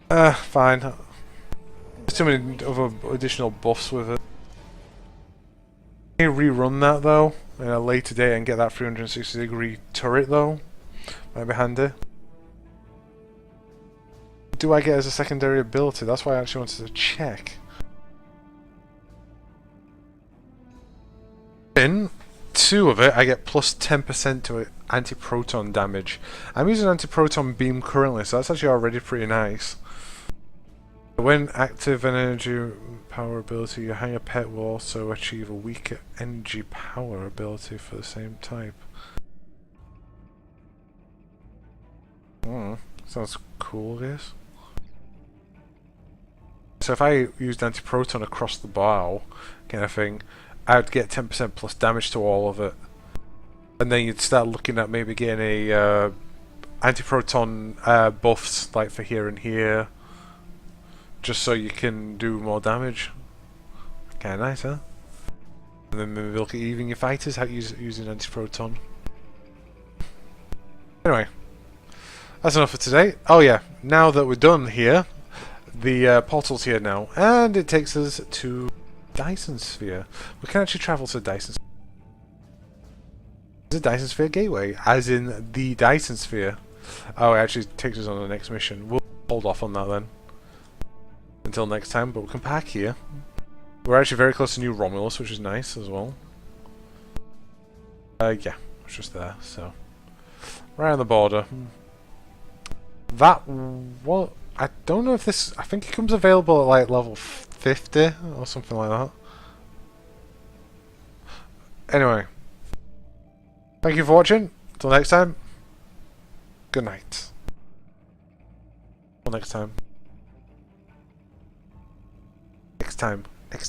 Fine. There's too many other additional buffs with it. Can you rerun that though in a later date and get that 360-degree turret though? Might be handy. What do I get as a secondary ability? That's why I actually wanted to check. In 2 of it, I get plus 10% to anti-proton damage. I'm using anti-proton beam currently, so that's actually already pretty nice. When active energy power ability, your hanger pet will also achieve a weaker energy power ability for the same type. Sounds cool, I guess. So if I used anti-proton across the bow, kind of thing, I would get 10% plus damage to all of it. And then you'd start looking at maybe getting a anti-proton buffs like for here and here. Just so you can do more damage. Kinda nice, huh? And then maybe look at even your fighters, how using anti-proton. Anyway. That's enough for today. Oh yeah, now that we're done here, the portal's here now. And it takes us to Dyson Sphere. We can actually travel to Dyson Sphere. It's a Dyson Sphere gateway, as in the Dyson Sphere. Oh, it actually takes us on the next mission. We'll hold off on that then. Until next time, but we'll come back here. We're actually very close to New Romulus, which is nice as well. Yeah, it's just there, so. Right on the border. That, what? I don't know if this, I think it comes available at like level 50 or something like that. Anyway. Thank you for watching. Until next time. Good night. Until next time. Next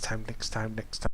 time.